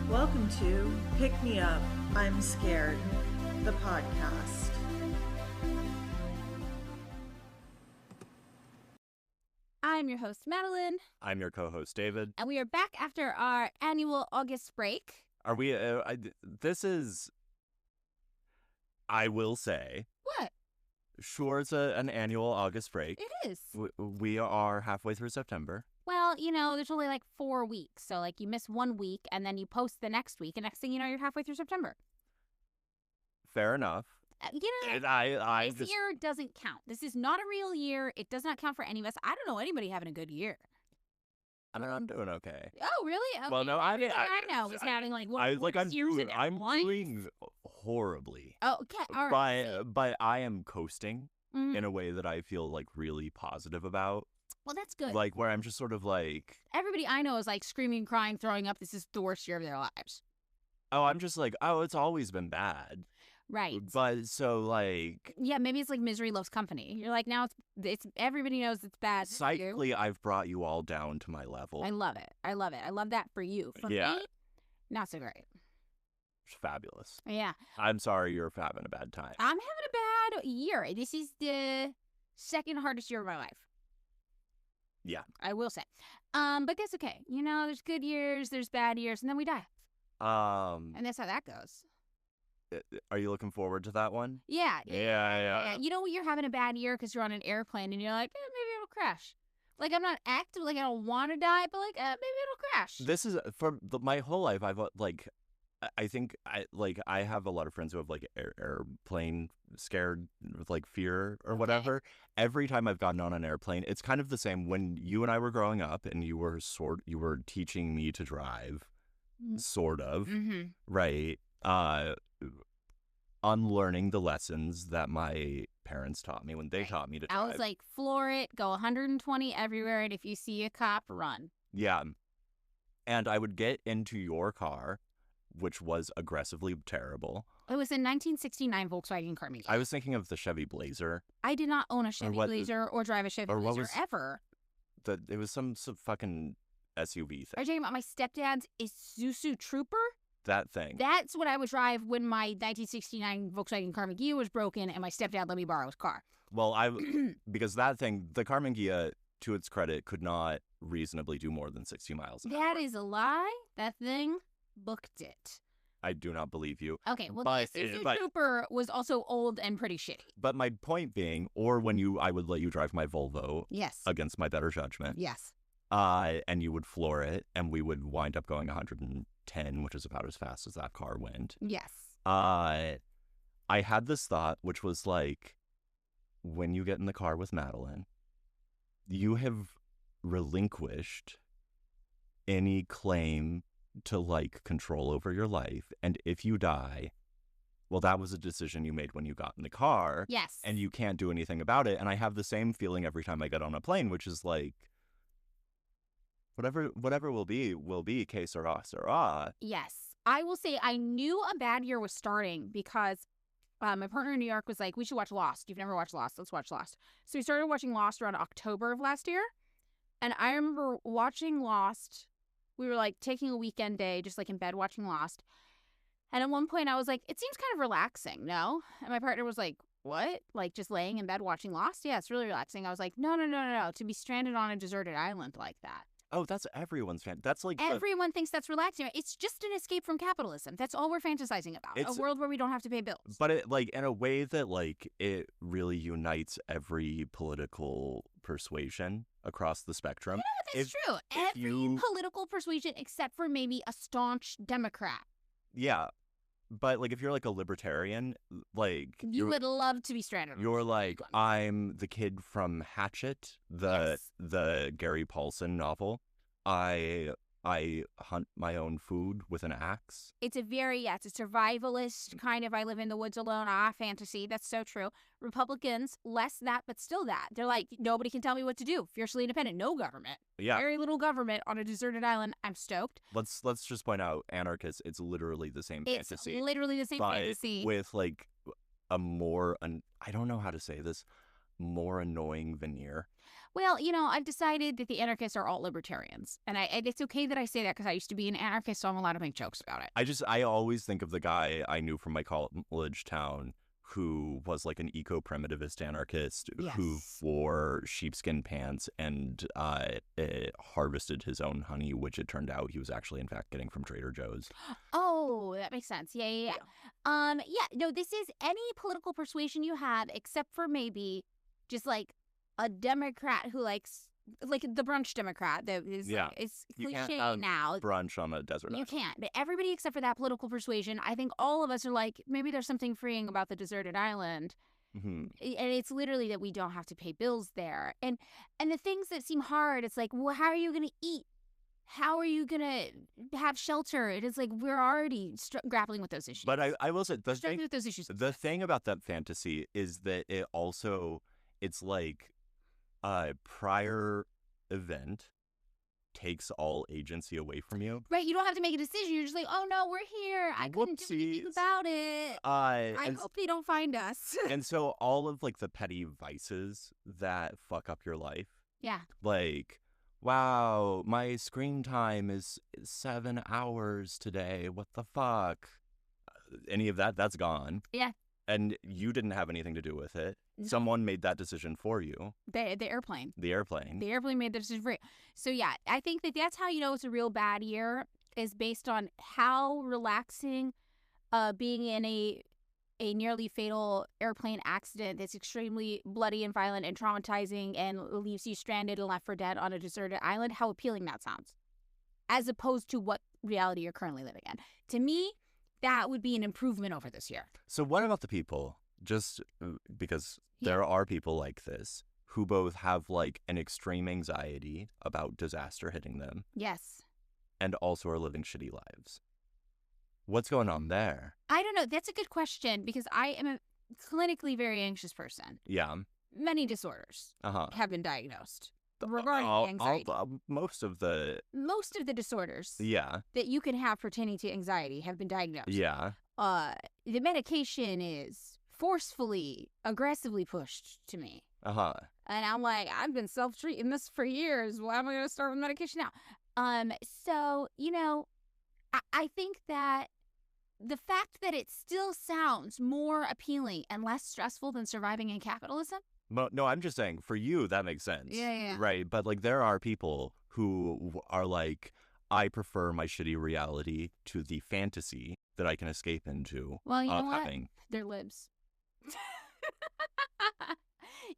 Welcome to Pick Me Up, I'm Scared, the podcast. I'm your host, Madeline. I'm your co-host, David. And we are back after our annual August break. Are we, this is, I will say. What? Sure, it's an annual August break. It is. We are halfway through September. Well, there's only like 4 weeks. So like you miss 1 week and then you post the next week. And next thing you know, you're halfway through September. Fair enough. And this year doesn't count. This is not a real year. It does not count for any of us. I don't know anybody having a good year. I mean, I'm doing okay. Oh, really? Okay. Well, no, I know is having like one I'm years in I'm doing horribly. Oh, okay. All right. But I am coasting in a way that I feel like really positive about. Well, that's good. Like where I'm just sort of like everybody I know is like screaming, crying, throwing up. This is the worst year of their lives. Oh, I'm just like, oh, it's always been bad. Right. But so like yeah, maybe it's like misery loves company. You're like now it's everybody knows it's bad. Psychically, I've brought you all down to my level. I love it. I love that for you. For me, not so great. It's fabulous. Yeah. I'm sorry you're having a bad time. I'm having a bad year. This is the second hardest year of my life. Yeah. I will say. But that's okay. There's good years, there's bad years, and then we die. And that's how that goes. Are you looking forward to that one? Yeah. Yeah. You're having a bad year because you're on an airplane and you're like, maybe it'll crash. Like, I'm not active, like, I don't want to die, but, like, maybe it'll crash. This is, for my whole life, I've, like, I think, I have a lot of friends who have, like, airplane scared, like, fear or whatever. Every time I've gotten on an airplane, it's kind of the same. When you and I were growing up and you were teaching me to drive, sort of, right? Unlearning the lessons that my parents taught me when they taught me to drive. I was like, floor it, go 120 everywhere, and if you see a cop, run. Yeah. And I would get into your car, which was aggressively terrible. It was a 1969 Volkswagen Carmega. I was thinking of the Chevy Blazer. I did not own a Chevy Blazer or drive a Chevy Blazer ever. It was some fucking SUV thing. Are you talking about my stepdad's Isuzu Trooper? That thing. That's what I would drive when my 1969 Volkswagen Carmega was broken and my stepdad let me borrow his car. Well, because that thing, the Carmega, to its credit, could not reasonably do more than 60 miles an hour. That is a lie. That thing booked it. I do not believe you. Okay, well, the Isuzu Trooper was also old and pretty shitty. But my point being, or when I would let you drive my Volvo. Yes. Against my better judgment. Yes. And you would floor it, and we would wind up going 110, which is about as fast as that car went. Yes. I had this thought, which was like, when you get in the car with Madeline, you have relinquished any claim to, like, control over your life. And if you die, well, that was a decision you made when you got in the car. Yes. And you can't do anything about it. And I have the same feeling every time I get on a plane, which is like, whatever will be, que sera, sera. Yes. I will say I knew a bad year was starting because my partner in New York was like, we should watch Lost. You've never watched Lost. Let's watch Lost. So we started watching Lost around October of last year. And I remember watching Lost. We were like taking a weekend day, just like in bed watching Lost. And at one point I was like, it seems kind of relaxing, no? And my partner was like, what? Like just laying in bed watching Lost? Yeah, it's really relaxing. I was like, no. To be stranded on a deserted island like that. Oh, that's everyone's fan. That's like everyone thinks that's relaxing. It's just an escape from capitalism. That's all we're fantasizing about. A world where we don't have to pay bills. But it, like, in a way that, like, it really unites every political persuasion across the spectrum. Yeah, that's true. Every political persuasion except for maybe a staunch Democrat. Yeah. But, like, if you're, like, a libertarian, like... You would love to be stranded. You're like, I'm the kid from Hatchet, the Gary Paulson novel. I hunt my own food with an axe. It's a survivalist kind of I live in the woods alone, fantasy. That's so true. Republicans, less that, but still that. They're like, nobody can tell me what to do. Fiercely independent, no government. Yeah. Very little government on a deserted island. I'm stoked. Let's just point out, anarchists, it's literally the same fantasy. It's literally the same fantasy. With like a more, I don't know how to say this, more annoying veneer. Well, I've decided that the anarchists are all libertarians. And it's okay that I say that because I used to be an anarchist, so I'm allowed to make jokes about it. I always think of the guy I knew from my college town who was like an eco-primitivist anarchist who Yes. wore sheepskin pants and harvested his own honey, which it turned out he was actually, in fact, getting from Trader Joe's. Oh, that makes sense. Yeah. No, this is any political persuasion you have, except for maybe just like a Democrat who likes, like the brunch Democrat that is, Yeah. it's You can't cliche have now. Brunch on a desert You island. can't. But everybody except for that political persuasion, I think all of us are like, maybe there's something freeing about the deserted island. Mhm. And it's literally that we don't have to pay bills there. And the things that seem hard, it's like, well, how are you going to eat? How are you going to have shelter? It is like we're already grappling with those issues. But I will say, Struggling with those issues. the thing about that fantasy is that it's like a prior event takes all agency away from you. Right, you don't have to make a decision. You're just like, oh no, we're here. I couldn't do anything Whoopsies. about it. I And hope they don't find us. and so all of like the petty vices that fuck up your life, Yeah. like, wow, my screen time is 7 hours today. What the fuck? Any of that's gone. Yeah. And you didn't have anything to do with it. No. Someone made that decision for you. The airplane. The airplane. The airplane made the decision for you. So yeah, I think that's how you know it's a real bad year, is based on how relaxing being in a nearly fatal airplane accident that's extremely bloody and violent and traumatizing and leaves you stranded and left for dead on a deserted island, how appealing that sounds, as opposed to what reality you're currently living in. To me, that would be an improvement over this year. So what about the people? Just because there are people like this who both have like an extreme anxiety about disaster hitting them Yes. and also are living shitty lives. What's going on there? I don't know. That's a good question because I am a clinically very anxious person. Yeah. Many disorders Uh-huh. have been diagnosed regarding anxiety. Most of the... Most of the disorders Yeah. that you can have pertaining to anxiety have been diagnosed. Yeah. The medication is forcefully, aggressively pushed to me. Uh-huh. And I'm like, I've been self-treating this for years. Why am I going to start with medication now? So, I think that the fact that it still sounds more appealing and less stressful than surviving in capitalism. No, I'm just saying, for you, that makes sense. Yeah. Right, but like there are people who are like, I prefer my shitty reality to the fantasy that I can escape into. Well, you know of what? having. They're libs.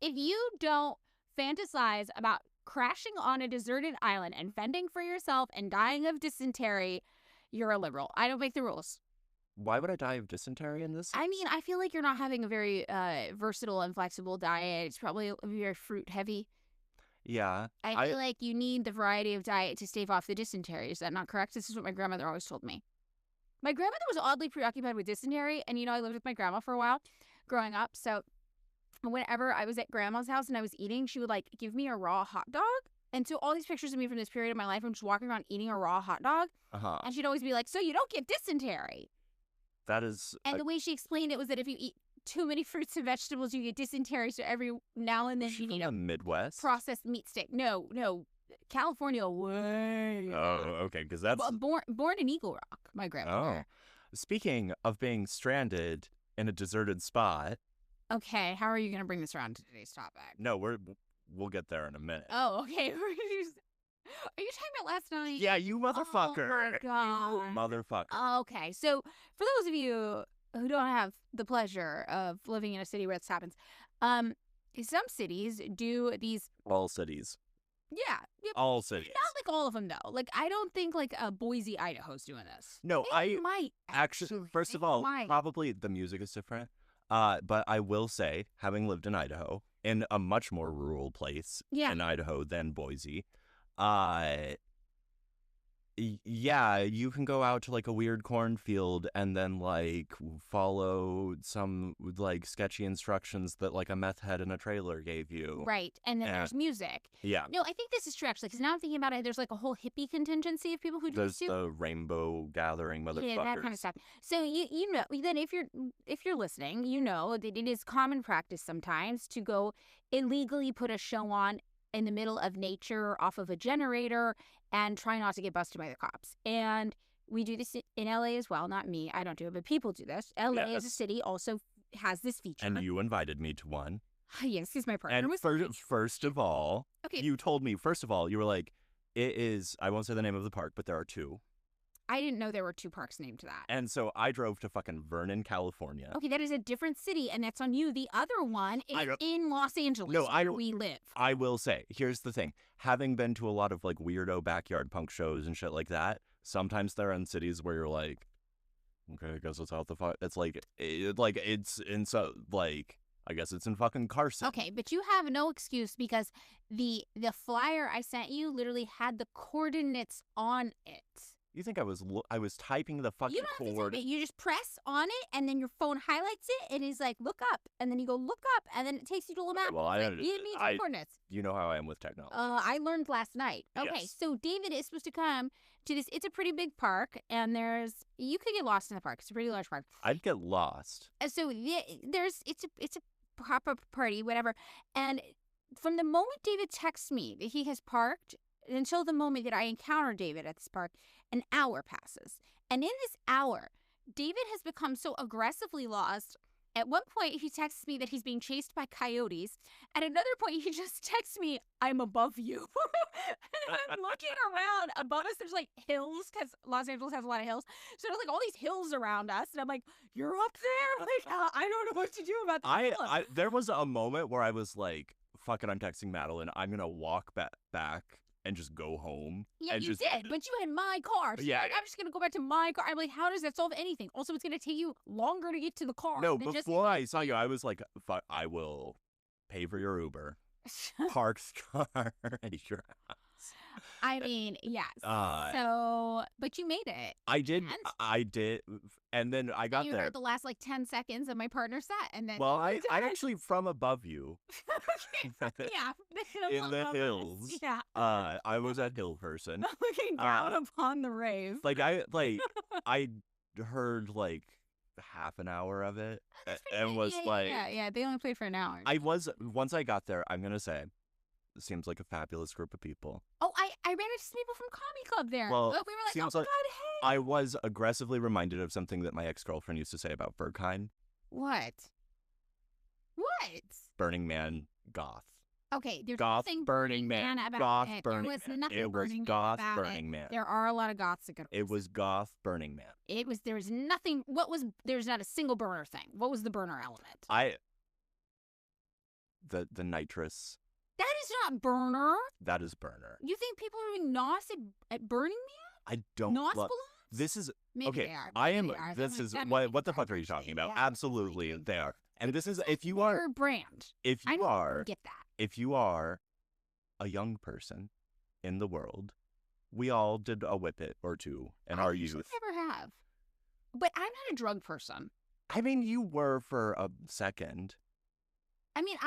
If you don't fantasize about crashing on a deserted island and fending for yourself and dying of dysentery, you're a liberal. I don't make the rules. Why would I die of dysentery in this? I mean, I feel like you're not having a very versatile and flexible diet. It's probably very fruit heavy. Yeah. I feel like you need the variety of diet to stave off the dysentery. Is that not correct? This is what my grandmother always told me. My grandmother was oddly preoccupied with dysentery, and I lived with my grandma for a while growing up. So whenever I was at grandma's house and I was eating, she would like give me a raw hot dog. And so all these pictures of me from this period of my life, I'm just walking around eating a raw hot dog. Uh-huh. And she'd always be like, so you don't get dysentery. That is... And the way she explained it was that if you eat too many fruits and vegetables, you get dysentery. So every now and then you need a Midwest? processed meat stick. No. California, way. Oh, okay, because that's... Born in Eagle Rock, my grandmother. Oh. Speaking of being stranded in a deserted spot... Okay, how are you going to bring this around to today's topic? No, we'll get there in a minute. Oh, okay. Are you talking about last night? Yeah, you motherfucker. Oh, my God. You motherfucker. Okay, so for those of you who don't have the pleasure of living in a city where this happens, some cities do these... All cities. Yeah. All cities. Not like all of them, though. Like, I don't think, like, Boise, Idaho's doing this. No, They might. Actually, first of They all, might. probably the music is different. But I will say, having lived in Idaho, in a much more rural place in Idaho than Boise, yeah, you can go out to like a weird cornfield and then like follow some like sketchy instructions that like a meth head in a trailer gave you. Right. And then there's music. Yeah. No, I think this is true, actually, because now I'm thinking about it, there's like a whole hippie contingency of people who do There's this too. the rainbow gathering motherfuckers. Yeah, that kind of stuff. So you know, then if you're listening, you know that it is common practice sometimes to go illegally put a show on in the middle of nature off of a generator and try not to get busted by the cops. And we do this in LA as well. Not me. I don't do it, but people do this. LA as a Yes. city also has this feature. And you invited me to one. Yes, because my partner And was first of all, okay. you told me, first of all, you were like, it is, I won't say the name of the park, but there are two. I didn't know there were 2 parks named that. And so I drove to fucking Vernon, California. Okay, that is a different city, and that's on you. The other one is in Los Angeles, where we live. I will say, here's the thing. Having been to a lot of like weirdo backyard punk shows and shit like that, sometimes they're in cities where you're like, okay, I guess it's out the fuck. It's like, it's in so, like, I guess it's in fucking Carson. Okay, but you have no excuse because the flyer I sent you literally had the coordinates on it. You think I was typing the fucking You don't have to cord? type it. You just press on it, and then your phone highlights it, and it's like, look up. And then you go, look up, and then it takes you to a map. Well, It's like, you need some coordinates. You know how I am with technology. I learned last night. Okay, Yes. so David is supposed to come to this. It's a pretty big park, and you could get lost in the park. It's a pretty large park. I'd get lost. And so it's a pop-up party, whatever. And from the moment David texts me that he has parked until the moment that I encounter David at this park, an hour passes. And in this hour, David has become so aggressively lost. At one point, he texts me that he's being chased by coyotes. At another point, he just texts me, I'm above you. And I'm looking around. Above us, there's like hills, because Los Angeles has a lot of hills. So there's like all these hills around us. And I'm like, you're up there? Like, I don't know what to do about this. There was a moment where I was like, fuck it, I'm texting Madeline. I'm going to walk back and just go home. Yeah, and you just, did, but you had my car. So Yeah. like, I'm just going to go back to my car. I'm like, how does that solve anything? Also, it's going to take you longer to get to the car. No, than just- before I saw you, I was like, fuck, I will pay for your Uber, park the car at your house. I mean, yes. But you made it. I did. And? I did. And then I got you there. heard the last like 10 seconds of my partner set. And then Well, I actually, from above you, yeah. in the hills. Yeah. I was at Hill Person. Looking down upon the rave. I heard like half an hour of it and was Yeah, they only played for an hour. Once I got there, I'm gonna say, it seems like a fabulous group of people. Oh, I ran into some people from Comedy Club there. Well, We were like, seems oh, like- God, hey. I was aggressively reminded of something that my ex-girlfriend used to say about Berghain. What? Burning Man goth. Okay, there's Goth nothing Burning Man. about Goth it. Burning There was Man. nothing It was Burning Man goth about Burning it. Man. There are a lot of goths that go to It was goth Burning Man. there was nothing. There's not a single burner thing. What was the burner element? The nitrous, That is not burner. that is burner. You think people are doing NOS at Burning I Man? don't NOS love. balloons? This is Maybe okay. they are. I Maybe am. they are. This That is might what. be What the fuck are you interesting. talking about? Yeah, Absolutely, they are. And this is So if you your are brand. if I you don't are get that. if you are a young person in the world, we all did a whippet or two in our I actually youth. never have. But I'm not a drug person. I mean, you were for a second. I mean,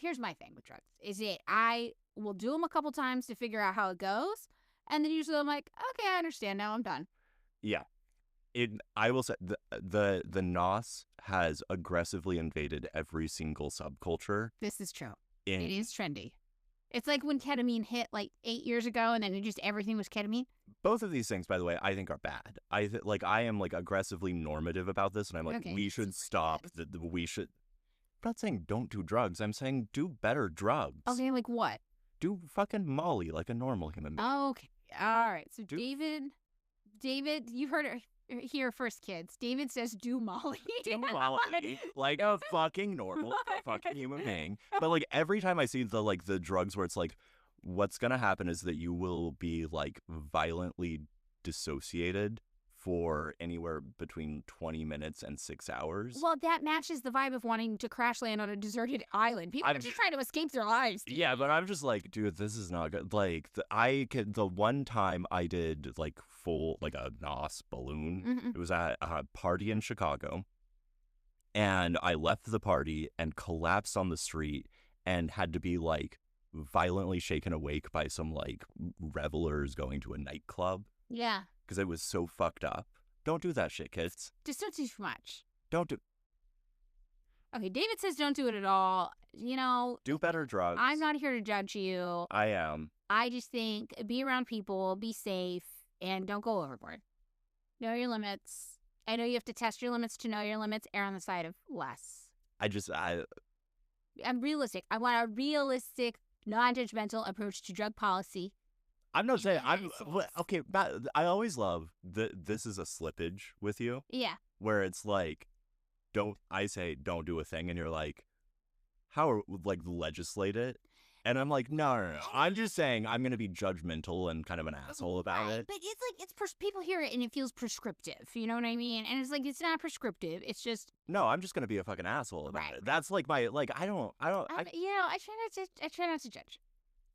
here's my thing with drugs is I will do them a couple times to figure out how it goes, and then usually I'm like, okay, I understand now, I'm done. Yeah. I will say the NOS has aggressively invaded every single subculture. This is true. In It is trendy. It's like when ketamine hit like 8 years ago, and then everything was ketamine. both of these things, by the way, I think are bad. I am like aggressively normative about this, and I'm like, Okay, we should super stop. We should. I'm not saying don't do drugs. I'm saying do better drugs. Okay, like what? Do fucking Molly like a normal human being. Okay, all right. So Do- David, you heard it here first, kids. David says do Molly. Do Molly like a fucking normal fucking human being. But like every time I see the drugs where it's like, what's gonna happen is that you will be like violently dissociated for anywhere between 20 minutes and 6 hours. Well, that matches the vibe of wanting to crash land on a deserted island. People are just trying to escape their lives. Dude. Yeah, but I'm just like, dude, this is not good. Like, the one time I did like full like a NOS balloon, Mhm. it was at a party in Chicago, and I left the party and collapsed on the street and had to be like violently shaken awake by some like revelers going to a nightclub Yeah. because it was so fucked up. Don't do that shit, kids. Just don't do too much. Don't do. Okay, David says don't do it at all. Do better drugs. I'm not here to judge you. I am. I just think be around people, be safe, and don't go overboard. Know your limits. I know you have to test your limits to know your limits. Err on the side of less. I'm realistic. I want a realistic, non-judgmental approach to drug policy. I'm not saying okay. I always love that this is a slippage with you. Yeah. Where it's like, don't do a thing, and you're like, how like legislate it? And I'm like, no. I'm just saying I'm gonna be judgmental and kind of an asshole about it. But it's like people hear it and it feels prescriptive. You know what I mean? And it's like it's not prescriptive. It's just no. I'm just gonna be a fucking asshole about it. That's like my like. I try not to judge.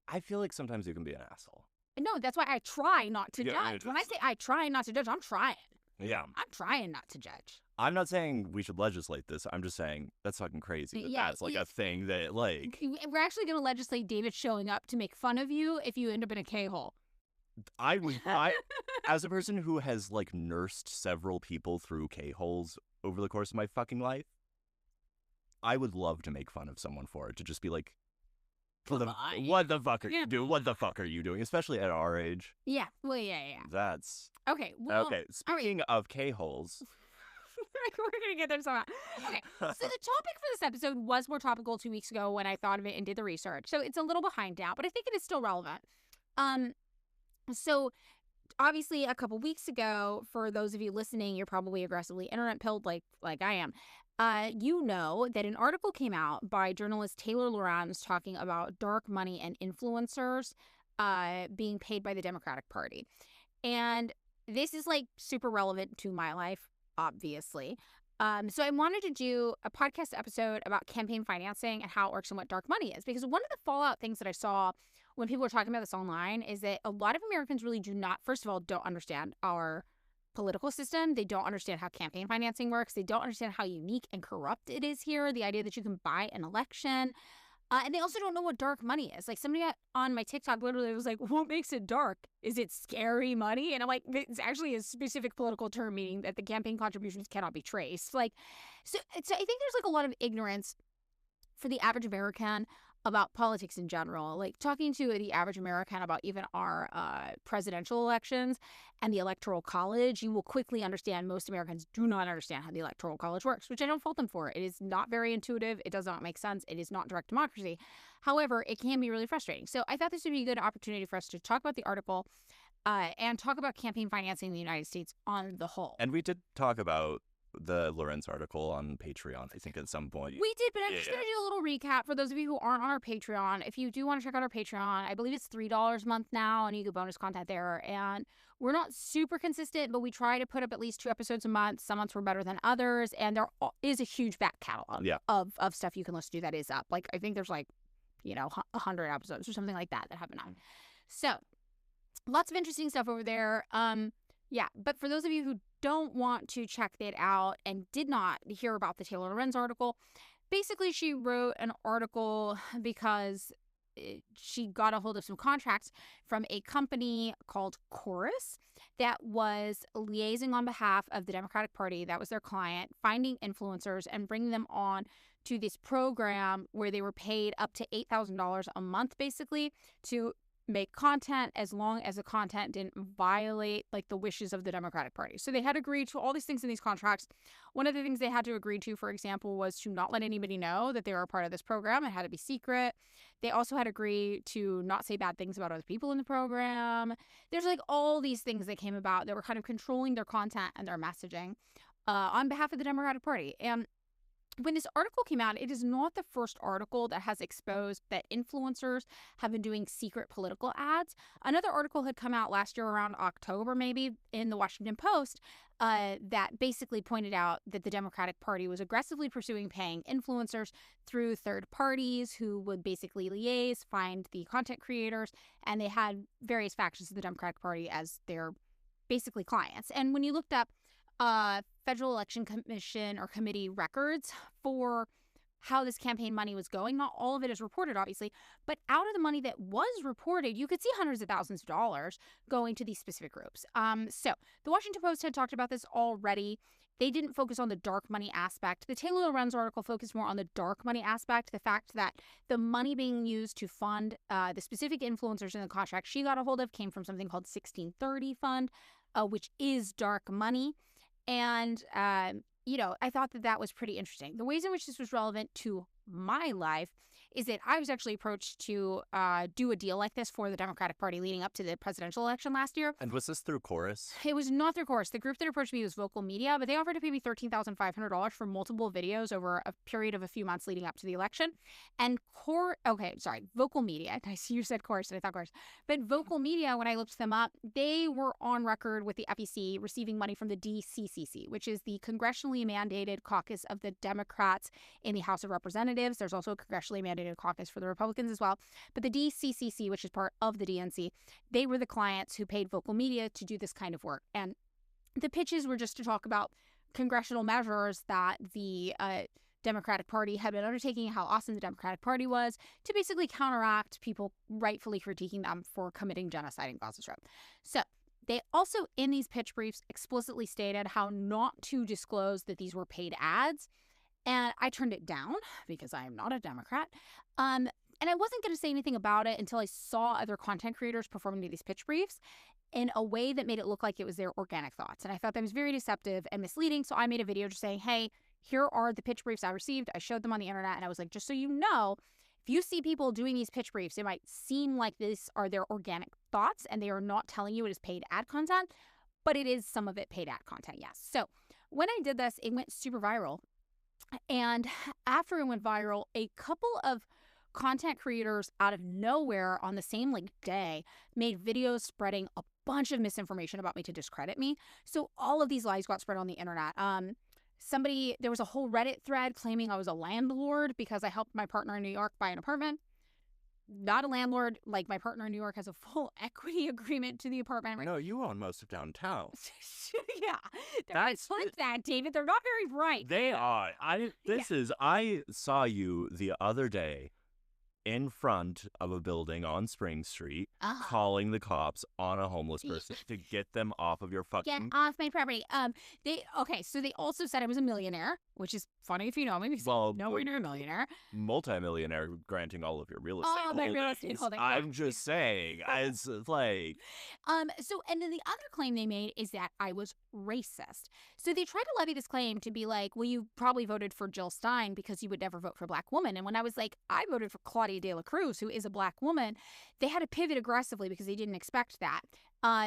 I feel like sometimes you can be an asshole. No, that's why I try not to judge. When I say I try not to judge, I'm trying. Yeah. I'm trying not to judge. I'm not saying we should legislate this. I'm just saying that's fucking crazy. That's like a thing that like... We're actually going to legislate David showing up to make fun of you if you end up in a K-hole. I as a person who has like nursed several people through K-holes over the course of my fucking life, I would love to make fun of someone for it. To just be like, what the fuck are you doing? What the fuck are you doing? Especially at our age. Yeah. Well, yeah. That's... Okay. Well, okay. Speaking of K-holes... We're going to get there somehow. Okay. So the topic for this episode was more topical 2 weeks ago when I thought of it and did the research. So it's a little behind now, but I think it is still relevant. So obviously a couple weeks ago, for those of you listening, you're probably aggressively internet pilled like I am. You know that an article came out by journalist Taylor Lorenz talking about dark money and influencers being paid by the Democratic Party. And this is like super relevant to my life, obviously. So I wanted to do a podcast episode about campaign financing and how it works and what dark money is. Because one of the fallout things that I saw when people were talking about this online is that a lot of Americans really do not, first of all, don't understand our political system. They don't understand how campaign financing works. They don't understand how unique and corrupt it is here, the idea that you can buy an election. And they also don't know what dark money is. Like somebody on my TikTok literally was like, what makes it dark? Is it scary money? And I'm like, it's actually a specific political term meaning that the campaign contributions cannot be traced. Like, so I think there's like a lot of ignorance for the average American about politics in general. Like talking to the average American about even our presidential elections and the Electoral College, you will quickly understand most Americans do not understand how the Electoral College works, which I don't fault them for. It is not very intuitive. It does not make sense. It is not direct democracy. However, it can be really frustrating. So I thought this would be a good opportunity for us to talk about the article and talk about campaign financing in the United States on the whole. And we did talk about the Lorenz article on Patreon, I think, at some point. We did, but I'm just going to do a little recap for those of you who aren't on our Patreon. If you do want to check out our Patreon, I believe it's $3 a month now, and you get bonus content there. And we're not super consistent, but we try to put up at least 2 episodes a month. Some months were better than others, and there is a huge back catalog of stuff you can listen to that is up. Like, I think there's 100 episodes or something like that have been on. So, lots of interesting stuff over there. But for those of you who don't want to check that out and did not hear about the Taylor Lorenz article, basically she wrote an article because she got a hold of some contracts from a company called Chorus that was liaising on behalf of the Democratic Party. That was their client, finding influencers and bringing them on to this program where they were paid up to $8,000 a month, basically, to make content as long as the content didn't violate the wishes of the Democratic Party. So they had agreed to all these things in these contracts. One of the things they had to agree to, for example, was to not let anybody know that they were a part of this program. It had to be secret. They also had to agree to not say bad things about other people in the program. There's all these things that came about that were kind of controlling their content and their messaging on behalf of the Democratic Party. And when this article came out, it is not the first article that has exposed that influencers have been doing secret political ads. Another article had come out last year around October, maybe, in the Washington Post that basically pointed out that the Democratic Party was aggressively pursuing paying influencers through third parties who would basically liaise, find the content creators, and they had various factions of the Democratic Party as their basically clients. And when you looked up Federal Election Commission or committee records for how this campaign money was going. Not all of it is reported, obviously, but out of the money that was reported, you could see hundreds of thousands of dollars going to these specific groups. So the Washington Post had talked about this already. They didn't focus on the dark money aspect. The Taylor Lorenz article focused more on the dark money aspect, the fact that the money being used to fund the specific influencers in the contract she got a hold of came from something called 1630 Fund, which is dark money. And, I thought that was pretty interesting. The ways in which this was relevant to my life is that I was actually approached to do a deal like this for the Democratic Party leading up to the presidential election last year. And was this through Chorus? It was not through Chorus. The group that approached me was Vocal Media, but they offered to pay me $13,500 for multiple videos over a period of a few months leading up to the election. And Vocal Media. I see you said Chorus, and I thought Chorus. But Vocal Media, when I looked them up, they were on record with the FEC receiving money from the DCCC, which is the congressionally mandated caucus of the Democrats in the House of Representatives. There's also a congressionally mandated caucus for the Republicans as well. But the DCCC, which is part of the DNC, they were the clients who paid Vocal Media to do this kind of work. And the pitches were just to talk about congressional measures that the Democratic Party had been undertaking, how awesome the Democratic Party was, to basically counteract people rightfully critiquing them for committing genocide in Gaza Strip. So they also, in these pitch briefs, explicitly stated how not to disclose that these were paid ads. And I turned it down because I am not a Democrat. And I wasn't going to say anything about it until I saw other content creators performing these pitch briefs in a way that made it look like it was their organic thoughts. And I thought that was very deceptive and misleading. So I made a video just saying, hey, here are the pitch briefs I received. I showed them on the internet. And I was like, just so you know, if you see people doing these pitch briefs, it might seem like these are their organic thoughts and they are not telling you it is paid ad content, but it is some of it paid ad content, yes. So when I did this, it went super viral. And after it went viral, a couple of content creators out of nowhere on the same day made videos spreading a bunch of misinformation about me to discredit me. So all of these lies got spread on the internet. There was a whole Reddit thread claiming I was a landlord because I helped my partner in New York buy an apartment. Not a landlord. Like, my partner in New York has a full equity agreement to the apartment. No, you own most of downtown. Yeah. They're like that, David. They're not very bright. They are. I saw you the other day in front of a building on Spring Street, calling the cops on a homeless person to get them off of your fucking... Get off my property. So they also said I was a millionaire, which is funny if you know me, because nowhere near a millionaire. Multi-millionaire, granting all of your real estate holdings. My real estate holdings. I'm just saying. It's like... And then the other claim they made is that I was racist. So they tried to levy this claim to be like, well, you probably voted for Jill Stein because you would never vote for a black woman. And when I was like, I voted for Claudia De La Cruz, who is a black woman, they had to pivot aggressively because they didn't expect that.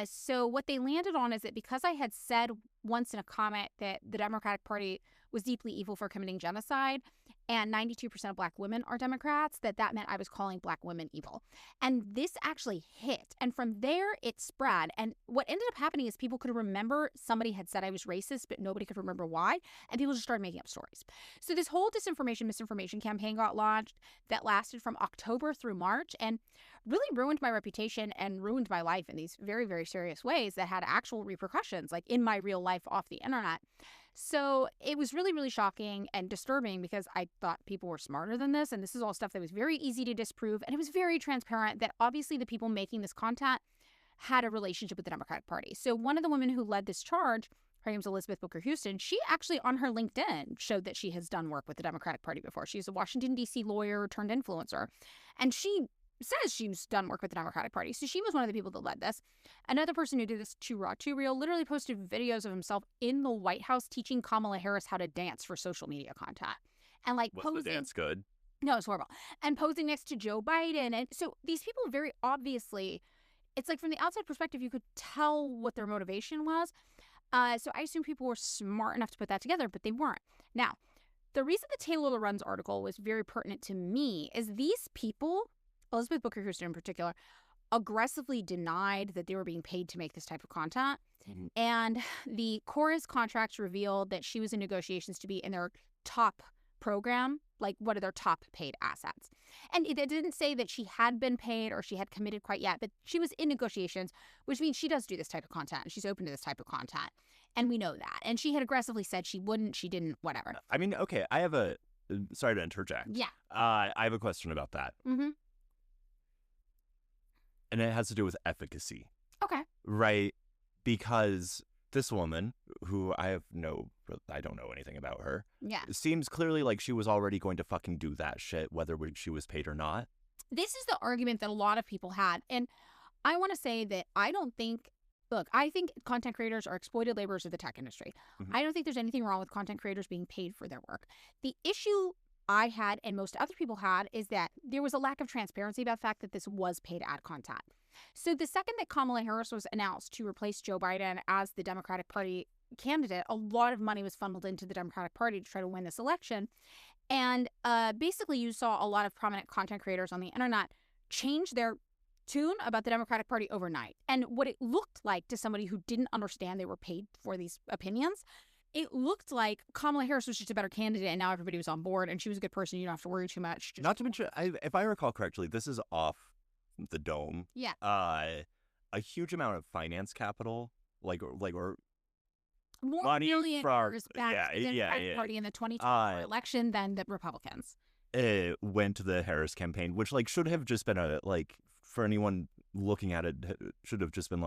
So what they landed on is that because I had said once in a comment that the Democratic Party was deeply evil for committing genocide, and 92% of black women are Democrats, that meant I was calling black women evil. And this actually hit. And from there, it spread. And what ended up happening is people could remember somebody had said I was racist, but nobody could remember why. And people just started making up stories. So this whole misinformation campaign got launched that lasted from October through March and really ruined my reputation and ruined my life in these very, very serious ways that had actual repercussions, like in my real life off the internet. So it was really, really shocking and disturbing because I thought people were smarter than this. And this is all stuff that was very easy to disprove. And it was very transparent that obviously the people making this content had a relationship with the Democratic Party. So one of the women who led this charge, her name's Elizabeth Booker Houston, she actually on her LinkedIn showed that she has done work with the Democratic Party before. She's a Washington, D.C. lawyer turned influencer. And she says she's done work with the Democratic Party. So she was one of the people that led this. Another person who did this, Too Raw, Too Real, literally posted videos of himself in the White House teaching Kamala Harris how to dance for social media content. And like was posing. the dance good? No, it's horrible. And posing next to Joe Biden. And so these people very obviously, it's like from the outside perspective, you could tell what their motivation was. So I assume people were smart enough to put that together, but they weren't. Now, the reason the Taylor Lorenz article was very pertinent to me is these people, Elizabeth Booker Houston in particular, aggressively denied that they were being paid to make this type of content. Mm-hmm. And the Chorus contracts revealed that she was in negotiations to be in their top program, like what are their top paid assets. And it didn't say that she had been paid or she had committed quite yet, but she was in negotiations, which means she does do this type of content and she's open to this type of content. And we know that. And she had aggressively said she wouldn't, she didn't, whatever. I mean, okay, I have a sorry to interject. Yeah. I have a question about that. Mm-hmm. And it has to do with efficacy. Okay. Right? Because this woman, who I don't know anything about her, Yeah. seems clearly like she was already going to fucking do that shit, whether she was paid or not. This is the argument that a lot of people had. And I want to say that I think content creators are exploited laborers of the tech industry. Mhm. I don't think there's anything wrong with content creators being paid for their work. The issue I had and most other people had is that there was a lack of transparency about the fact that this was paid ad content. So the second that Kamala Harris was announced to replace Joe Biden as the Democratic Party candidate, a lot of money was funneled into the Democratic Party to try to win this election. And basically you saw a lot of prominent content creators on the internet change their tune about the Democratic Party overnight. And what it looked like to somebody who didn't understand they were paid for these opinions, it looked like Kamala Harris was just a better candidate and now everybody was on board and she was a good person. You don't have to worry too much. Not to mention, if I recall correctly, this is off the dome. Yeah. A huge amount of finance capital, or More money millionaires from- back yeah, to the Democratic yeah. Party in the 2024 election than the Republicans. went to the Harris campaign, which should have just been for anyone looking at it, should have just been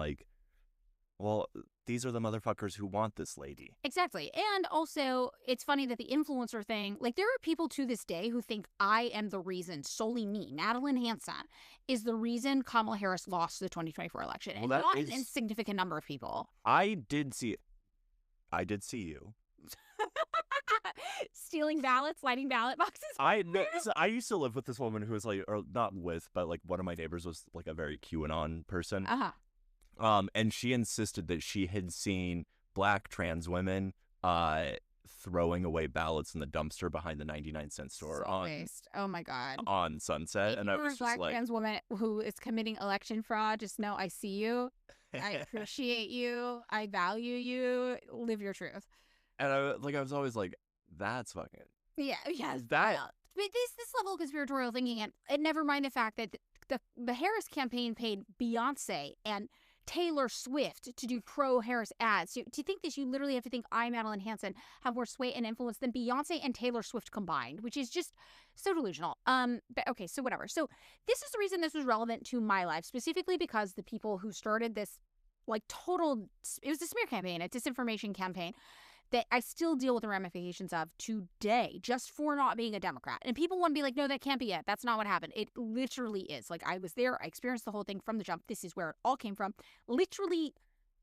well, these are the motherfuckers who want this lady. Exactly. And also, it's funny that the influencer thing, there are people to this day who think I am the reason, solely me, Madeline Hanson, is the reason Kamala Harris lost the 2024 election. And Well, not an insignificant number of people. I did see you. Stealing ballots, lighting ballot boxes. I used to live with this woman who was or not with, but one of my neighbors was a very QAnon person. Uh-huh. And she insisted that she had seen Black trans women throwing away ballots in the dumpster behind the 99-cent store So based. Oh my God. on Sunset. If And you're I was a Black just trans woman who is committing election fraud, just know I see you. I appreciate you. I value you. Live your truth. and I was always that's fucking Yeah, yes. that. But this level of conspiratorial thinking, and never mind the fact that the Harris campaign paid Beyonce and Taylor Swift to do pro-Harris ads. So to think this, you literally have to think I, Madeline Hanson, have more sway and influence than Beyonce and Taylor Swift combined, which is just so delusional. But okay, so whatever. So this is the reason this was relevant to my life, specifically because the people who started this, it was a smear campaign, a disinformation campaign, that I still deal with the ramifications of today just for not being a Democrat. And people want to be no, that can't be it. That's not what happened. It literally is. I was there. I experienced the whole thing from the jump. This is where it all came from. Literally,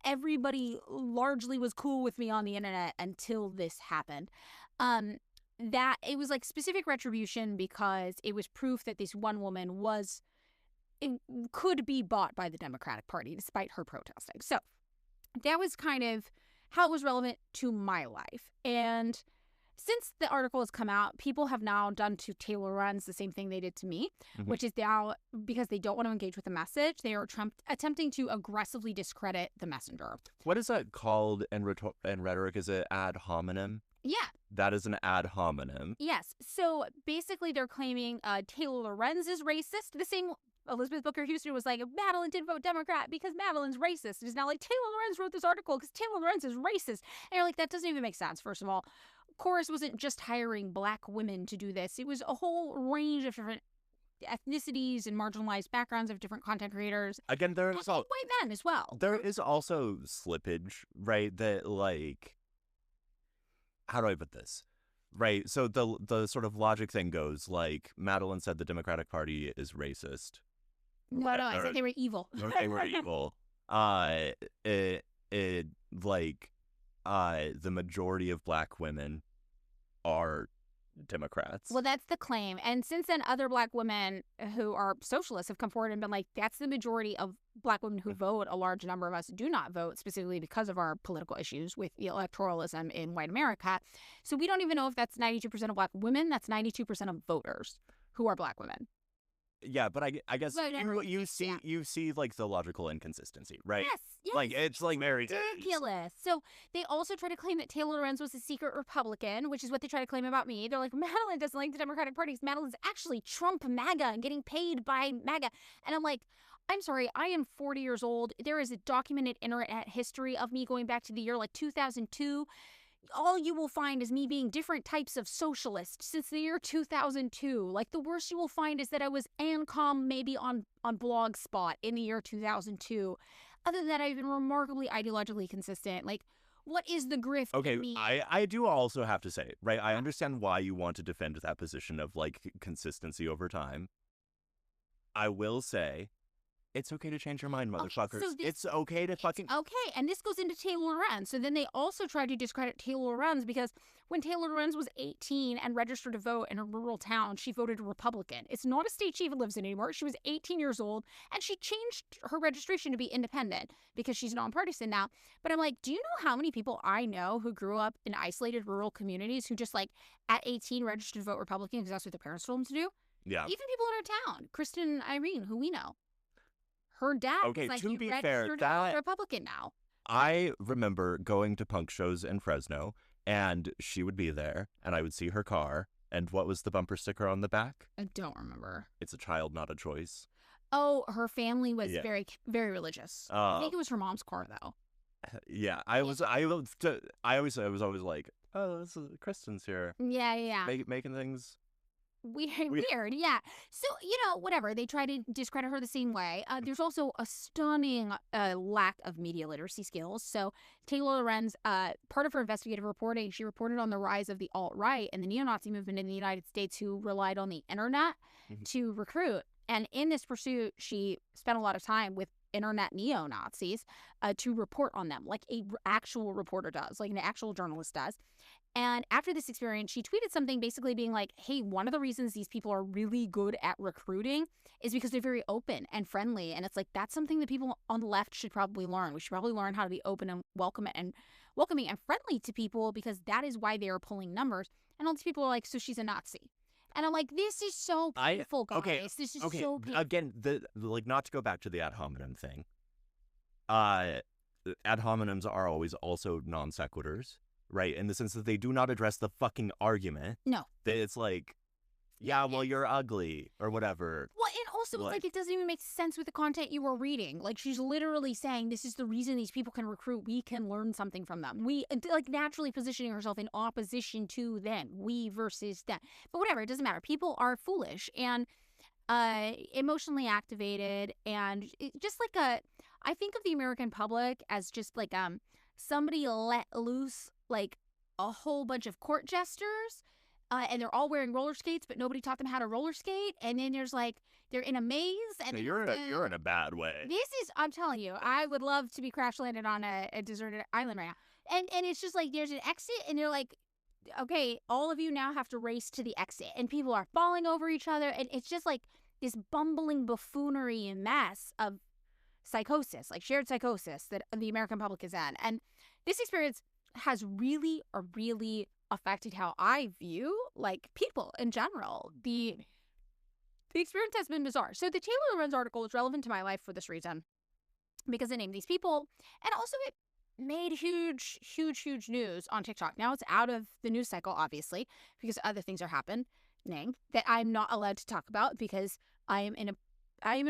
everybody largely was cool with me on the internet until this happened. That it was specific retribution because it was proof that this one woman could be bought by the Democratic Party despite her protesting. So that was kind of how it was relevant to my life. And since the article has come out, people have now done to Taylor Lorenz the same thing they did to me, which is now, because they don't want to engage with the message, they are attempting to aggressively discredit the messenger. What is that called in rhetoric? Is it ad hominem? Yeah. That is an ad hominem. Yes. So basically they're claiming Taylor Lorenz is racist. The same Elizabeth Booker Houston was Madeline didn't vote Democrat because Madeline's racist. It is now Taylor Lorenz wrote this article because Taylor Lorenz is racist. And you're that doesn't even make sense, first of all. Chorus wasn't just hiring Black women to do this. It was a whole range of different ethnicities and marginalized backgrounds of different content creators. Again, there is white men as well. There is also slippage, right? That how do I put this? Right. So the sort of logic thing goes Madeline said the Democratic Party is racist. No, I said they were evil. They were evil. The majority of Black women are Democrats. Well, that's the claim. And since then, other Black women who are socialists have come forward and been that's the majority of Black women who vote. A large number of us do not vote, specifically because of our political issues with the electoralism in white America. So we don't even know if that's 92% of Black women. That's 92% of voters who are Black women. Yeah, but I guess Well, you see the logical inconsistency, right? Yes. It's very ridiculous. So they also try to claim that Taylor Lorenz was a secret Republican, which is what they try to claim about me. They're Madeline doesn't like the Democratic Party. Madeline's actually Trump MAGA and getting paid by MAGA. And I'm I'm sorry, I am 40 years old. There is a documented internet history of me going back to the year 2002. all you will find is me being different types of socialist since the year 2002. Like, the worst you will find is that I was ANCOM maybe on Blogspot in the year 2002. Other than that, I've been remarkably ideologically consistent. Like, what is the grift Okay, in me? I do also have to say, right, I understand why you want to defend that position of, like, consistency over time. I will say, it's okay to change your mind, Okay, so motherfuckers. this- It's okay to fucking... Okay, and this goes into Taylor Lorenz. So then they also tried to discredit Taylor Lorenz because when Taylor Lorenz was 18 and registered to vote in a rural town, she voted Republican. It's not a state she even lives in anymore. She was 18 years old, and she changed her registration to be independent because she's nonpartisan now. But I'm like, do you know how many people I know who grew up in isolated rural communities who just, like, at 18 registered to vote Republican because that's what their parents told them to do? Yeah. Even people in our town, Kristen and Irene, who we know. Her dad Okay, is like, to he be fair, registered that- Republican now. I remember going to punk shows in Fresno, and she would be there, and I would see her car, and what was the bumper sticker on the back? I don't remember. It's a child, not a choice. Oh, her family was Yeah. very, very religious. I think it was her mom's car, though. Yeah, I was always like, oh, this is Kristen's here, Yeah. making things. Weird, yeah. So, whatever. They try to discredit her the same way. There's also a stunning lack of media literacy skills. So, Taylor Lorenz, part of her investigative reporting, she reported on the rise of the alt-right and the neo-Nazi movement in the United States who relied on the internet to recruit. And in this pursuit, she spent a lot of time with internet neo-Nazis to report on them, like a actual reporter does, like an actual journalist does. And after this experience, she tweeted something basically being like, hey, one of the reasons these people are really good at recruiting is because they're very open and friendly. And it's like, that's something that people on the left should probably learn. We should probably learn how to be open and welcoming and friendly to people because that is why they are pulling numbers. And all these people are like, so she's a Nazi. And I'm like, this is so painful, guys. Okay, This is okay. so painful. Again, not to go back to the ad hominem thing. Ad hominems are always also non sequiturs. Right, in the sense that they do not address the fucking argument. No. That it's like, yeah, well, you're ugly, or whatever. Well, and also, it's like, it doesn't even make sense with the content you were reading. Like, she's literally saying, this is the reason these people can recruit. We can learn something from them. We, like, naturally positioning herself in opposition to them. We versus them. But whatever, it doesn't matter. People are foolish and emotionally activated. And just like I think of the American public as just like somebody let loose like a whole bunch of court jesters and they're all wearing roller skates, but nobody taught them how to roller skate. And then there's like, they're in a maze. And You're in a bad way. This is, I'm telling you, I would love to be crash landed on a deserted island right now. And it's just like, there's an exit and they're like, okay, all of you now have to race to the exit. And people are falling over each other. And it's just like this bumbling buffoonery and mess of psychosis, like shared psychosis that the American public is in. And this experience has really affected how I view like people in general. The experience has been bizarre. So the Taylor Lorenz article is relevant to my life for this reason, because it named these people, and also it made huge news on TikTok. Now it's out of the news cycle, obviously, because other things are happening that I'm not allowed to talk about because I am in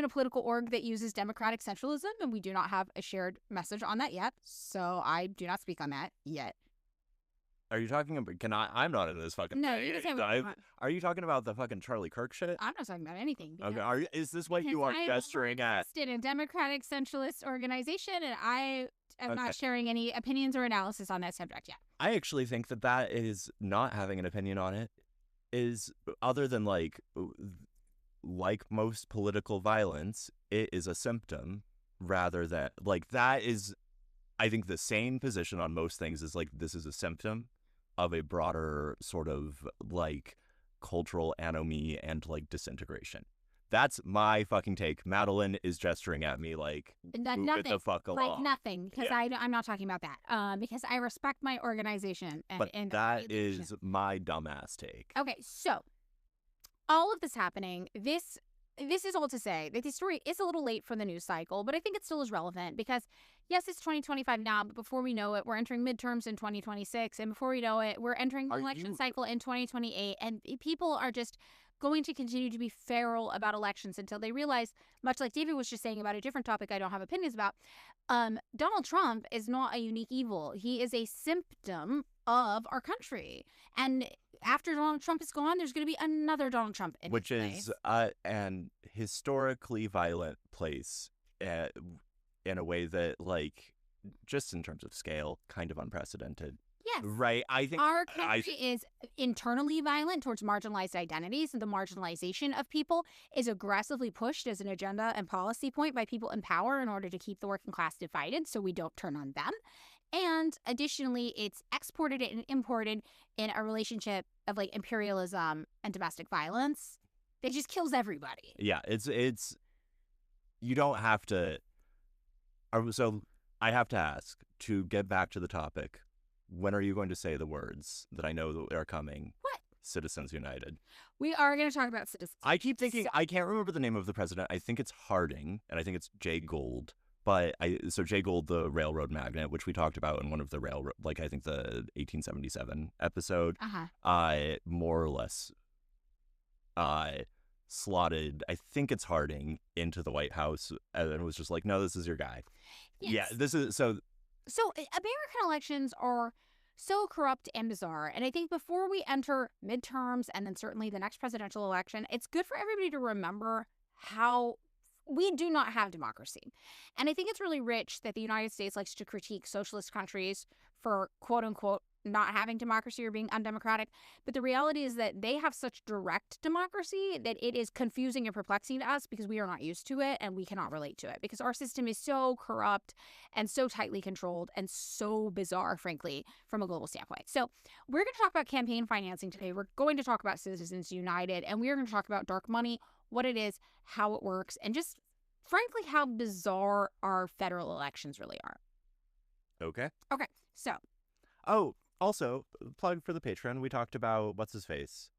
a political org that uses democratic centralism, and we do not have a shared message on that yet. So I do not speak on that yet. Are you talking about? I'm not in this fucking. No, you can say what you want. Are you talking about the fucking Charlie Kirk shit? I'm not talking about anything. Okay. Is this what you are gesturing at? In a democratic centralist organization, and I am not sharing any opinions or analysis on that subject yet. I actually think that is not having an opinion on it is other than like most political violence, it is a symptom rather than like that is, I think the same position on most things is like this is a symptom of a broader sort of like cultural anomie and like disintegration. That's my fucking take. Madeline is gesturing at me like nothing, move it the fuck along. like nothing, because Yeah. I'm not talking about that. Because I respect my organization. And that is my dumbass take. Okay, so all of this happening, this is all to say that the story is a little late for the news cycle, but I think it still is relevant because, yes, it's 2025 now, but before we know it, we're entering midterms in 2026, and before we know it, we're entering the election cycle in 2028, and people are just going to continue to be feral about elections until they realize, much like David was just saying about a different topic I don't have opinions about, Donald Trump is not a unique evil. He is a symptom of our country. And after Donald Trump is gone, there's going to be another Donald Trump in Which his is place. an historically violent place in a way that, like, just in terms of scale, kind of unprecedented. Yes. Right? I think Our country is internally violent towards marginalized identities, and the marginalization of people is aggressively pushed as an agenda and policy point by people in power in order to keep the working class divided so we don't turn on them. And additionally, it's exported and imported in a relationship of like imperialism and domestic violence that just kills everybody. Yeah, it's you don't have to. So I have to ask, to get back to the topic, when are you going to say the words that I know that are coming? What? Citizens United. We are going to talk about citizens. I keep thinking, I can't remember the name of the president. I think it's Harding, and I think it's Jay Gould. But so Jay Gould, the railroad magnate, which we talked about in one of the railroad, like I think the 1877 episode, more or less slotted, I think it's Harding, into the White House, and it was just like, no, this is your guy. Yes. Yeah, this is so. So American elections are so corrupt and bizarre. And I think before we enter midterms and then certainly the next presidential election, it's good for everybody to remember how we do not have democracy. And I think it's really rich that the United States likes to critique socialist countries for, quote unquote, not having democracy or being undemocratic. But the reality is that they have such direct democracy that it is confusing and perplexing to us because we are not used to it and we cannot relate to it because our system is so corrupt and so tightly controlled and so bizarre, frankly, from a global standpoint. So we're going to talk about campaign financing today. We're going to talk about Citizens United, and we're going to talk about dark money, what it is, how it works, and just, frankly, how bizarre our federal elections really are. Okay. Okay, so. Oh, also, plug for the Patreon. We talked about what's-his-face.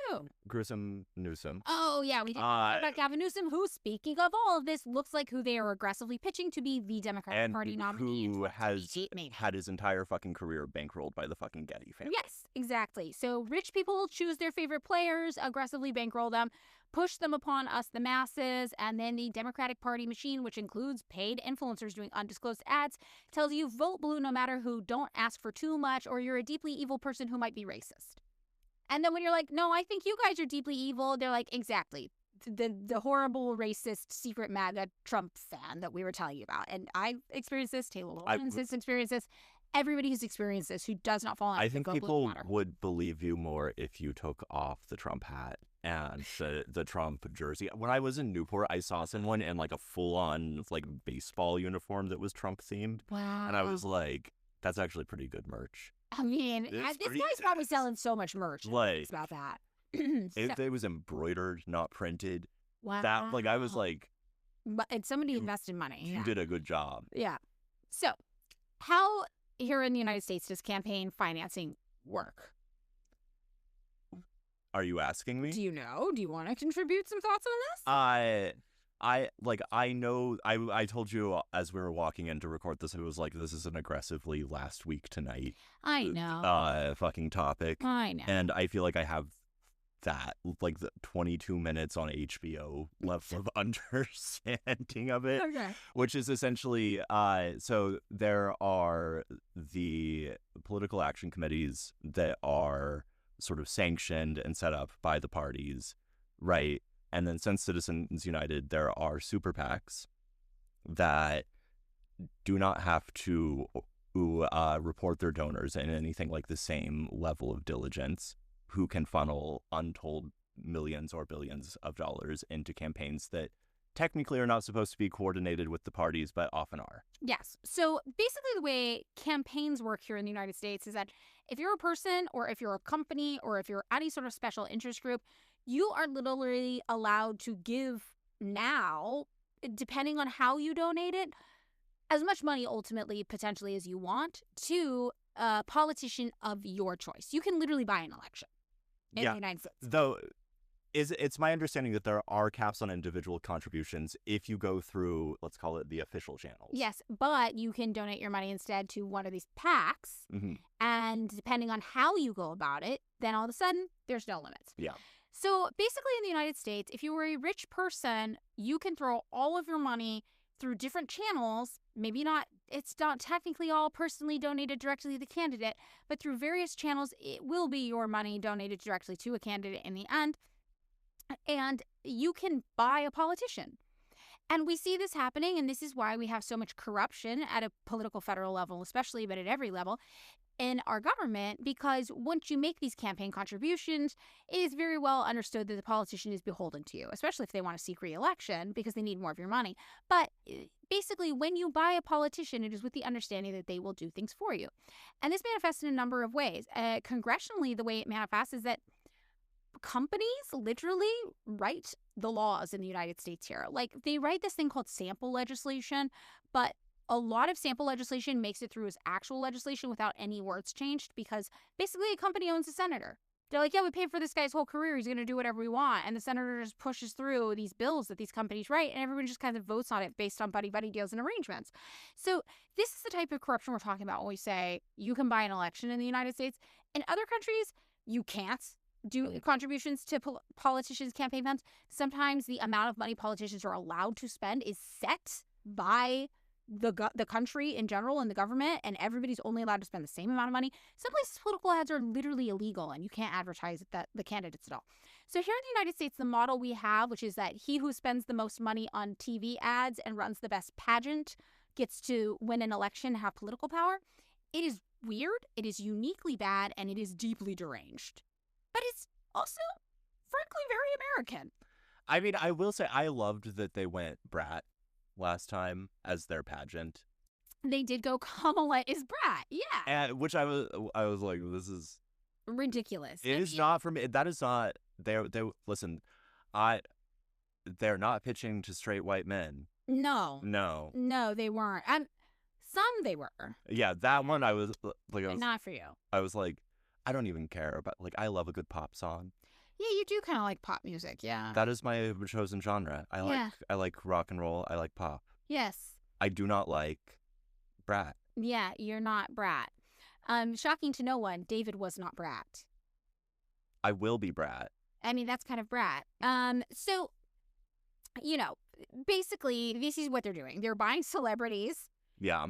Who? Gruesome Newsom. Oh, yeah, we did talk about Gavin Newsom, who, speaking of all of this, looks like who they are aggressively pitching to be the Democratic Party nominee. Who has 2028, had his entire fucking career bankrolled by the fucking Getty family. Yes, exactly. So rich people choose their favorite players, aggressively bankroll them, push them upon us, the masses, and then the Democratic Party machine, which includes paid influencers doing undisclosed ads, tells you vote blue no matter who, don't ask for too much, or you're a deeply evil person who might be racist. And then when you're like, no, I think you guys are deeply evil, they're like, exactly. The horrible, racist, secret MAGA Trump fan that we were telling you about. And I experienced this, Taylor Lorenz has experienced this. Everybody who's experienced this who does not fall out. I think people would believe you more if you took off the Trump hat and the Trump jersey. When I was in Newport, I saw someone in like a full-on like baseball uniform that was Trump themed. Wow. And I was like, that's actually pretty good merch. I mean, this guy's probably selling so much merch. Like, about that. It was embroidered, not printed. Wow. That, like, I was like, and somebody invested money. You did a good job. Yeah. So, how here in the United States does campaign financing work? Are you asking me? Do you know? Do you want to contribute some thoughts on this? I know, I told you as we were walking in to record this, it was like, this is an aggressively last week tonight. I know. Fucking topic. I know. And I feel like I have that, like the 22 minutes on HBO level of understanding of it. Okay. Which is essentially, so there are the political action committees that are sort of sanctioned and set up by the parties, right? And then since Citizens United, there are super PACs that do not have to report their donors in anything like the same level of diligence, who can funnel untold millions or billions of dollars into campaigns that technically are not supposed to be coordinated with the parties, but often are. Yes. So basically the way campaigns work here in the United States is that if you're a person or if you're a company or if you're any sort of special interest group, you are literally allowed to give now, depending on how you donate it, as much money ultimately, potentially, as you want to a politician of your choice. You can literally buy an election in the United States. Though, it's my understanding that there are caps on individual contributions if you go through, let's call it, the official channels. Yes, but you can donate your money instead to one of these PACs, Mm-hmm. and depending on how you go about it, then all of a sudden, there's no limits. Yeah. So basically, in the United States, if you were a rich person, you can throw all of your money through different channels. Maybe not, it's not technically all personally donated directly to the candidate, but through various channels, it will be your money donated directly to a candidate in the end. And you can buy a politician. And we see this happening, and this is why we have so much corruption at a political federal level, especially, but at every level in our government, because once you make these campaign contributions, it is very well understood that the politician is beholden to you, especially if they want to seek re-election because they need more of your money. But basically, when you buy a politician, it is with the understanding that they will do things for you. And this manifests in a number of ways. Congressionally, the way it manifests is that companies literally write the laws in the United States here. Like, they write this thing called sample legislation, but a lot of sample legislation makes it through as actual legislation without any words changed, because basically a company owns a senator. They're like, yeah, we paid for this guy's whole career. He's going to do whatever we want. And the senator just pushes through these bills that these companies write, and everyone just kind of votes on it based on buddy-buddy deals and arrangements. So this is the type of corruption we're talking about when we say you can buy an election in the United States. In other countries, you can't do contributions to politicians' campaign funds. Sometimes the amount of money politicians are allowed to spend is set by the country in general and the government, and everybody's only allowed to spend the same amount of money. Some places political ads are literally illegal, and you can't advertise the candidates at all. So here in the United States, the model we have, which is that he who spends the most money on TV ads and runs the best pageant gets to win an election and have political power. It is weird, it is uniquely bad, and it is deeply deranged. But it's also, frankly, very American. I mean, I will say I loved that they went Brat last time as their pageant. They did go Kamala is Brat, yeah. And which I was like, this is ridiculous. It is not for me. That is not. They listen. They're not pitching to straight white men. No, they weren't. Some they were. Yeah, that one I was like, not for you. I was like, I don't even care about, like, I love a good pop song. Yeah, you do kind of like pop music, yeah. That is my chosen genre. I like rock and roll. I like pop. Yes. I do not like Brat. Yeah, you're not Brat. Shocking to no one, David was not Brat. I will be Brat. I mean, that's kind of Brat. So, basically, this is what they're doing. They're buying celebrities. Yeah.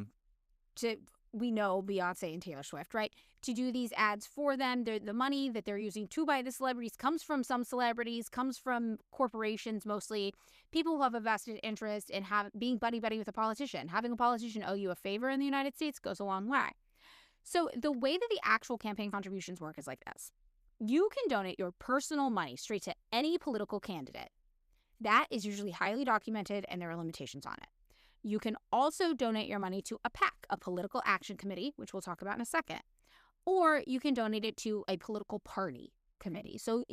We know Beyonce and Taylor Swift, right? To do these ads for them. The money that they're using to buy the celebrities comes from some celebrities, comes from corporations mostly, people who have a vested interest in being buddy-buddy with a politician. Having a politician owe you a favor in the United States goes a long way. So the way that the actual campaign contributions work is like this. You can donate your personal money straight to any political candidate. That is usually highly documented, and there are limitations on it. You can also donate your money to a PAC, a political action committee, which we'll talk about in a second. Or you can donate it to a political party committee. So,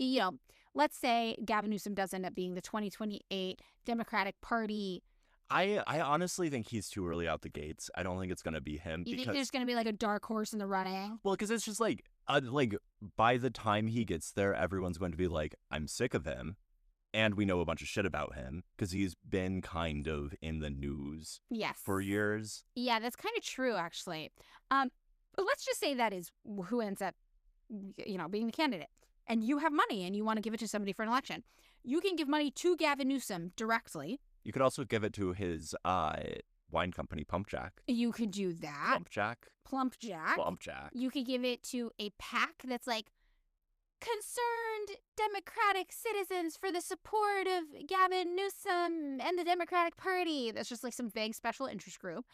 let's say Gavin Newsom does end up being the 2028 Democratic Party. I honestly think he's too early out the gates. I don't think it's going to be him. You think there's going to be like a dark horse in the running? Well, because it's just like by the time he gets there, everyone's going to be like, I'm sick of him. And we know a bunch of shit about him because he's been kind of in the news for years. Yeah, that's kind of true, actually. But let's just say that is who ends up, being the candidate. And you have money and you want to give it to somebody for an election. You can give money to Gavin Newsom directly. You could also give it to his wine company, Pump Jack. You could do that. Plump Jack. You could give it to a PAC that's like, Concerned Democratic Citizens for the Support of Gavin Newsom and the Democratic Party. That's just like some vague special interest group.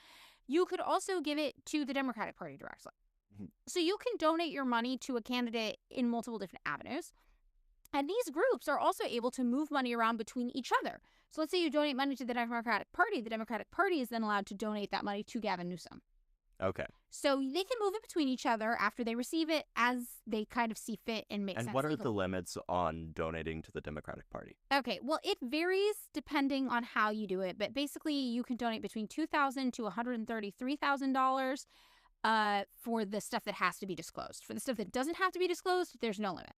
You could also give it to the Democratic Party directly. Mm-hmm. So you can donate your money to a candidate in multiple different avenues. And these groups are also able to move money around between each other. So let's say you donate money to the Democratic Party. The Democratic Party is then allowed to donate that money to Gavin Newsom. Okay. So they can move it between each other after they receive it as they kind of see fit and make sense. And what are the limits on donating to the Democratic Party? Okay, well, it varies depending on how you do it, but basically you can donate between $2,000 to $133,000 for the stuff that has to be disclosed. For the stuff that doesn't have to be disclosed, there's no limit.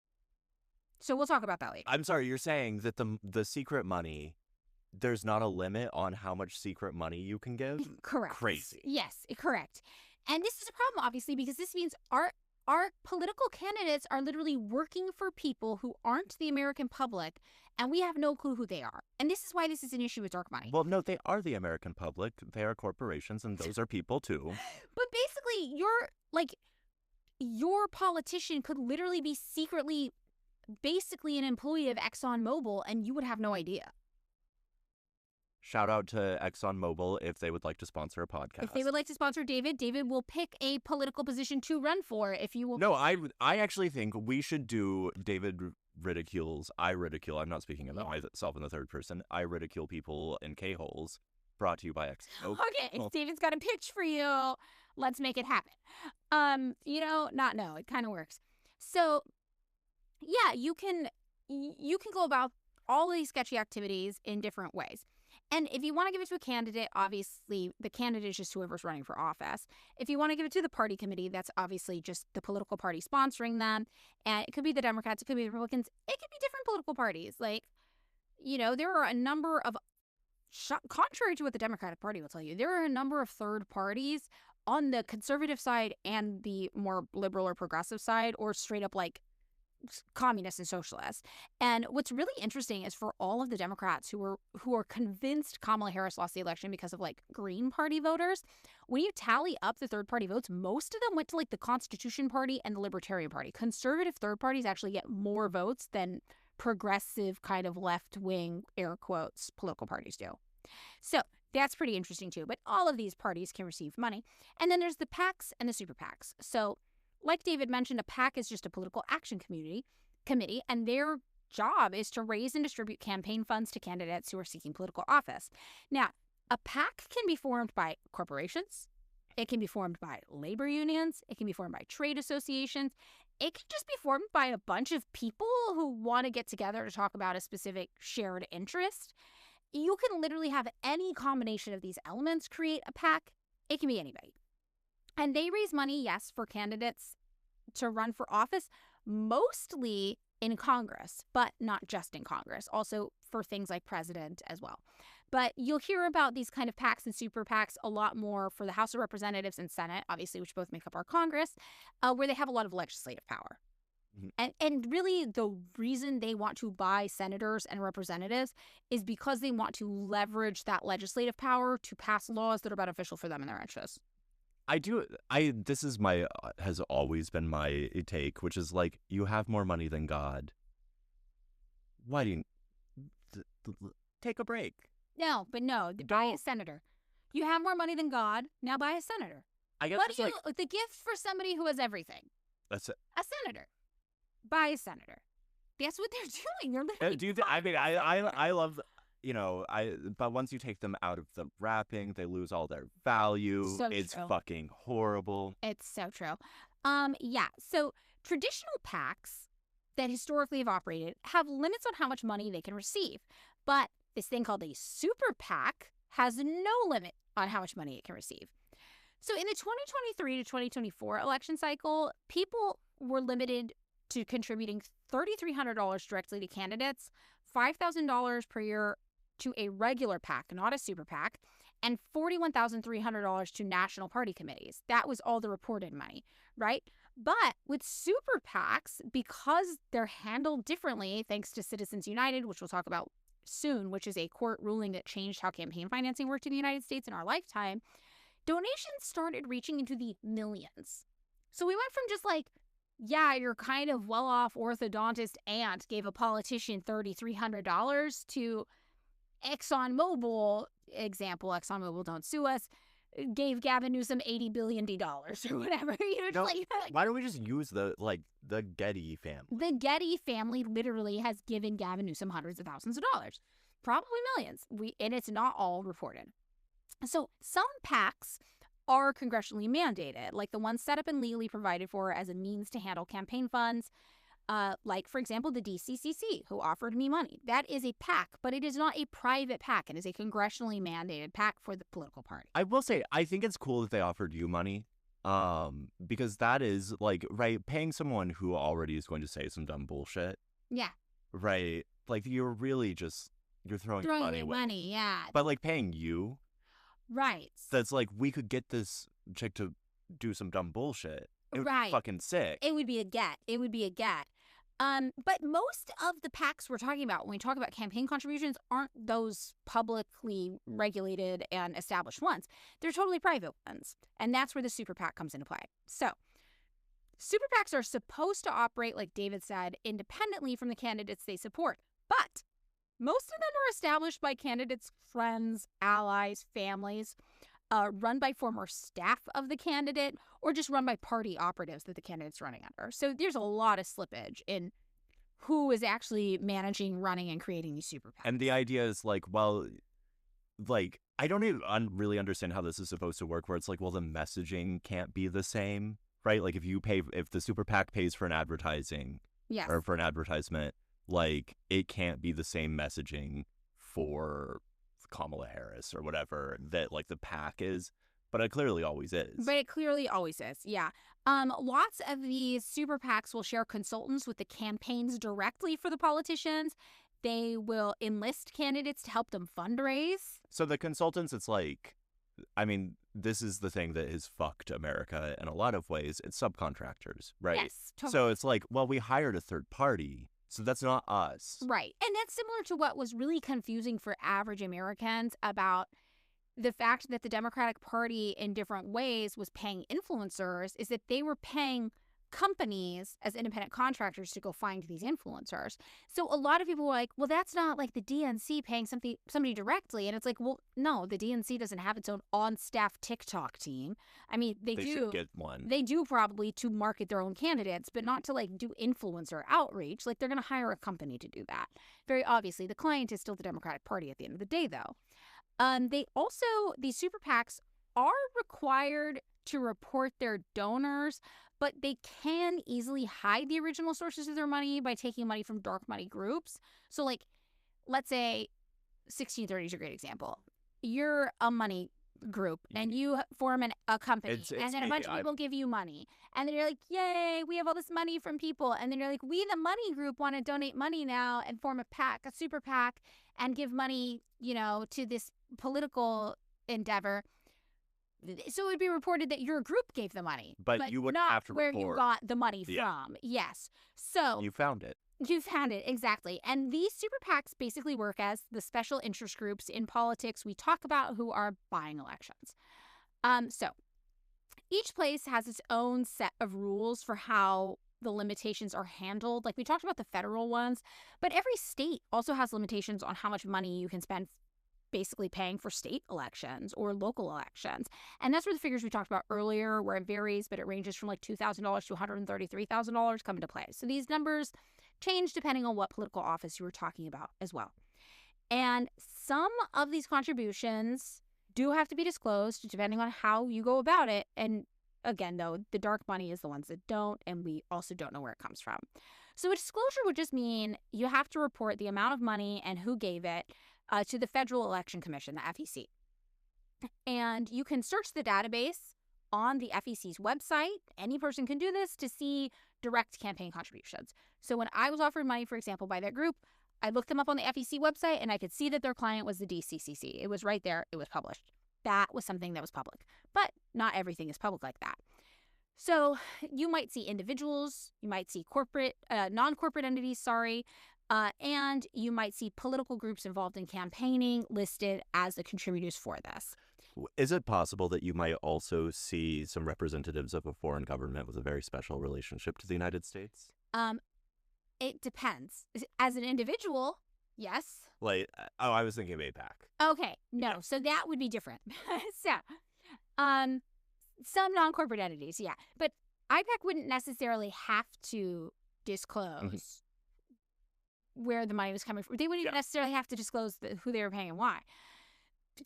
So we'll talk about that later. I'm sorry, you're saying that the secret money, there's not a limit on how much secret money you can give? Correct. Crazy. Yes, correct. And this is a problem, obviously, because this means our our political candidates are literally working for people who aren't the American public, and we have no clue who they are. And this is why this is an issue with dark money. Well, no, they are the American public. They are corporations, and those are people too. But basically, your politician could literally be secretly, basically an employee of ExxonMobil, and you would have no idea. Shout out to ExxonMobil if they would like to sponsor a podcast. If they would like to sponsor David, David will pick a political position to run for. If you will, No, I actually think we should do David ridicules. I ridicule. I'm not speaking about myself in the third person. I ridicule people in K-holes. Brought to you by ExxonMobil. Okay, David's got a pitch for you. Let's make it happen. It kind of works. So, yeah, you can go about all of these sketchy activities in different ways. And if you want to give it to a candidate, obviously the candidate is just whoever's running for office. If you want to give it to the party committee, that's obviously just the political party sponsoring them. And it could be the Democrats, it could be the Republicans, it could be different political parties. Like, there are a number of, contrary to what the Democratic Party will tell you, there are a number of third parties on the conservative side and the more liberal or progressive side, or straight up like communists and socialists. And what's really interesting is for all of the Democrats who are convinced Kamala Harris lost the election because of like Green Party voters, when you tally up the third party votes, most of them went to like the Constitution Party and the Libertarian Party. Conservative third parties actually get more votes than progressive kind of left-wing, air quotes, political parties do. So that's pretty interesting too. But all of these parties can receive money. And then there's the PACs and the super PACs. So like David mentioned, a PAC is just a political action committee, and their job is to raise and distribute campaign funds to candidates who are seeking political office. Now, a PAC can be formed by corporations. It can be formed by labor unions. It can be formed by trade associations. It can just be formed by a bunch of people who want to get together to talk about a specific shared interest. You can literally have any combination of these elements create a PAC. It can be anybody. And they raise money, yes, for candidates to run for office, mostly in Congress, but not just in Congress, also for things like president as well. But you'll hear about these kind of PACs and super PACs a lot more for the House of Representatives and Senate, obviously, which both make up our Congress, where they have a lot of legislative power. Mm-hmm. And really, the reason they want to buy senators and representatives is because they want to leverage that legislative power to pass laws that are beneficial for them and their interests. This is has always been my take, which is like, you have more money than God. Why do you take a break? No, buy a senator. You have more money than God, now buy a senator. I guess the gift for somebody who has everything. That's it. A senator. Buy a senator. That's what they're doing. They're literally. Do you think? I mean, I love. But once you take them out of the wrapping, they lose all their value. So it's true. fucking horrible. It's so true. Yeah. So traditional PACs that historically have operated have limits on how much money they can receive. But this thing called a super PAC has no limit on how much money it can receive. So in the 2023 to 2024 election cycle, people were limited to contributing $3,300 directly to candidates, $5,000 per year to a regular PAC, not a super PAC, and $41,300 to national party committees. That was all the reported money, right? But with super PACs, because they're handled differently, thanks to Citizens United, which we'll talk about soon, which is a court ruling that changed how campaign financing worked in the United States in our lifetime, donations started reaching into the millions. So we went from just like, yeah, your kind of well-off orthodontist aunt gave a politician $3,300 to ExxonMobil, ExxonMobil, don't sue us, gave Gavin Newsom $80 billion or whatever. Why don't we just use the Getty family? The Getty family literally has given Gavin Newsom hundreds of thousands of dollars, probably millions. And it's not all reported. So some PACs are congressionally mandated, like the ones set up and legally provided for as a means to handle campaign funds. Like, for example, the DCCC, who offered me money. That is a PAC, but it is not a private PAC. It is a congressionally mandated PAC for the political party. I will say, I think it's cool that they offered you money, because that is, like, right, paying someone who already is going to say some dumb bullshit. Yeah. Right? Like, you're really just, you're throwing money away. Money, yeah. But, like, paying you. Right. That's like, we could get this chick to do some dumb bullshit. It would Right. be fucking sick. It would be a get. It would be a get. But most of the PACs we're talking about when we talk about campaign contributions aren't those publicly regulated and established ones. They're totally private ones. And that's where the super PAC comes into play. So super PACs are supposed to operate, like David said, independently from the candidates they support. But most of them are established by candidates' friends, allies, families, run by former staff of the candidate, or just run by party operatives that the candidate's running under. So there's a lot of slippage in who is actually managing, running, and creating these super PACs. And the idea is like, well, like, I don't even really understand how this is supposed to work, where it's like, well, the messaging can't be the same, right? Like, if the super PAC pays for an advertising Yes. or for an advertisement, like, it can't be the same messaging for Kamala Harris or whatever that like the PAC is, but it clearly always is. But it clearly always is, yeah. Lots of these super PACs will share consultants with the campaigns directly for the politicians. They will enlist candidates to help them fundraise. So the consultants, it's like, I mean, this is the thing that has fucked America in a lot of ways. It's subcontractors, right? Yes, totally. So it's like, well, we hired a third party, so that's not us. Right. And that's similar to what was really confusing for average Americans about the fact that the Democratic Party in different ways was paying influencers, is that they were paying companies as independent contractors to go find these influencers. So a lot of people were like, well, that's not like the DNC paying somebody directly. And it's like, well, no, the DNC doesn't have its own on-staff TikTok team. I mean, they do. Should get one. They do probably to market their own candidates, but not to like do influencer outreach. Like they're going to hire a company to do that. Very obviously, the client is still the Democratic Party at the end of the day, though. These super PACs are required to report their donors, but they can easily hide the original sources of their money by taking money from dark money groups. So like, let's say 1630 is a great example. You're a money group and you form a company and then a bunch of people give you money. And then you're like, yay, we have all this money from people. And then you're like, we, the money group, want to donate money now and form a PAC, a super PAC, and give money, to this political endeavor. So it would be reported that your group gave the money, but you would not have to where report. you got the money from. Yes. So You found it. you found it, exactly. And these super PACs basically work as the special interest groups in politics we talk about who are buying elections. So each place has its own set of rules for how the limitations are handled. Like we talked about the federal ones, but every state also has limitations on how much money you can spend basically paying for state elections or local elections. And that's where the figures we talked about earlier, where it varies, but it ranges from like $2,000 to $133,000 come into play. So these numbers change depending on what political office you were talking about as well. And some of these contributions do have to be disclosed depending on how you go about it. And again, though, the dark money is the ones that don't, and we also don't know where it comes from. So a disclosure would just mean you have to report the amount of money and who gave it to the Federal Election Commission, the FEC. And you can search the database on the FEC's website. Any person can do this to see direct campaign contributions. So when I was offered money, for example, by that group, I looked them up on the FEC website and I could see that their client was the DCCC. It was right there. It was published. That was something that was public. But not everything is public like that. So you might see individuals, you might see non-corporate entities, and you might see political groups involved in campaigning listed as the contributors for this. Is it possible that you might also see some representatives of a foreign government with a very special relationship to the United States? It depends. As an individual, yes. Like, I was thinking of APAC. Okay, no, Yeah. so that would be different. Some non-corporate entities, yeah. But IPAC wouldn't necessarily have to disclose where the money was coming from. They wouldn't even necessarily have to disclose who they were paying and why.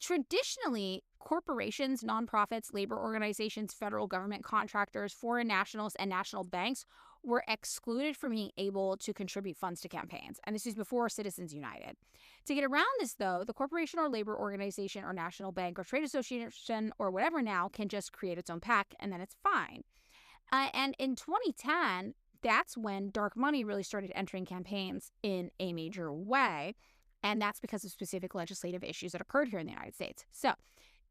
Traditionally, corporations, nonprofits, labor organizations, federal government contractors, foreign nationals, and national banks were excluded from being able to contribute funds to campaigns. And this was before Citizens United. To get around this, though, the corporation or labor organization or national bank or trade association or whatever now can just create its own PAC, and then it's fine. And in 2010, that's when dark money really started entering campaigns in a major way. And that's because of specific legislative issues that occurred here in the United States. So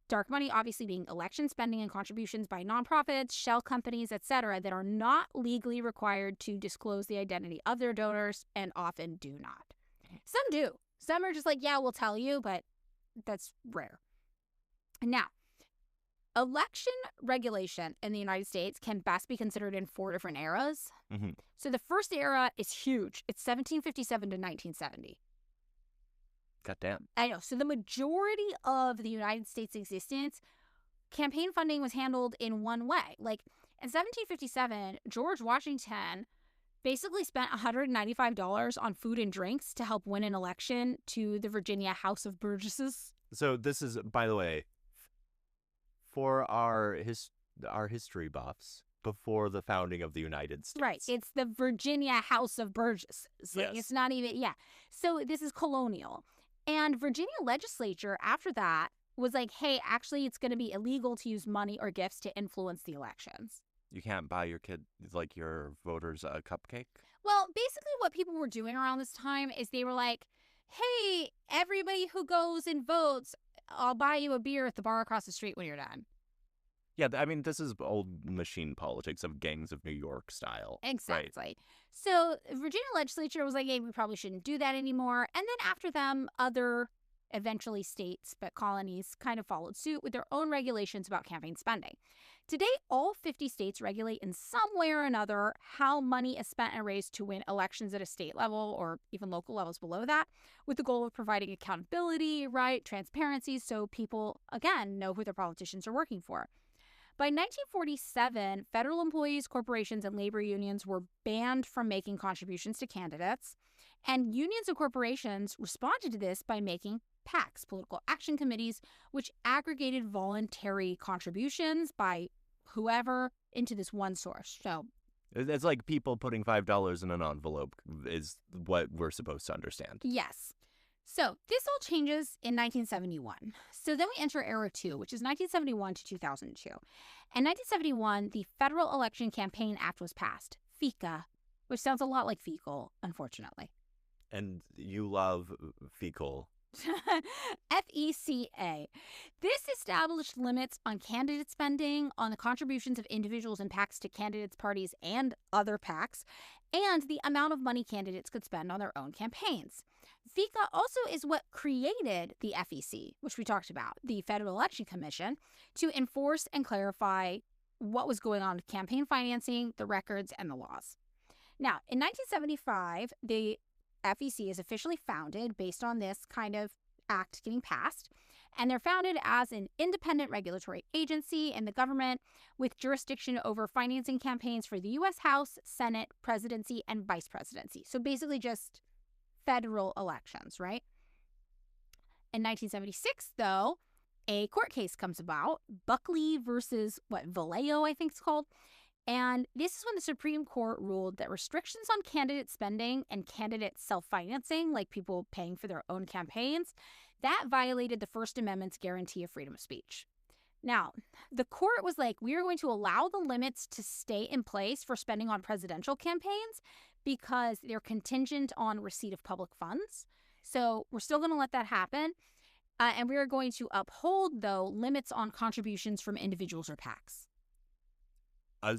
Dark money obviously being election spending and contributions by nonprofits, shell companies, etc., that are not legally required to disclose the identity of their donors and often do not. Some do. Some are just like, yeah, we'll tell you, but that's rare. Now, election regulation in the United States can best be considered in 4 different eras. Mm-hmm. So the first era is huge. It's 1757 to 1970. Goddamn. I know. So the majority of the United States' existence, campaign funding was handled in one way. Like in 1757, George Washington basically spent $195 on food and drinks to help win an election to the Virginia House of Burgesses. So this is, by the way, for our history buffs, before the founding of the United States. Right. It's the Virginia House of Burgesses. Like, Yes. it's not even, yeah. So this is colonial. And Virginia legislature after that was like, hey, actually, it's going to be illegal to use money or gifts to influence the elections. You can't buy your kid, like your voters, a cupcake? Well, basically what people were doing around this time is they were like, hey, everybody who goes and votes, I'll buy you a beer at the bar across the street when you're done. Yeah, I mean, this is old machine politics of gangs of New York style. Exactly. Right. So Virginia legislature was like, hey, we probably shouldn't do that anymore. And then after them, other eventually states, but colonies kind of followed suit with their own regulations about campaign spending. Today, all 50 states regulate in some way or another how money is spent and raised to win elections at a state level or even local levels below that, with the goal of providing accountability, right, transparency, so people, again, know who their politicians are working for. By 1947, federal employees, corporations, and labor unions were banned from making contributions to candidates, and unions and corporations responded to this by making PACs, political action committees, which aggregated voluntary contributions by whoever into this one source. So It's like people putting $5 in an envelope is what we're supposed to understand. yes. So this all changes in 1971. So then we enter era 2, which is 1971 to 2002. In 1971, the Federal Election Campaign Act was passed, FECA, which sounds a lot like fecal, unfortunately. And you love fecal. FECA. This established limits on candidate spending, on the contributions of individuals and PACs to candidates' parties and other PACs, and the amount of money candidates could spend on their own campaigns. FECA also is what created the FEC, which we talked about, the Federal Election Commission, to enforce and clarify what was going on with campaign financing, the records, and the laws. Now, in 1975, the FEC is officially founded based on this kind of act getting passed, and they're founded as an independent regulatory agency in the government with jurisdiction over financing campaigns for the U.S. House, Senate, presidency, and vice presidency. So basically just federal elections, right? In 1976, though, a court case comes about, Buckley versus Vallejo, I think it's called. And this is when the Supreme Court ruled that restrictions on candidate spending and candidate self-financing, like people paying for their own campaigns, that violated the First Amendment's guarantee of freedom of speech. Now, the court was like, we are going to allow the limits to stay in place for spending on presidential campaigns because they're contingent on receipt of public funds. So we're still going to let that happen. And we are going to uphold, though, limits on contributions from individuals or PACs.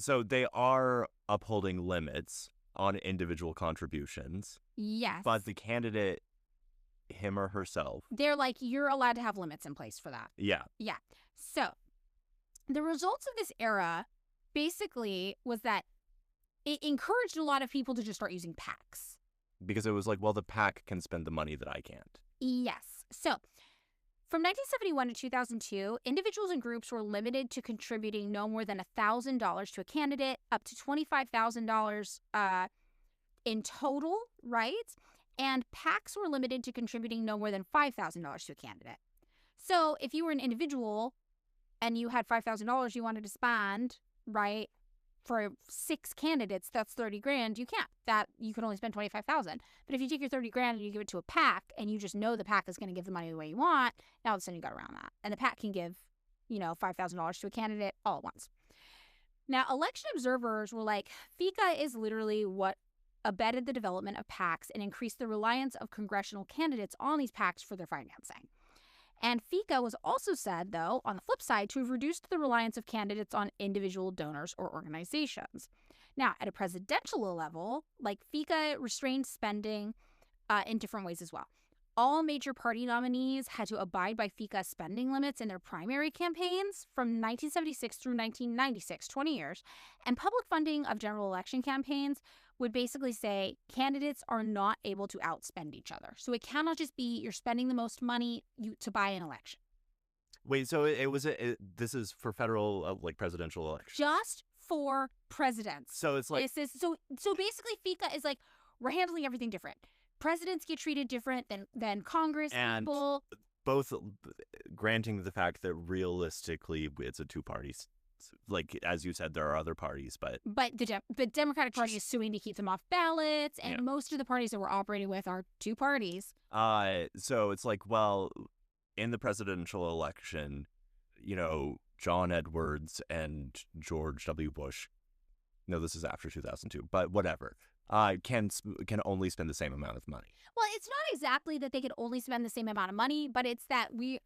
So they are upholding limits on individual contributions. Yes. But the candidate, him or herself. They're like, you're allowed to have limits in place for that. Yeah. Yeah. So the results of this era basically was that it encouraged a lot of people to just start using PACs. Because it was like, well, the PAC can spend the money that I can't. Yes. So from 1971 to 2002, individuals and groups were limited to contributing no more than $1,000 to a candidate, up to $25,000 in total, right? And PACs were limited to contributing no more than $5,000 to a candidate. So if you were an individual and you had $5,000 you wanted to spend, right, for 6 candidates, that's $30,000. You can't. That you can only spend $25,000. But if you take your $30,000 and you give it to a PAC, and you just know the PAC is going to give the money the way you want, now all of a sudden you got around that, and the PAC can give, $5,000 to a candidate all at once. Now, election observers were like, FECA is literally what abetted the development of PACs and increased the reliance of congressional candidates on these PACs for their financing. And FICA was also said, though, on the flip side, to have reduced the reliance of candidates on individual donors or organizations. Now, at a presidential level, like FICA restrained spending in different ways as well. All major party nominees had to abide by FICA spending limits in their primary campaigns from 1976 through 1996, 20 years. And public funding of general election campaigns would basically say candidates are not able to outspend each other. So it cannot just be you're spending the most money to buy an election. Wait, so this is for federal, presidential elections? Just for presidents. So it's like... So basically FICA is like, we're handling everything different. Presidents get treated different than Congress and people. Both granting the fact that realistically it's a two-party, like as you said, there are other parties, but the Democratic Party is suing to keep them off ballots, and most of the parties that we're operating with are two parties. So it's like, well, in the presidential election, John Edwards and George W. Bush. No, this is after 2002, but whatever. Can only spend the same amount of money. Well, it's not exactly that they could only spend the same amount of money, but it's that we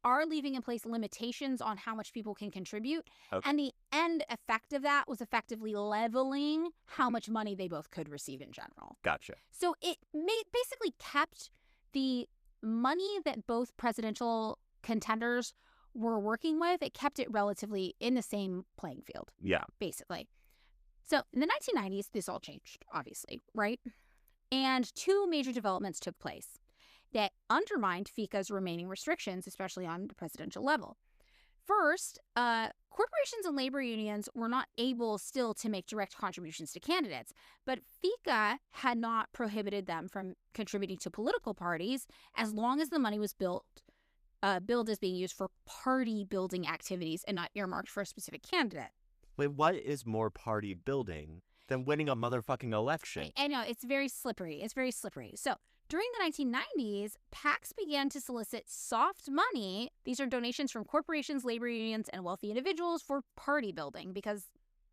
are leaving in place limitations on how much people can contribute. Okay. And the end effect of that was effectively leveling how much money they both could receive in general. Gotcha. So it basically kept the money that both presidential contenders were working with, it kept it relatively in the same playing field. Yeah. Basically. So in the 1990s, this all changed, obviously, right? And two major developments took place that undermined FICA's remaining restrictions, especially on the presidential level. First, corporations and labor unions were not able still to make direct contributions to candidates, but FICA had not prohibited them from contributing to political parties as long as the money was billed as being used for party building activities and not earmarked for a specific candidate. Wait, what is more party building than winning a motherfucking election? I know, it's very slippery. It's very slippery. So during the 1990s, PACs began to solicit soft money. These are donations from corporations, labor unions, and wealthy individuals for party building because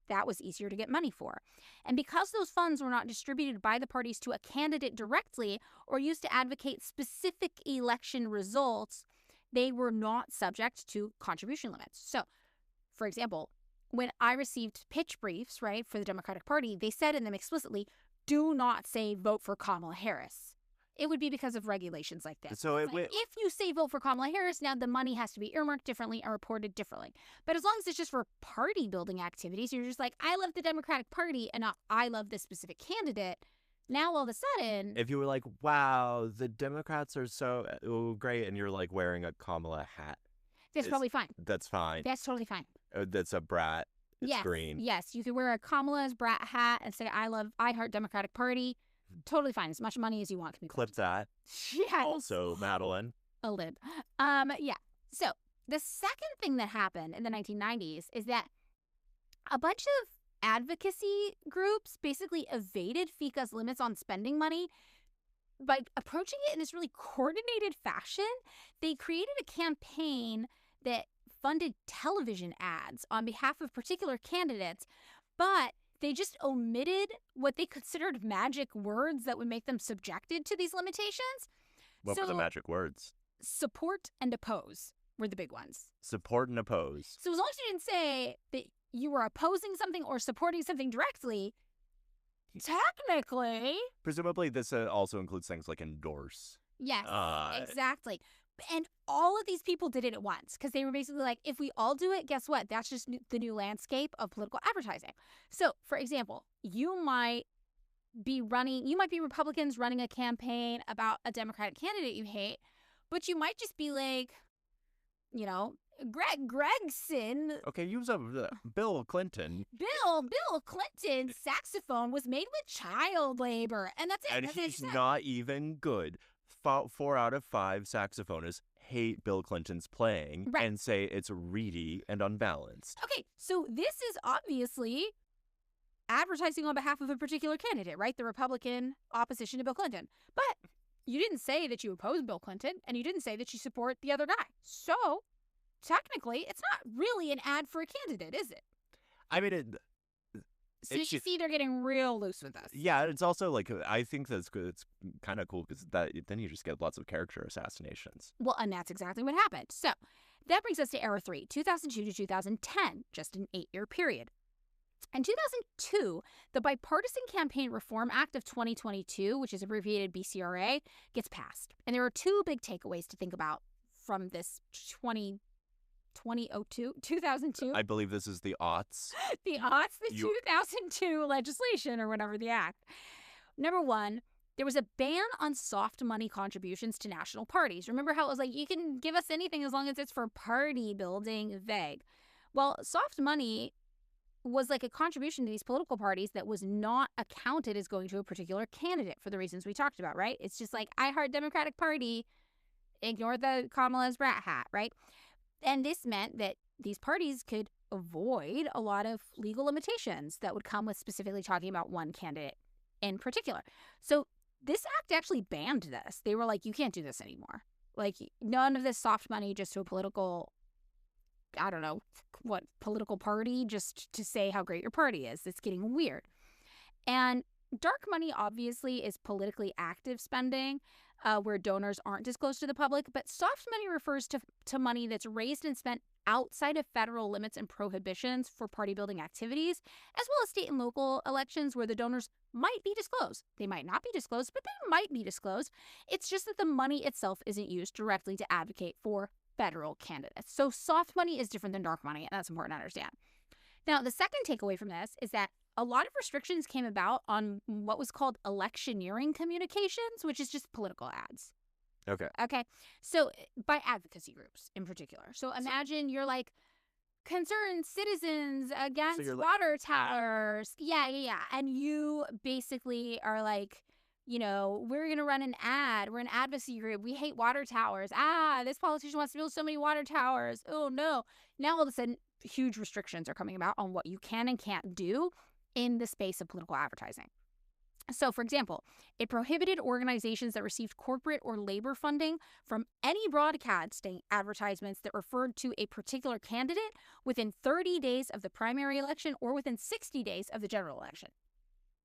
that was easier to get money for. And because those funds were not distributed by the parties to a candidate directly or used to advocate specific election results, they were not subject to contribution limits. So, for example, when I received pitch briefs, right, for the Democratic Party, they said in them explicitly, do not say vote for Kamala Harris. It would be because of regulations like this. So if you say vote for Kamala Harris, now the money has to be earmarked differently and reported differently. But as long as it's just for party building activities, you're just like, I love the Democratic Party and not I love this specific candidate. Now all of a sudden, if you were like, wow, the Democrats are so great, and you're like wearing a Kamala hat. That's probably fine. That's fine. That's totally fine. That's a brat. It's green. Yes, you could wear a Kamala's brat hat and say, I heart Democratic Party. Totally fine. As much money as you want can be clip that. Yes. Also, Madeline. A lib. Yeah. So the second thing that happened in the 1990s is that a bunch of advocacy groups basically evaded FICA's limits on spending money by approaching it in this really coordinated fashion. They created a campaign that funded television ads on behalf of particular candidates, but they just omitted what they considered magic words that would make them subjected to these limitations. What were the magic words? Support and oppose were the big ones. Support and oppose. So as long as you didn't say that you were opposing something or supporting something directly, technically... Presumably this also includes things like endorse. Yes, exactly. And all of these people did it at once because they were basically like, if we all do it, guess what? That's just the new landscape of political advertising. So, for example, you might be Republicans running a campaign about a Democratic candidate you hate, but you might just be like, Greg Gregson. Okay, use Bill Clinton. Bill Clinton's saxophone was made with child labor, and that's it. And he's not even good. 4 out of 5 saxophonists hate Bill Clinton's playing and say it's reedy and unbalanced. Okay, so this is obviously advertising on behalf of a particular candidate, right? The Republican opposition to Bill Clinton. But you didn't say that you oppose Bill Clinton, and you didn't say that you support the other guy. So, technically, it's not really an ad for a candidate, is it? I mean, So you see they're getting real loose with this. Yeah, it's also like I think that's good. It's kind of cool because then you just get lots of character assassinations. Well, and that's exactly what happened. So that brings us to era 3, 2002 to 2010, just an 8-year period. In 2002, the Bipartisan Campaign Reform Act of 2022, which is abbreviated BCRA, gets passed. And there are 2 big takeaways to think about from this 2002. I believe this is the aughts. The 2002 legislation or whatever the act. Number 1, there was a ban on soft money contributions to national parties. Remember how it was like, you can give us anything as long as it's for party building, vague. Well, soft money was like a contribution to these political parties that was not accounted as going to a particular candidate for the reasons we talked about, right? It's just like, I heart Democratic Party, ignore the Kamala's brat hat, right? And this meant that these parties could avoid a lot of legal limitations that would come with specifically talking about one candidate in particular. So this act actually banned this. They were like, you can't do this anymore. Like, none of this soft money just to a political, I don't know, what political party, just to say how great your party is. It's getting weird. And dark money obviously is politically active spending, where donors aren't disclosed to the public, but soft money refers to money that's raised and spent outside of federal limits and prohibitions for party building activities, as well as state and local elections where the donors might be disclosed. They might not be disclosed, but they might be disclosed. It's just that the money itself isn't used directly to advocate for federal candidates. So soft money is different than dark money, and that's important to understand. Now, the second takeaway from this is that a lot of restrictions came about on what was called electioneering communications, which is just political ads. Okay. So by advocacy groups in particular. So imagine you're like concerned citizens against water towers. Yeah. And you basically are like, you know, we're going to run an ad. We're an advocacy group. We hate water towers. This politician wants to build so many water towers. Oh, no. Now, all of a sudden, huge restrictions are coming about on what you can and can't do in the space of political advertising. So, for example, it prohibited organizations that received corporate or labor funding from any broadcasting advertisements that referred to a particular candidate within 30 days of the primary election or within 60 days of the general election.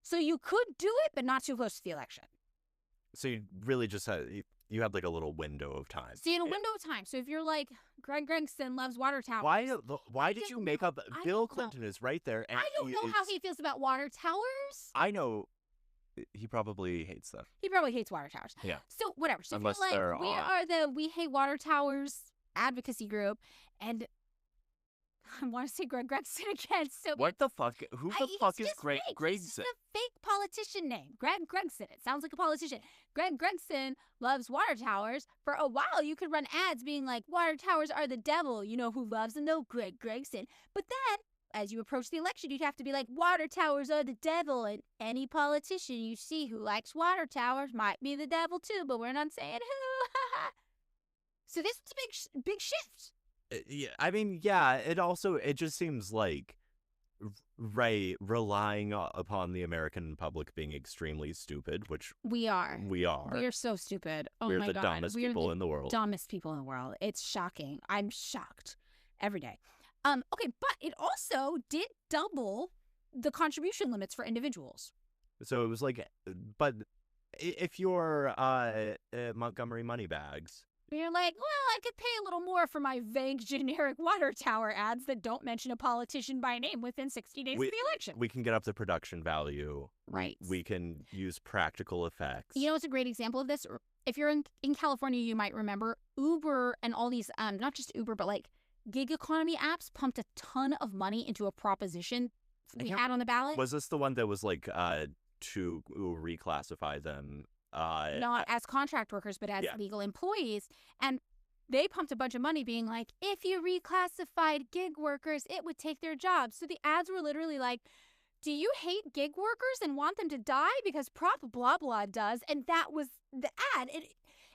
So you could do it, but not too close to the election. So you really just you had like a little window of time. So you had a window of time. So if you're like, Greg Gregson loves water towers. Why did you make up? Bill Clinton is right there. And I don't know how he feels about water towers. I know. He probably hates them. He probably hates water towers. Yeah. So whatever. So unless if you're like, we are the We Hate Water Towers advocacy group, and I want to say Greg Gregson again. So what the fuck? Who the fuck is Greg Gregson? It's just a fake politician name. Greg Gregson. It sounds like a politician. Greg Gregson loves water towers. For a while, you could run ads being like, water towers are the devil. You know who loves them though? Greg Gregson. But then, as you approach the election, you'd have to be like, water towers are the devil. And any politician you see who likes water towers might be the devil too, but we're not saying who. So this was a big shift. Yeah, I mean, yeah, it just seems like relying upon the American public being extremely stupid, which we are. We are so stupid. Oh we're my the God. dumbest people in the world. Dumbest people in the world. It's shocking. I'm shocked every day. Okay, but it also did double the contribution limits for individuals. So it was like, but if you're Montgomery Moneybags, you're like, well, I could pay a little more for my vague, generic water tower ads that don't mention a politician by name within 60 days of the election. We can get up the production value. Right. We can use practical effects. You know, it's a great example of this. If you're in California, you might remember Uber and all these, not just Uber, but like gig economy apps pumped a ton of money into a proposition we had on the ballot. Was this the one that was like to reclassify them? Not as contract workers, but as legal employees. And they pumped a bunch of money being like, if you reclassified gig workers, it would take their jobs. So the ads were literally like, do you hate gig workers and want them to die? Because Prop blah blah does. And that was the ad.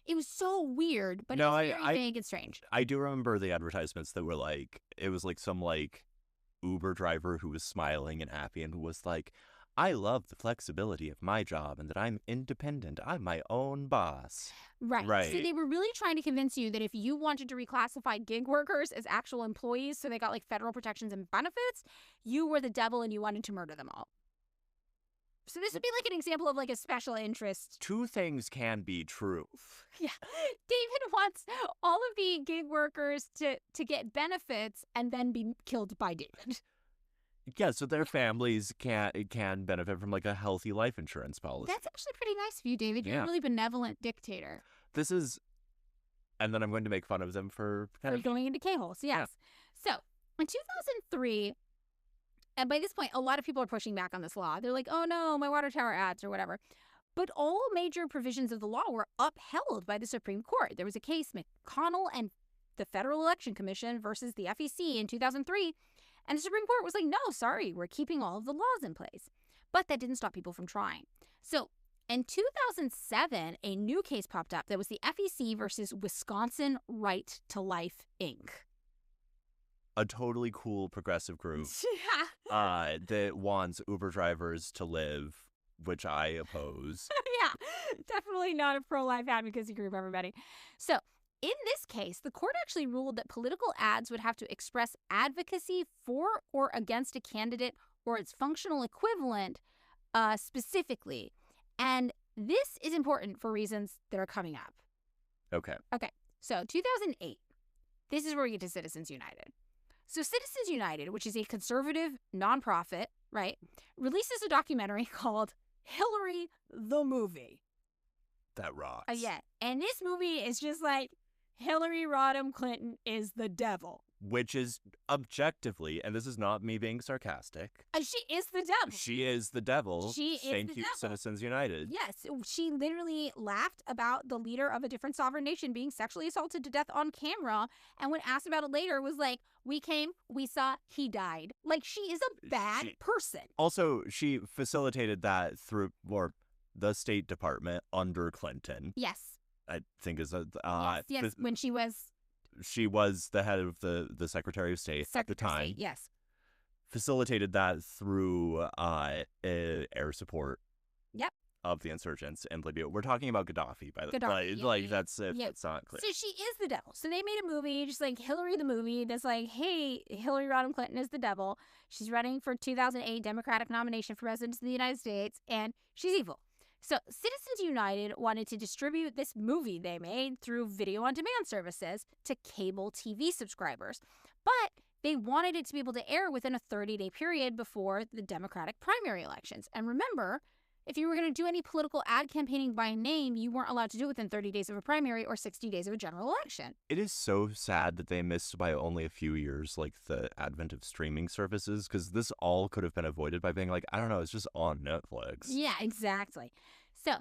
It was so weird, but it was very vague and strange. I do remember the advertisements that were like, it was like some like Uber driver who was smiling and happy and who was like, I love the flexibility of my job and that I'm independent. I'm my own boss. Right. So Right. they were really trying to convince you that if you wanted to reclassify gig workers as actual employees so they got like federal protections and benefits, you were the devil and you wanted to murder them all. So this would be like an example of like a special interest. Two things can be true. Yeah. David wants all of the gig workers to get benefits and then be killed by David. Yeah, so their families can benefit from like a healthy life insurance policy. That's actually pretty nice of you, David. You're Yeah. a really benevolent dictator. This is, and then I'm going to make fun of them for kind For of going into K-holes, yes. So in 2003, and by this point, a lot of people are pushing back on this law. They're like, oh no, my water tower ads or whatever. But all major provisions of the law were upheld by the Supreme Court. There was a case, McConnell and the Federal Election Commission versus the FEC in 2003. And the Supreme Court was like, no, sorry, we're keeping all of the laws in place. But that didn't stop people from trying. So in 2007, a new case popped up that was the FEC versus Wisconsin Right to Life, Inc. a totally cool progressive group Yeah. that wants Uber drivers to live, which I oppose. Yeah, definitely not a pro-life advocacy group, everybody. So in this case, the court actually ruled that political ads would have to express advocacy for or against a candidate or its functional equivalent specifically. And this is important for reasons that are coming up. Okay. So 2008, this is where we get to Citizens United. So Citizens United, which is a conservative nonprofit, right, releases a documentary called Hillary the Movie. That rocks. Yeah. And this movie is just like Hillary Rodham Clinton is the devil. Which is objectively, and this is not me being sarcastic, She is the devil. she is the devil. She is Thank the you, devil. Citizens United. Yes, she literally laughed about the leader of a different sovereign nation being sexually assaulted to death on camera. And when asked about it later, was like, we came, we saw, he died. Like, she is a bad person. Also, she facilitated that through, or the State Department under Clinton, Yes. I think is a, Yes. When she was she was the head of the Secretary of State at the Secretary of time. State, yes. Facilitated that through air support. Yep. Of the insurgents in Libya. We're talking about Gaddafi, by the way. Gaddafi, Like, yeah. that's if Yeah. it's not clear. So she is the devil. So they made a movie, just like Hillary the movie, that's like, hey, Hillary Rodham Clinton is the devil. She's running for 2008 Democratic nomination for president of the United States, and she's evil. So Citizens United wanted to distribute this movie they made through video-on-demand services to cable TV subscribers. But they wanted it to be able to air within a 30-day period before the Democratic primary elections. And remember, if you were going to do any political ad campaigning by name, you weren't allowed to do it within 30 days of a primary or 60 days of a general election. It is so sad that they missed by only a few years, like the advent of streaming services, because this all could have been avoided by being like, I don't know, it's just on Netflix. Yeah, exactly. So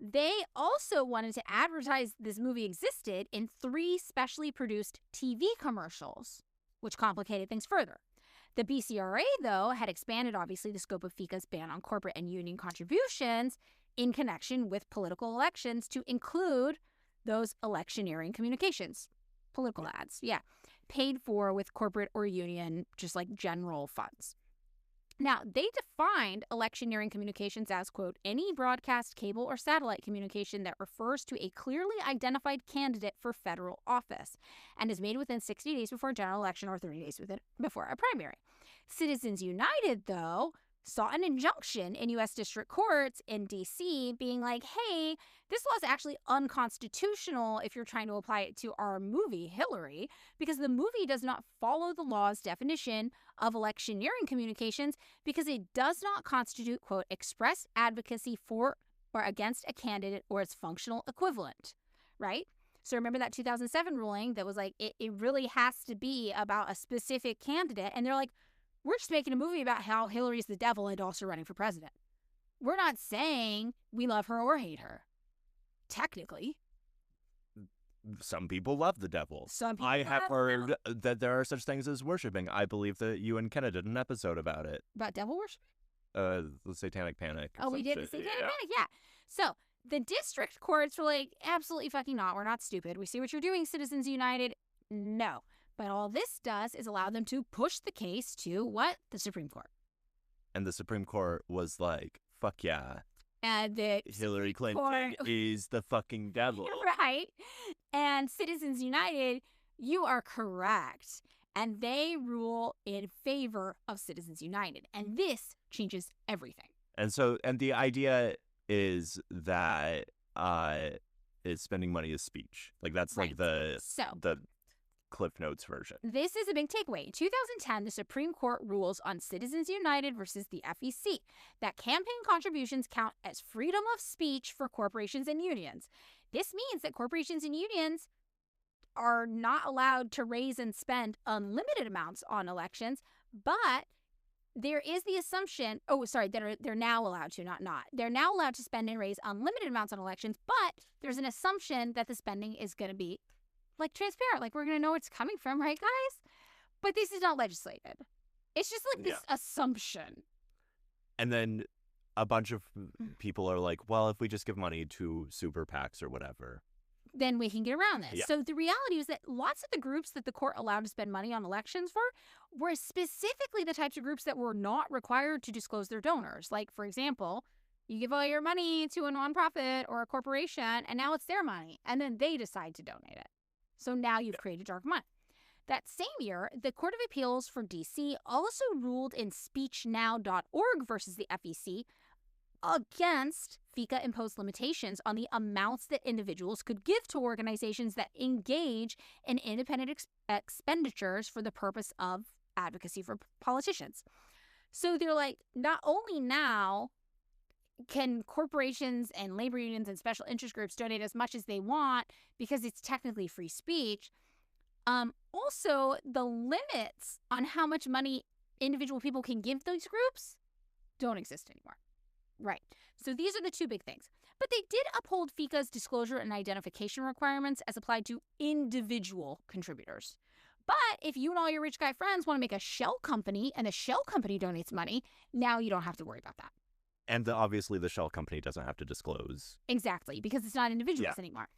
they also wanted to advertise this movie existed in 3 specially produced TV commercials, which complicated things further. The BCRA, though, had expanded, obviously, the scope of FICA's ban on corporate and union contributions in connection with political elections to include those electioneering communications, political ads, paid for with corporate or union, just like general funds. Now, they defined electioneering communications as, quote, any broadcast, cable, or satellite communication that refers to a clearly identified candidate for federal office and is made within 60 days before a general election or 30 days before a primary. Citizens United, though, saw an injunction in U.S. district courts in D.C. being like, hey, this law is actually unconstitutional if you're trying to apply it to our movie, Hillary, because the movie does not follow the law's definition of electioneering communications because it does not constitute, quote, express advocacy for or against a candidate or its functional equivalent, right? So remember that 2007 ruling that was like, it really has to be about a specific candidate. And they're like, we're just making a movie about how Hillary's the devil and also running for president. We're not saying we love her or hate her. Technically. Some people love the devil. Some people I have love heard that there are such things as worshiping. I believe that you and Kenna did an episode about it. About devil worship? The Satanic Panic. or Oh, we some did the shit. Satanic Yeah. Panic, yeah. So the district courts were like, absolutely fucking not. We're not stupid. We see what you're doing, Citizens United. No. But all this does is allow them to push the case to what? The Supreme Court. And the Supreme Court was like, fuck yeah. And the Hillary Clinton Court- is the fucking devil. right? And Citizens United, you are correct. And they rule in favor of Citizens United. And this changes everything. And so, and the idea is that is spending money is speech. Like that's like Right. So the Cliff Notes version. this is a big takeaway. In 2010, the Supreme Court rules on Citizens United versus the FEC that campaign contributions count as freedom of speech for corporations and unions. This means that corporations and unions are not allowed to raise and spend unlimited amounts on elections, but there is the assumption, they're now allowed to, not. They're now allowed to spend and raise unlimited amounts on elections, but there's an assumption that the spending is going to be like transparent, like we're going to know where it's coming from, right, guys? But this is not legislated. It's just like this assumption. And then a bunch of people are like, well, if we just give money to super PACs or whatever, then we can get around this. Yeah. So the reality is that lots of the groups that the court allowed to spend money on elections for were specifically the types of groups that were not required to disclose their donors. Like, for example, you give all your money to a nonprofit or a corporation, and now it's their money, and then they decide to donate it. So now you've created dark money. That same year, the Court of Appeals for D.C. also ruled in SpeechNow.org versus the FEC against FECA-imposed limitations on the amounts that individuals could give to organizations that engage in independent expenditures for the purpose of advocacy for politicians. So they're like, not only now can corporations and labor unions and special interest groups donate as much as they want because it's technically free speech, also the limits on how much money individual people can give those groups don't exist anymore. Right. So these are the two big things. But they did uphold FECA's disclosure and identification requirements as applied to individual contributors. But if you and all your rich guy friends want to make a shell company and the shell company donates money, now you don't have to worry about that. and obviously the shell company doesn't have to disclose. Exactly, because it's not individuals anymore.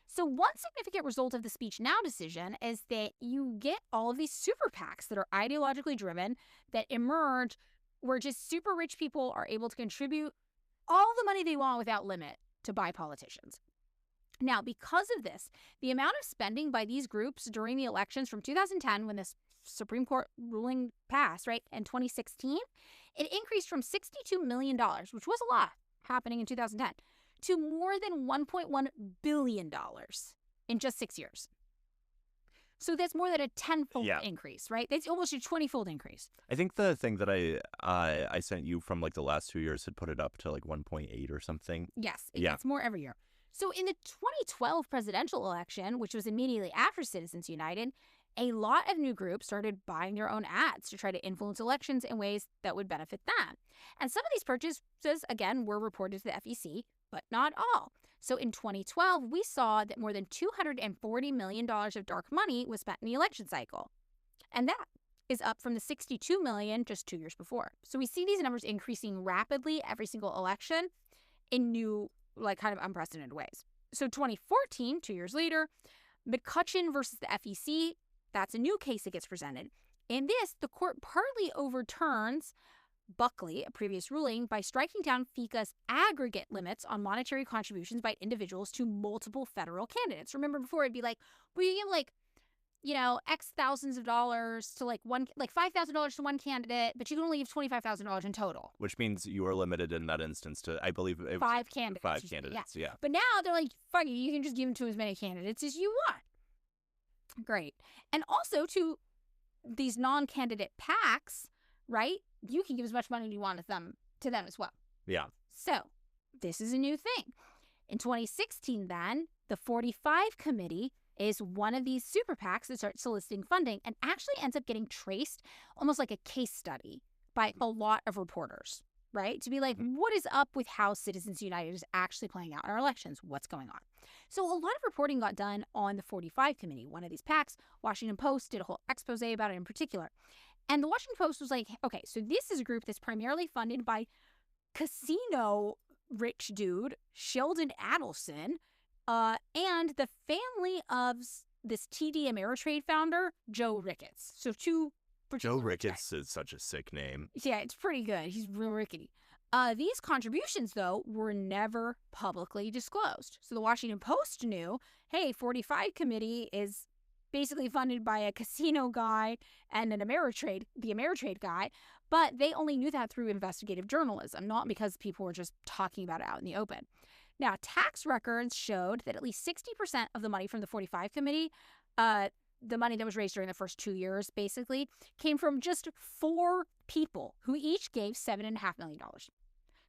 So one significant result of the Speech Now decision is that you get all of these super PACs that are ideologically driven that emerge where just super rich people are able to contribute all the money they want without limit to buy politicians. Now, because of this, the amount of spending by these groups during the elections from 2010, when this Supreme Court ruling passed, right, and 2016, it increased from $62 million, which was a lot happening in 2010, to more than $1.1 billion in just 6 years. So that's more than a tenfold increase, right? That's almost a 20-fold increase. I think the thing that I sent you from like the last 2 years had put it up to like 1.8 or something. Yes, it gets more every year. So in the 2012 presidential election, which was immediately after Citizens United, a lot of new groups started buying their own ads to try to influence elections in ways that would benefit them. And some of these purchases, again, were reported to the FEC, but not all. So in 2012, we saw that more than $240 million of dark money was spent in the election cycle. And that is up from the $62 million just 2 years before. So we see these numbers increasing rapidly every single election in new, like kind of unprecedented ways. So 2014, 2 years later, McCutcheon versus the FEC, that's a new case that gets presented. In this, the court partly overturns Buckley, a previous ruling, by striking down FECA's aggregate limits on monetary contributions by individuals to multiple federal candidates. Remember before it'd be like, well, you give like, you know, X thousands of dollars to like $5,000 to one candidate, but you can only give $25,000 in total. Which means you are limited in that instance to, I believe, it was 5 candidates. 5 candidates, yeah. But now they're like, fuck it, you can just give them to as many candidates as you want. Great. And also to these non-candidate PACs, right? You can give as much money as you want to them as well. Yeah. So this is a new thing. In 2016, then, the 45 Committee is one of these super PACs that starts soliciting funding and actually ends up getting traced almost like a case study by a lot of reporters, right? To be like, what is up with how Citizens United is actually playing out in our elections? What's going on? So a lot of reporting got done on the 45 Committee, one of these PACs. Washington Post did a whole expose about it in particular. And the Washington Post was like, okay, so this is a group that's primarily funded by casino rich dude, Sheldon Adelson, and the family of this TD Ameritrade founder, Joe Ricketts. So two Joe particular rich guy. Ricketts is such a sick name. Yeah, it's pretty good. He's real rickety. These contributions, though, were never publicly disclosed. So the Washington Post knew, hey, 45 committee is basically funded by a casino guy and the Ameritrade guy, but they only knew that through investigative journalism, not because people were just talking about it out in the open. Now, tax records showed that at least 60% of the money from the 45 committee, the money that was raised during the first 2 years, basically, came from just 4 people who each gave $7.5 million.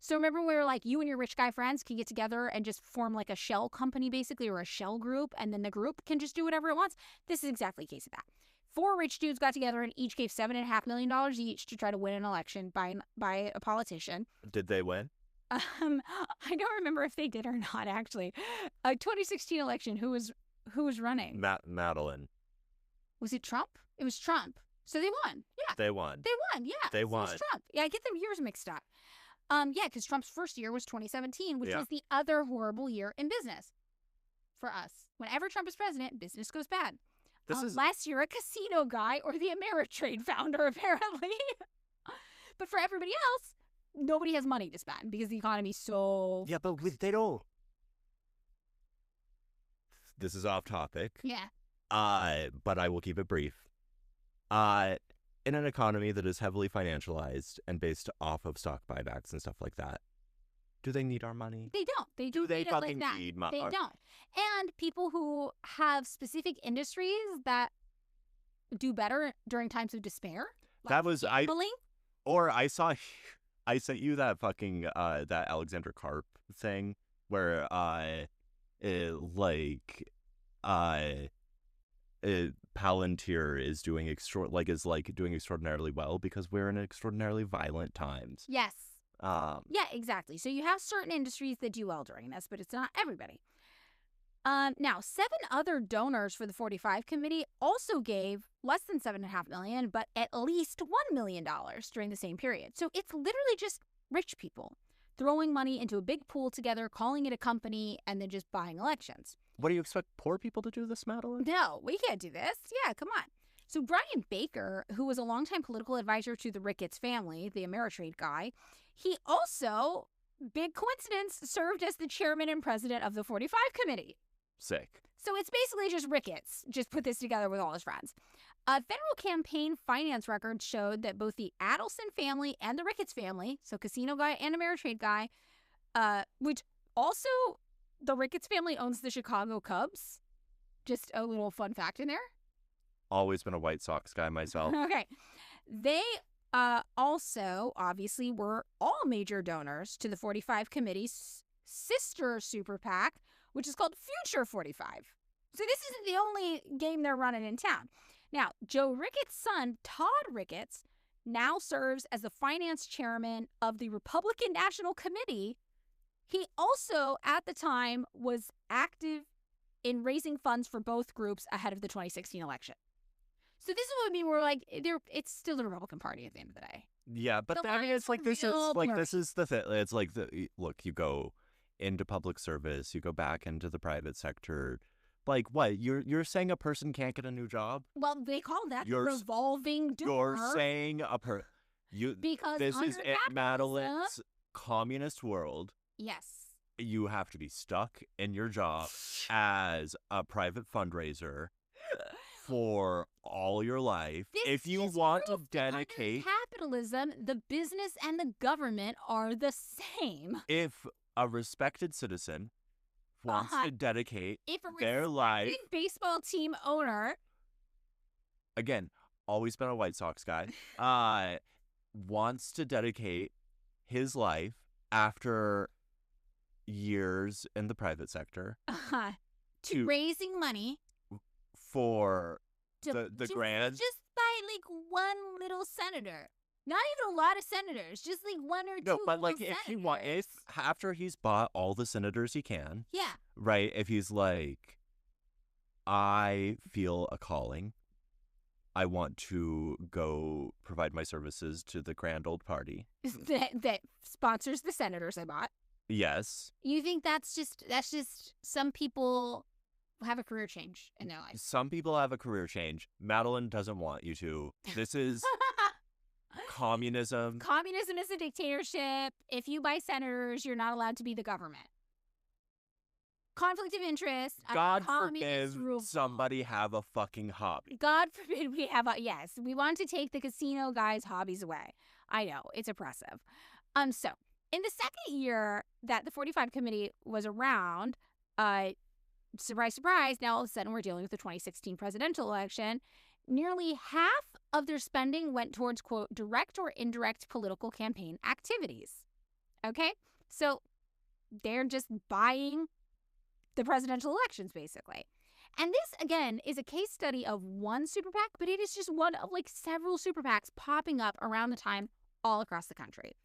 So remember we were like, you and your rich guy friends can get together and just form like a shell company, basically, or a shell group, and then the group can just do whatever it wants? This is exactly the case of that. 4 rich dudes got together and each gave $7.5 million each to try to win an election by a politician. Did they win? I don't remember if they did or not, actually. 2016 election, who was running? Madeline. Was it Trump? It was Trump. So they won. Yeah. They won. They won, yeah. They So it won. was Trump. Yeah, I get the years mixed up. Yeah, because Trump's first year was 2017, which Yeah. was the other horrible year in business for us. Whenever Trump is president, business goes bad. This is Last year, a casino guy or the Ameritrade founder, apparently. But for everybody else, nobody has money to spend because the economy's so... yeah, but they don't. This is off topic. Yeah. But I will keep it brief. In an economy that is heavily financialized and based off of stock buybacks and stuff like that, do they need our money? They don't. They Do don't they need it like fucking that. need They our- don't. And people who have specific industries that do better during times of despair. That was gambling. Or I sent you that fucking that Alexander Karp thing where Palantir is doing doing extraordinarily well because we're in extraordinarily violent times. Yes. Yeah, exactly. So you have certain industries that do well during this, but it's not everybody. Now, 7 other donors for the 45 committee also gave less than $7.5 million, but at least $1 million during the same period. So it's literally just rich people throwing money into a big pool together, calling it a company, and then just buying elections. What do you expect poor people to do this, Madeline? No, we can't do this. Yeah, come on. So Brian Baker, who was a longtime political advisor to the Ricketts family, the Ameritrade guy, he also, big coincidence, served as the chairman and president of the 45 committee. Sick. So it's basically just Ricketts, just put this together with all his friends. Federal campaign finance records showed that both the Adelson family and the Ricketts family, so casino guy and Ameritrade guy, which also the Ricketts family owns the Chicago Cubs. Just a little fun fact in there. Always been a White Sox guy myself. Okay. They also obviously were all major donors to the 45 committee's sister super PAC, which is called Future 45. So this isn't the only game they're running in town. Now, Joe Ricketts' son, Todd Ricketts, now serves as the finance chairman of the Republican National Committee. He also, at the time, was active in raising funds for both groups ahead of the 2016 election. So this is what I mean. We're like, it's still the Republican Party at the end of the day. Yeah, but The I mean, lines it's like are this is real like blurry. this is the thing. It's like look, you go into public service, you go back into the private sector. Like what? You're saying a person can't get a new job? Well, they call that the You're- revolving door. You're saying because this under is in capitalism- Madeline's communist world. Yes. You have to be stuck in your job as a private fundraiser for all your life. This If you is want to proof that under dedicate, capitalism, the business and the government are the same. if a respected citizen wants Uh-huh. to dedicate If a their life, respected baseball team owner, again, always been a White Sox guy, wants to dedicate his life after years in the private sector to To- raising money for to, the to grand. just by like one little senator. Not even a lot of senators, just like one or two. No, but like little if he want, if senators. after he's bought all the senators he can, Yeah. right? If he's like, I feel a calling, I want to go provide my services to the grand old party. that sponsors the senators I bought. Yes, You think that's just some people have a career change in their life. Some people have a career change. Madeline doesn't want you to. This is communism. Communism is a dictatorship. If you buy senators, you're not allowed to be the government. Conflict of interest. God forbid somebody have a fucking hobby. God forbid we have yes, we want to take the casino guys' hobbies away. I know, it's oppressive. So in the second year that the 45 committee was around, surprise, surprise, now all of a sudden we're dealing with the 2016 presidential election. Nearly half of their spending went towards, quote, direct or indirect political campaign activities. Okay? So they're just buying the presidential elections, basically. And this, again, is a case study of one super PAC, but it is just one of like several super PACs popping up around the time all across the country.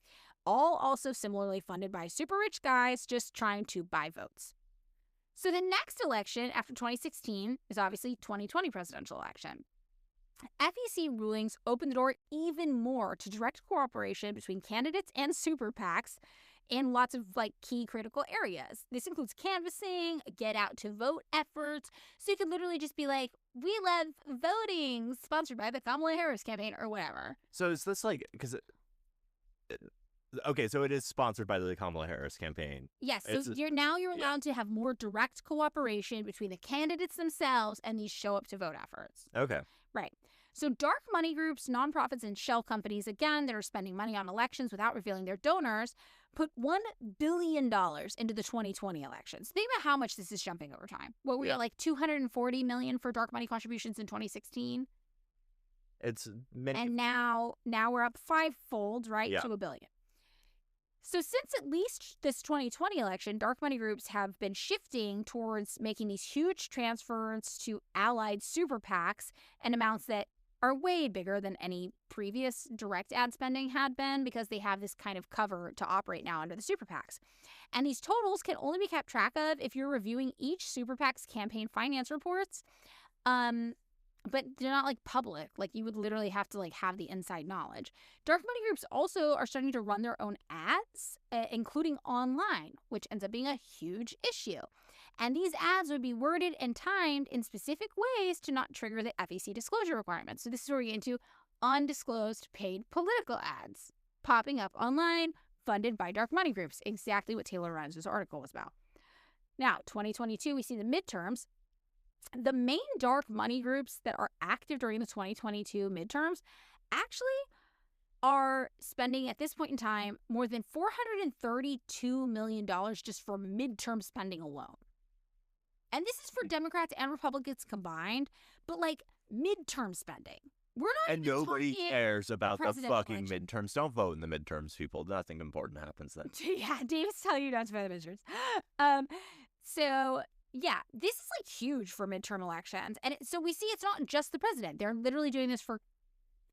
All also similarly funded by super rich guys just trying to buy votes. So the next election after 2016 is obviously 2020 presidential election. FEC rulings open the door even more to direct cooperation between candidates and super PACs in lots of like key critical areas. This includes canvassing, get out to vote efforts. So you can literally just be like, we love voting, sponsored by the Kamala Harris campaign or whatever. So is this like, because, okay, so it is sponsored by the Kamala Harris campaign. Yes, so you're allowed to have more direct cooperation between the candidates themselves and these show up to vote efforts. Okay. Right. So dark money groups, nonprofits, and shell companies, again, that are spending money on elections without revealing their donors, put $1 billion into the 2020 elections. Think about how much this is jumping over time. What were we at, like $240 million for dark money contributions in 2016? It's many. And now we're up fivefold, right, Yeah. to $1 billion. So since at least this 2020 election, dark money groups have been shifting towards making these huge transfers to allied super PACs and amounts that are way bigger than any previous direct ad spending had been, because they have this kind of cover to operate now under the super PACs. And these totals can only be kept track of if you're reviewing each super PAC's campaign finance reports. But they're not like public. Like you would literally have to like have the inside knowledge. Dark money groups also are starting to run their own ads, including online, which ends up being a huge issue. And these ads would be worded and timed in specific ways to not trigger the FEC disclosure requirements. So this is where we get into undisclosed paid political ads popping up online, funded by dark money groups. Exactly what Taylor Renz's article was about. Now, 2022, we see the midterms. The main dark money groups that are active during the 2022 midterms actually are spending at this point in time more than $432 million just for midterm spending alone. And this is for Democrats and Republicans combined, but like midterm spending. We're not And even nobody talking cares about the presidential fucking election. midterms. Don't vote in the midterms, people. Nothing important happens then. Yeah, David's telling you not to vote in the midterms. So yeah, this is like huge for midterm elections. And so we see it's not just the president. They're literally doing this for,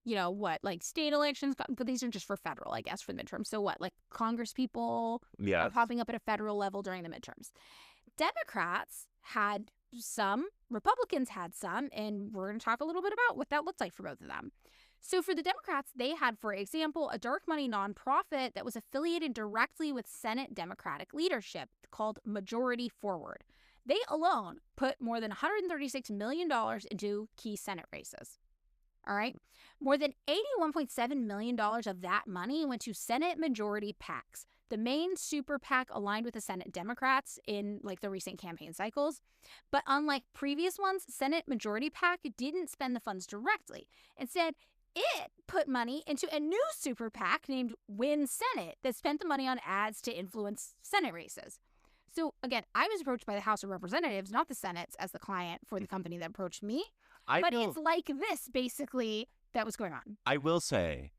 you know, what, like state elections? But these are just for federal, I guess, for the midterms. So what, like Congress people Yeah. are popping up at a federal level during the midterms. Democrats had some, Republicans had some, and we're going to talk a little bit about what that looked like for both of them. So for the Democrats, they had, for example, a dark money nonprofit that was affiliated directly with Senate Democratic leadership called Majority Forward. They alone put more than $136 million into key Senate races. All right. More than $81.7 million of that money went to Senate majority PACs, the main super PAC aligned with the Senate Democrats in like the recent campaign cycles. But unlike previous ones, Senate majority PAC didn't spend the funds directly. Instead, it put money into a new super PAC named Win Senate that spent the money on ads to influence Senate races. So again, I was approached by the House of Representatives, not the Senate, as the client for the company that approached me. But it's like this, basically, that was going on. I will say,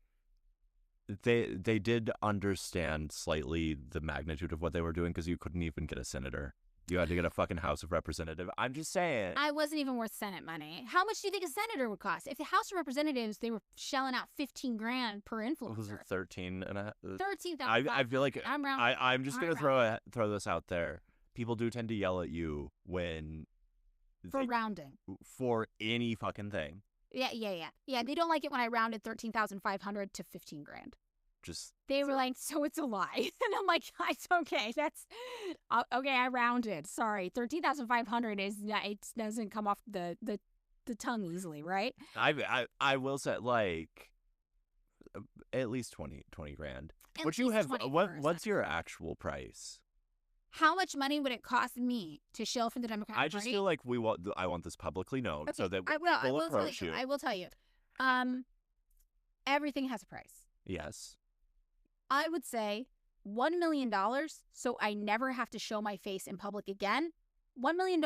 they did understand slightly the magnitude of what they were doing, because you couldn't even get a senator. You had to get a fucking House of Representatives. I'm just saying. I wasn't even worth Senate money. How much do you think a senator would cost? If the House of Representatives, they were shelling out $15,000 per influencer. Was it 13 and a 13,000. I feel like I'm just I'm gonna throw this out there. People do tend to yell at you when for rounding. for any fucking thing. Yeah. They don't like it when I rounded 13,500 to $15,000. just They were like, so it's a lie. And I'm like, it's okay. That's okay. I rounded. Sorry. 13,500 is, it doesn't come off the tongue easily, right? I will say like at least 20 grand. At Would you least have 20 what? for a What's second. your actual price? How much money would it cost me to shill for the Democratic I just Party? feel like I want this publicly known so that I we'll will tell approach you. you. I will tell you. Everything has a price. Yes. I would say $1 million so I never have to show my face in public again. $1 million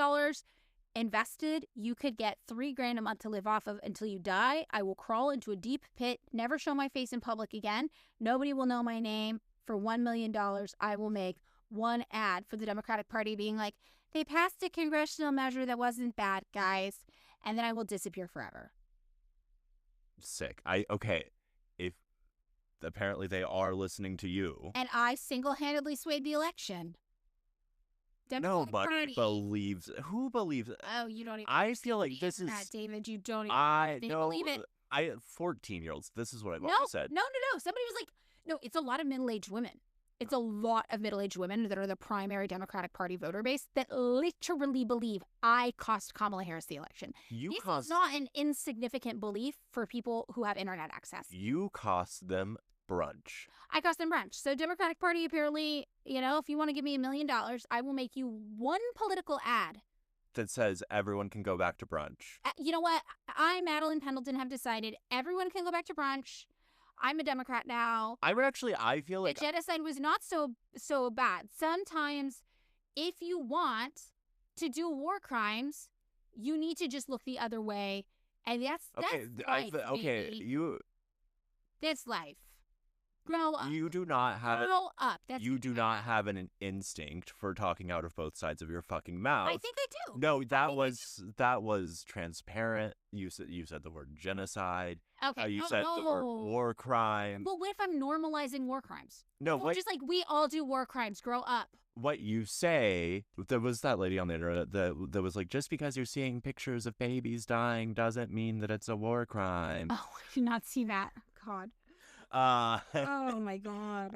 invested, you could get $3,000 a month to live off of until you die. I will crawl into a deep pit, never show my face in public again. Nobody will know my name. For $1 million, I will make one ad for the Democratic Party being like, they passed a congressional measure that wasn't bad, guys. And then I will disappear forever. Sick. Okay. If apparently they are listening to you. And I single-handedly swayed the election. Democratic Nobody Party. believes. Who believes? Oh, you don't even. I feel like this is. that, David. You don't even. I they know. believe it. 14-year-olds. This is what I've No, always said. no. Somebody was like, no, it's a lot of middle-aged women. It's a lot of middle-aged women that are the primary Democratic Party voter base that literally believe I cost Kamala Harris the election. You This cost. is not an insignificant belief for people who have internet access. You cost them brunch. I cost them brunch. So Democratic Party apparently, if you want to give me $1 million, I will make you one political ad. That says everyone can go back to brunch. You know what? I, Madeline Pendleton, have decided everyone can go back to brunch. I'm a Democrat now. I feel like The genocide was not so bad. Sometimes, if you want to do war crimes, you need to just look the other way, and that's life. you That's life. Grow up. you do not have Grow up. That's you do not have an instinct for talking out of both sides of your fucking mouth. I think I do. No, that was transparent. You said the word genocide. Okay. You said the word war crime. Well, what if I'm normalizing war crimes? No, Well, just like we all do war crimes. Grow up. what you say, there was that lady on the internet that was like, just because you're seeing pictures of babies dying doesn't mean that it's a war crime. Oh, I did not see that. God. Oh my God.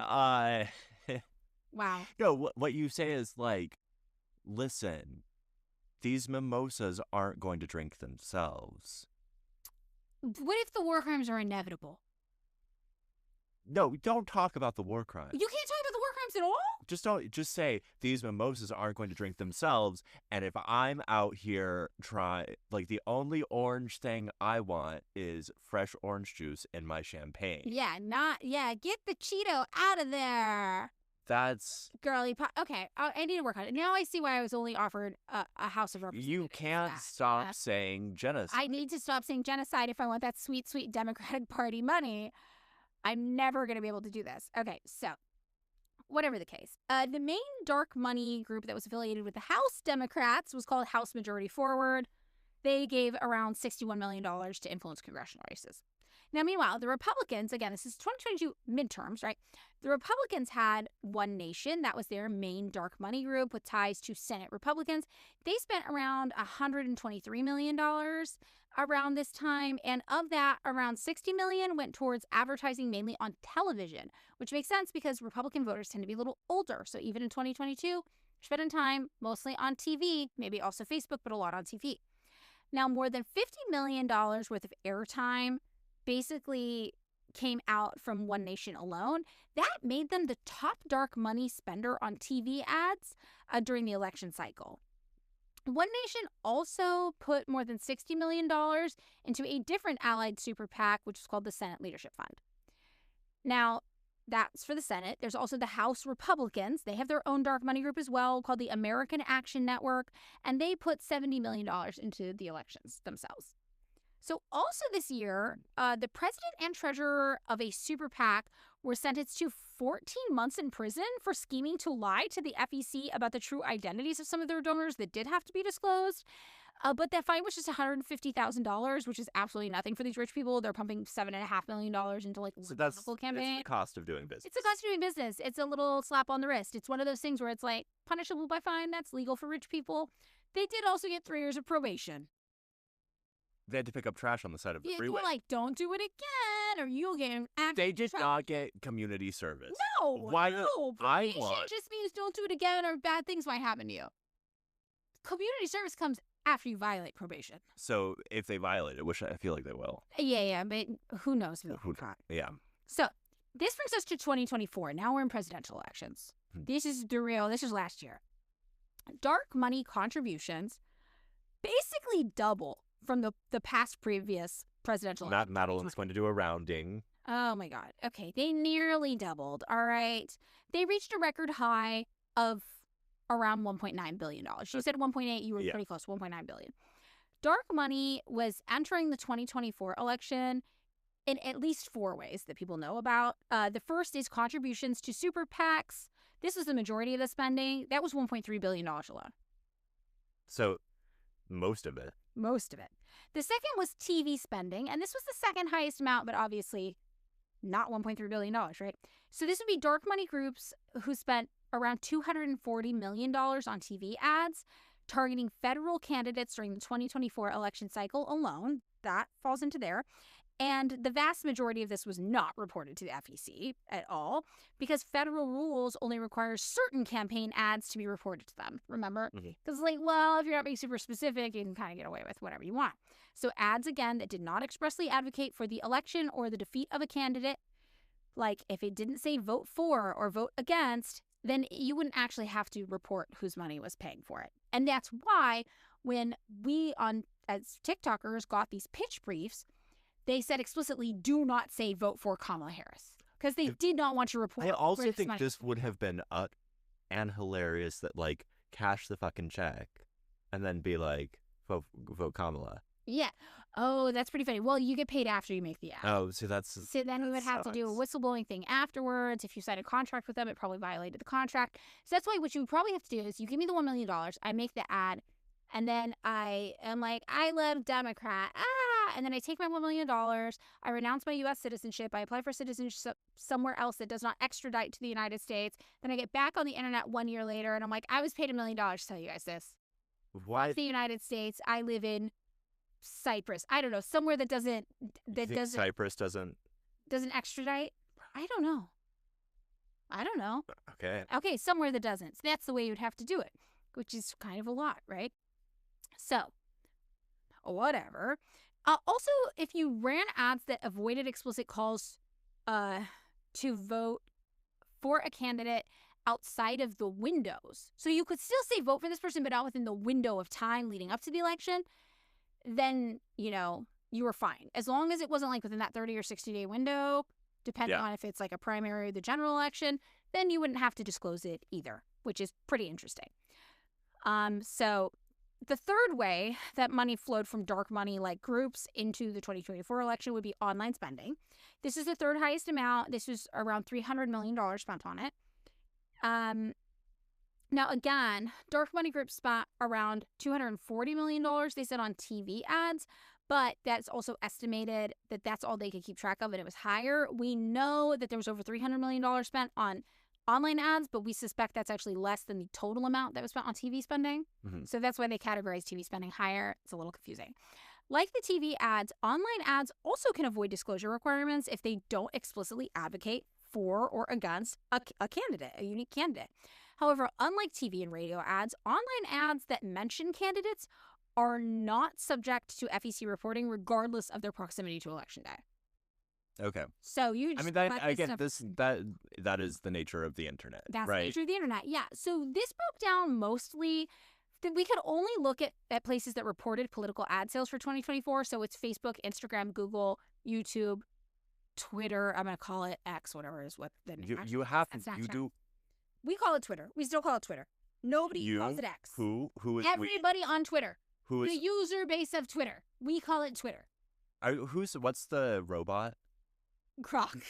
Wow. No, what you say is like, listen, these mimosas aren't going to drink themselves. What if the war crimes are inevitable? No, don't talk about the war crimes. You can't talk about the war crimes at all? Just say these mimosas aren't going to drink themselves, and if I'm out here the only orange thing I want is fresh orange juice in my champagne. Yeah, get the Cheeto out of there. That's Girly pop. Okay, I need to work on it. Now I see why I was only offered a House of Representatives. you can't stop saying genocide. I need to stop saying genocide if I want that sweet, sweet Democratic Party money. I'm never going to be able to do this. Okay, so whatever the case. The main dark money group that was affiliated with the House Democrats was called House Majority Forward. They gave around $61 million to influence congressional races. Now, meanwhile, the Republicans, again, this is 2022 midterms, right? The Republicans had One Nation. That was their main dark money group with ties to Senate Republicans. They spent around $123 million around this time. And of that, around $60 million went towards advertising mainly on television, which makes sense because Republican voters tend to be a little older. So even in 2022, you're spending time mostly on TV, maybe also Facebook, but a lot on TV. Now, more than $50 million worth of airtime basically came out from One Nation alone. That made them the top dark money spender on TV ads during the election cycle. One Nation also put more than $60 million into a different allied super PAC, which is called the Senate Leadership Fund. Now, that's for the Senate. There's also the House Republicans. They have their own dark money group as well called the American Action Network, and they put $70 million into the elections themselves. So also this year, the president and treasurer of a super PAC were sentenced to 14 months in prison for scheming to lie to the FEC about the true identities of some of their donors that did have to be disclosed. But that fine was just $150,000, which is absolutely nothing for these rich people. They're pumping $7.5 million into like so a that's political campaign. It's the cost of doing business. It's the cost of doing business. It's a little slap on the wrist. It's one of those things where it's like punishable by fine. That's legal for rich people. They did also get 3 years of probation. They had to pick up trash on the side of the Yeah, freeway. we're like, don't do it again. or you'll get an actual They did trouble. not get community service. No, Why not? no. I Probation want- just means don't do it again or bad things might happen to you. Community service comes after you violate probation. So if they violate it, which I feel like they will. Yeah, but who knows? If they'll Who- get caught. Yeah. So this brings us to 2024. Now we're in presidential elections. This is this is last year. Dark money contributions basically double from the past previous presidential elections. Madeline's going to do a rounding. Oh my God. Okay. They nearly doubled. All right. They reached a record high of around $1.9 billion. You said 1.8. You were Yeah. pretty close. 1.9 billion. Dark money was entering the 2024 election in at least 4 ways that people know about. The first is contributions to super PACs. This was the majority of the spending. That was $1.3 billion alone. So most of it. Most of it. The second was TV spending, and this was the second highest amount, but obviously not $1.3 billion, right? So this would be dark money groups who spent around $240 million on TV ads targeting federal candidates during the 2024 election cycle alone. That falls into there. And the vast majority of this was not reported to the FEC at all because federal rules only require certain campaign ads to be reported to them. Remember? Because, if you're not being super specific, you can kind of get away with whatever you want. So ads, again, that did not expressly advocate for the election or the defeat of a candidate, like if it didn't say vote for or vote against, then you wouldn't actually have to report whose money was paying for it. And that's why when we as TikTokers got these pitch briefs, they said explicitly, do not say vote for Kamala Harris because they did not want to report. I also where think money- this would have been and hilarious that cash the fucking check and then be like, vote Kamala. Yeah. Oh, that's pretty funny. Well, you get paid after you make the ad. Oh, so that's So then we would have to do a whistleblowing thing afterwards. If you signed a contract with them, it probably violated the contract. So that's why what you would probably have to do is you give me the $1 million, I make the ad, and then I am like, I love Democrat. And then I take my $1 million, I renounce my U.S. citizenship, I apply for citizenship somewhere else that does not extradite to the United States. Then I get back on the internet 1 year later, and I'm like, I was paid $1 million to tell you guys this. why. It's the United States. I live in Cyprus. I don't know, somewhere that doesn't Cyprus doesn't. extradite. I don't know. Okay. Okay, somewhere that doesn't. So that's the way you'd have to do it, which is kind of a lot, right? So, whatever. Also, if you ran ads that avoided explicit calls to vote for a candidate outside of the windows, so you could still say vote for this person, but not within the window of time leading up to the election, then, you were fine. As long as it wasn't within that 30 or 60-day window, depending on if it's a primary or the general election, then you wouldn't have to disclose it either, which is pretty interesting. So the third way that money flowed from dark money groups into the 2024 election would be online spending. This is the third highest amount. This was around $300 million spent on it. Now, again, dark money groups spent around $240 million, they said, on TV ads, but that's also estimated that that's all they could keep track of, and it was higher. We know that there was over $300 million spent on online ads, but we suspect that's actually less than the total amount that was spent on TV spending. Mm-hmm. So that's why they categorize TV spending higher. It's a little confusing. Like the TV ads, online ads also can avoid disclosure requirements if they don't explicitly advocate for or against a candidate, a unique candidate. However, unlike TV and radio ads, online ads that mention candidates are not subject to FEC reporting regardless of their proximity to election day. Okay. So you just that is the nature of the internet. That's right? the nature of the internet. Yeah. So this broke down mostly that we could only look at places that reported political ad sales for 2024. So it's Facebook, Instagram, Google, YouTube, Twitter. I'm going to call it X, whatever is what the name. You have That's to. not You Snapchat. do. We call it Twitter. We still call it Twitter. Nobody You? calls it X. Who is Everybody on Twitter. who The is user base of Twitter. We call it Twitter. what's the robot? Grok.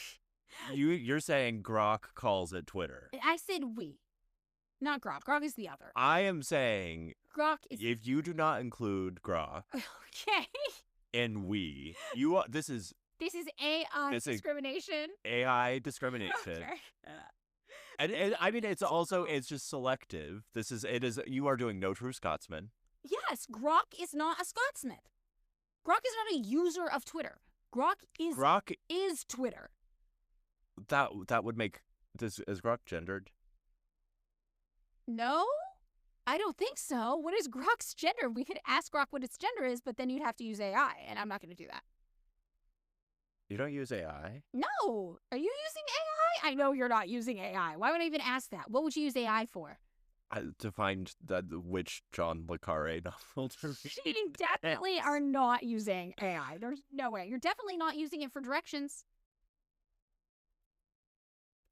You're saying Grok calls it Twitter. I said we. Not Grok. Grok is the other. I am saying Grok is if you do not include Grok okay. in we, this is This is AI This is- discrimination. AI discrimination. Okay. And I mean it's just selective. You are doing no true Scotsman. Yes, Grok is not a Scotsmith. Grok is not a user of Twitter. Grok is Grok, Twitter. that would make is Grok gendered? No, I don't think so. What is Grok's gender? We could ask Grok what its gender is, but then you'd have to use AI, and I'm not going to do that. You don't use AI? No. Are you using AI? I know you're not using AI. Why would I even ask that? What would you use AI for? To find which John le Carre novel to read. You definitely are not using AI. There's no way. You're definitely not using it for directions.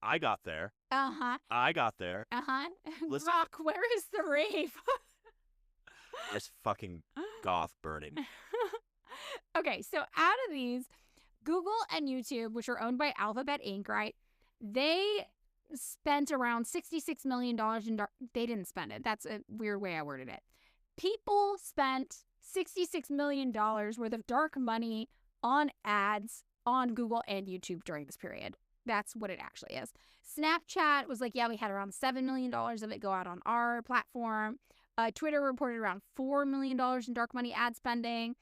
I got there. Uh-huh. I got there. Uh-huh. Listen- Grok, where is the rave? There's fucking goth burning. Okay, so out of these, Google and YouTube, which are owned by Alphabet Inc., right? They spent around $66 million in they didn't spend it. That's a weird way I worded it. People spent $66 million worth of dark money on ads on Google and YouTube during this period. That's what it actually is. Snapchat was like, yeah, we had around $7 million of it go out on our platform. Twitter reported around $4 million in dark money ad spending.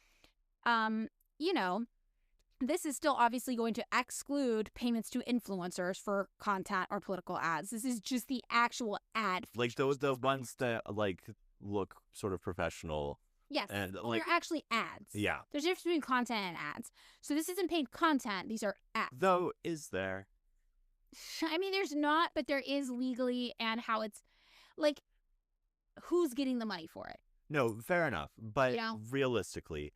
You know, this is still obviously going to exclude payments to influencers for content or political ads. This is just the actual ad. Like the ones that like look sort of professional. Yes, and like they're actually ads. yeah. There's a difference between content and ads. So this isn't paid content. These are ads. Though is there? I mean, there's not, but there is legally, and how it's like, who's getting the money for it? No, fair enough. But You know? realistically,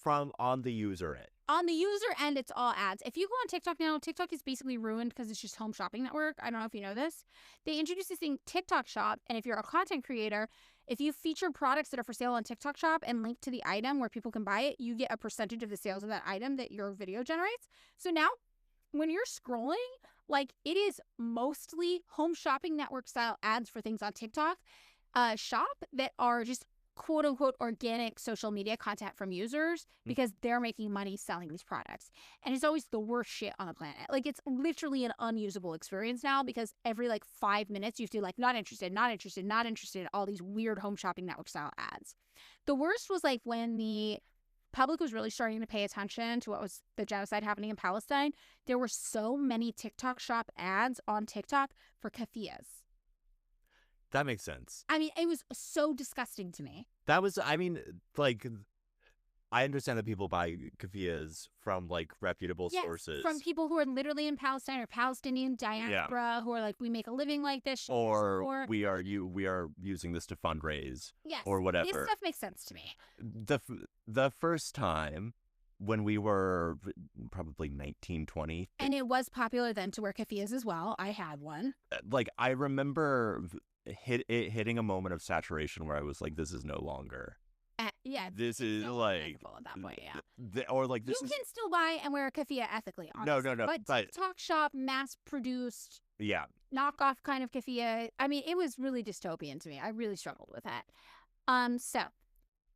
from on the user end. On the user end, it's all ads. If you go on TikTok now, TikTok is basically ruined because it's just home shopping network. I don't know if you know this. They introduced this thing, TikTok Shop, and if you're a content creator, if you feature products that are for sale on TikTok Shop and link to the item where people can buy it, you get a percentage of the sales of that item that your video generates. So now, when you're scrolling, like, it is mostly home shopping network style ads for things on TikTok Shop that are just quote unquote organic social media content from users because they're making money selling these products. And it's always the worst shit on the planet. Like, it's literally an unusable experience now because every like 5 minutes you have to like not interested, not interested, not interested, all these weird home shopping network style ads. The worst was like when the public was really starting to pay attention to what was the genocide happening in Palestine. There were so many TikTok Shop ads on TikTok for keffiyehs. That makes sense. I mean, it was so disgusting to me. That was, I mean, like, I understand that people buy keffiyehs from like reputable sources. From people who are literally in Palestine or Palestinian diaspora who are like, we make a living like this. Or we are using this to fundraise. Yes, or whatever. This stuff makes sense to me. The first time when we were probably 19, 20. And it was popular then to wear keffiyehs as well. I had one. Like, I remember hitting a moment of saturation where I was like, this is no longer. Yeah. This is so like at that point, yeah. or like this you is, can still buy and wear a keffiyeh ethically. Honestly. No. But TikTok Shop, mass-produced, yeah, knockoff kind of keffiyeh. I mean, it was really dystopian to me. I really struggled with that. So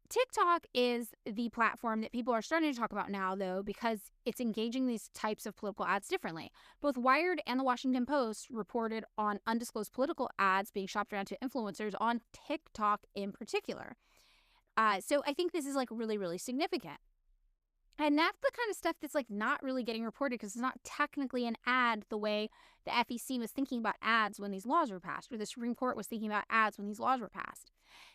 TikTok is the platform that people are starting to talk about now, though, because it's engaging these types of political ads differently. Both Wired and the Washington Post reported on undisclosed political ads being shopped around to influencers on TikTok in particular. So I think this is like really, really significant. And that's the kind of stuff that's like not really getting reported because it's not technically an ad the way the FEC was thinking about ads when these laws were passed, or the Supreme Court was thinking about ads when these laws were passed.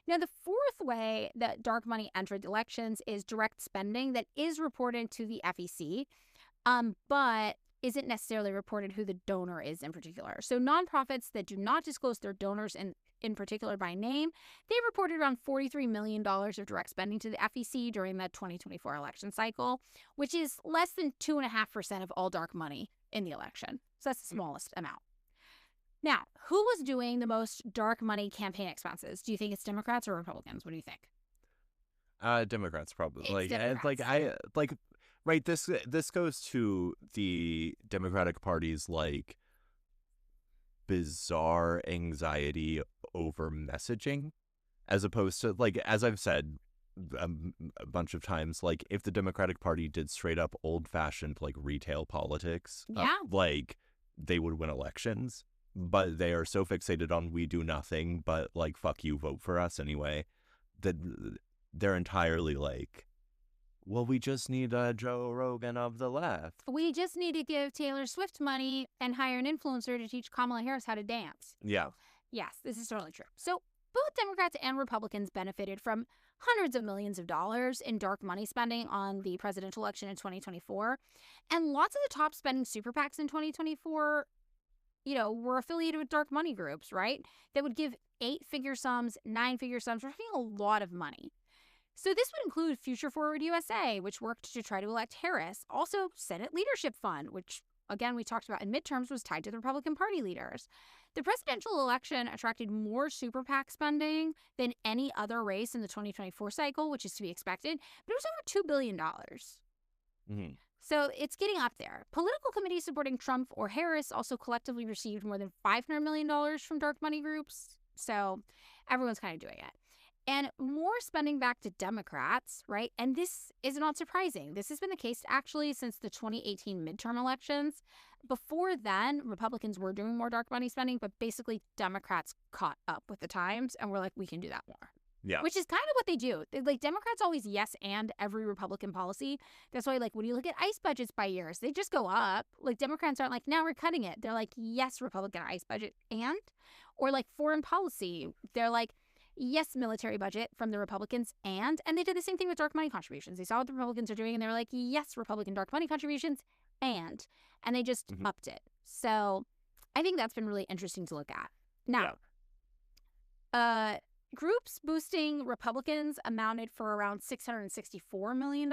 Now, the fourth way that dark money entered elections is direct spending that is reported to the FEC, but isn't necessarily reported who the donor is in particular. So nonprofits that do not disclose their donors in particular by name, they reported around $43 million of direct spending to the FEC during the 2024 election cycle, which is less than 2.5% of all dark money in the election. So that's the smallest amount. Now, who was doing the most dark money campaign expenses? Do you think it's Democrats or Republicans? What do you think? Democrats probably. It's like Democrats. Right, this goes to the Democratic Party's like bizarre anxiety over messaging, as opposed to, like, as I've said a bunch of times, like, if the Democratic Party did straight up old-fashioned like retail politics, like, they would win elections. But they are so fixated on we do nothing but like fuck you, vote for us anyway, that they're entirely like well, we just need Joe Rogan of the left. We just need to give Taylor Swift money and hire an influencer to teach Kamala Harris how to dance. Yeah. Yes, this is totally true. So both Democrats and Republicans benefited from hundreds of millions of dollars in dark money spending on the presidential election in 2024. And lots of the top spending super PACs in 2024, were affiliated with dark money groups, right? That would give 8-figure sums, 9-figure sums, we're talking a lot of money. So this would include Future Forward USA, which worked to try to elect Harris. Also, Senate Leadership Fund, which, again, we talked about in midterms, was tied to the Republican Party leaders. The presidential election attracted more super PAC spending than any other race in the 2024 cycle, which is to be expected, but it was over $2 billion. Mm-hmm. So it's getting up there. Political committees supporting Trump or Harris also collectively received more than $500 million from dark money groups. So everyone's kind of doing it. And more spending back to Democrats, right? And this is not surprising. This has been the case actually since the 2018 midterm elections. Before then, Republicans were doing more dark money spending, but basically Democrats caught up with the times and were like, we can do that more. Yeah. Which is kind of what they do. Democrats always yes and every Republican policy. That's why, when you look at ICE budgets by years, they just go up. Democrats aren't like, now we're cutting it. They're like, yes, Republican ICE budget and? Or foreign policy. They're like, yes, military budget from the Republicans and they did the same thing with dark money contributions. They saw what the Republicans are doing and they were like, yes, Republican dark money contributions and they just upped it. So I think that's been really interesting to look at. Now, groups boosting Republicans amounted for around $664 million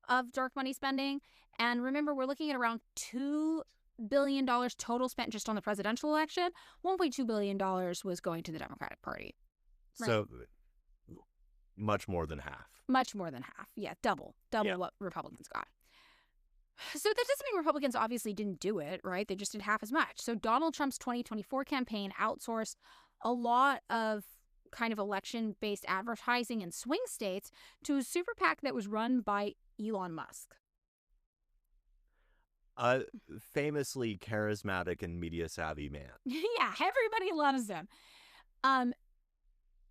of dark money spending. And remember, we're looking at around $2 billion total spent just on the presidential election. $1.2 billion was going to the Democratic Party. Right. So much more than half. Much more than half. Yeah, double what Republicans got. So that doesn't mean Republicans obviously didn't do it, right? They just did half as much. So Donald Trump's 2024 campaign outsourced a lot of kind of election-based advertising in swing states to a super PAC that was run by Elon Musk. Famously charismatic and media-savvy man. Yeah, everybody loves him.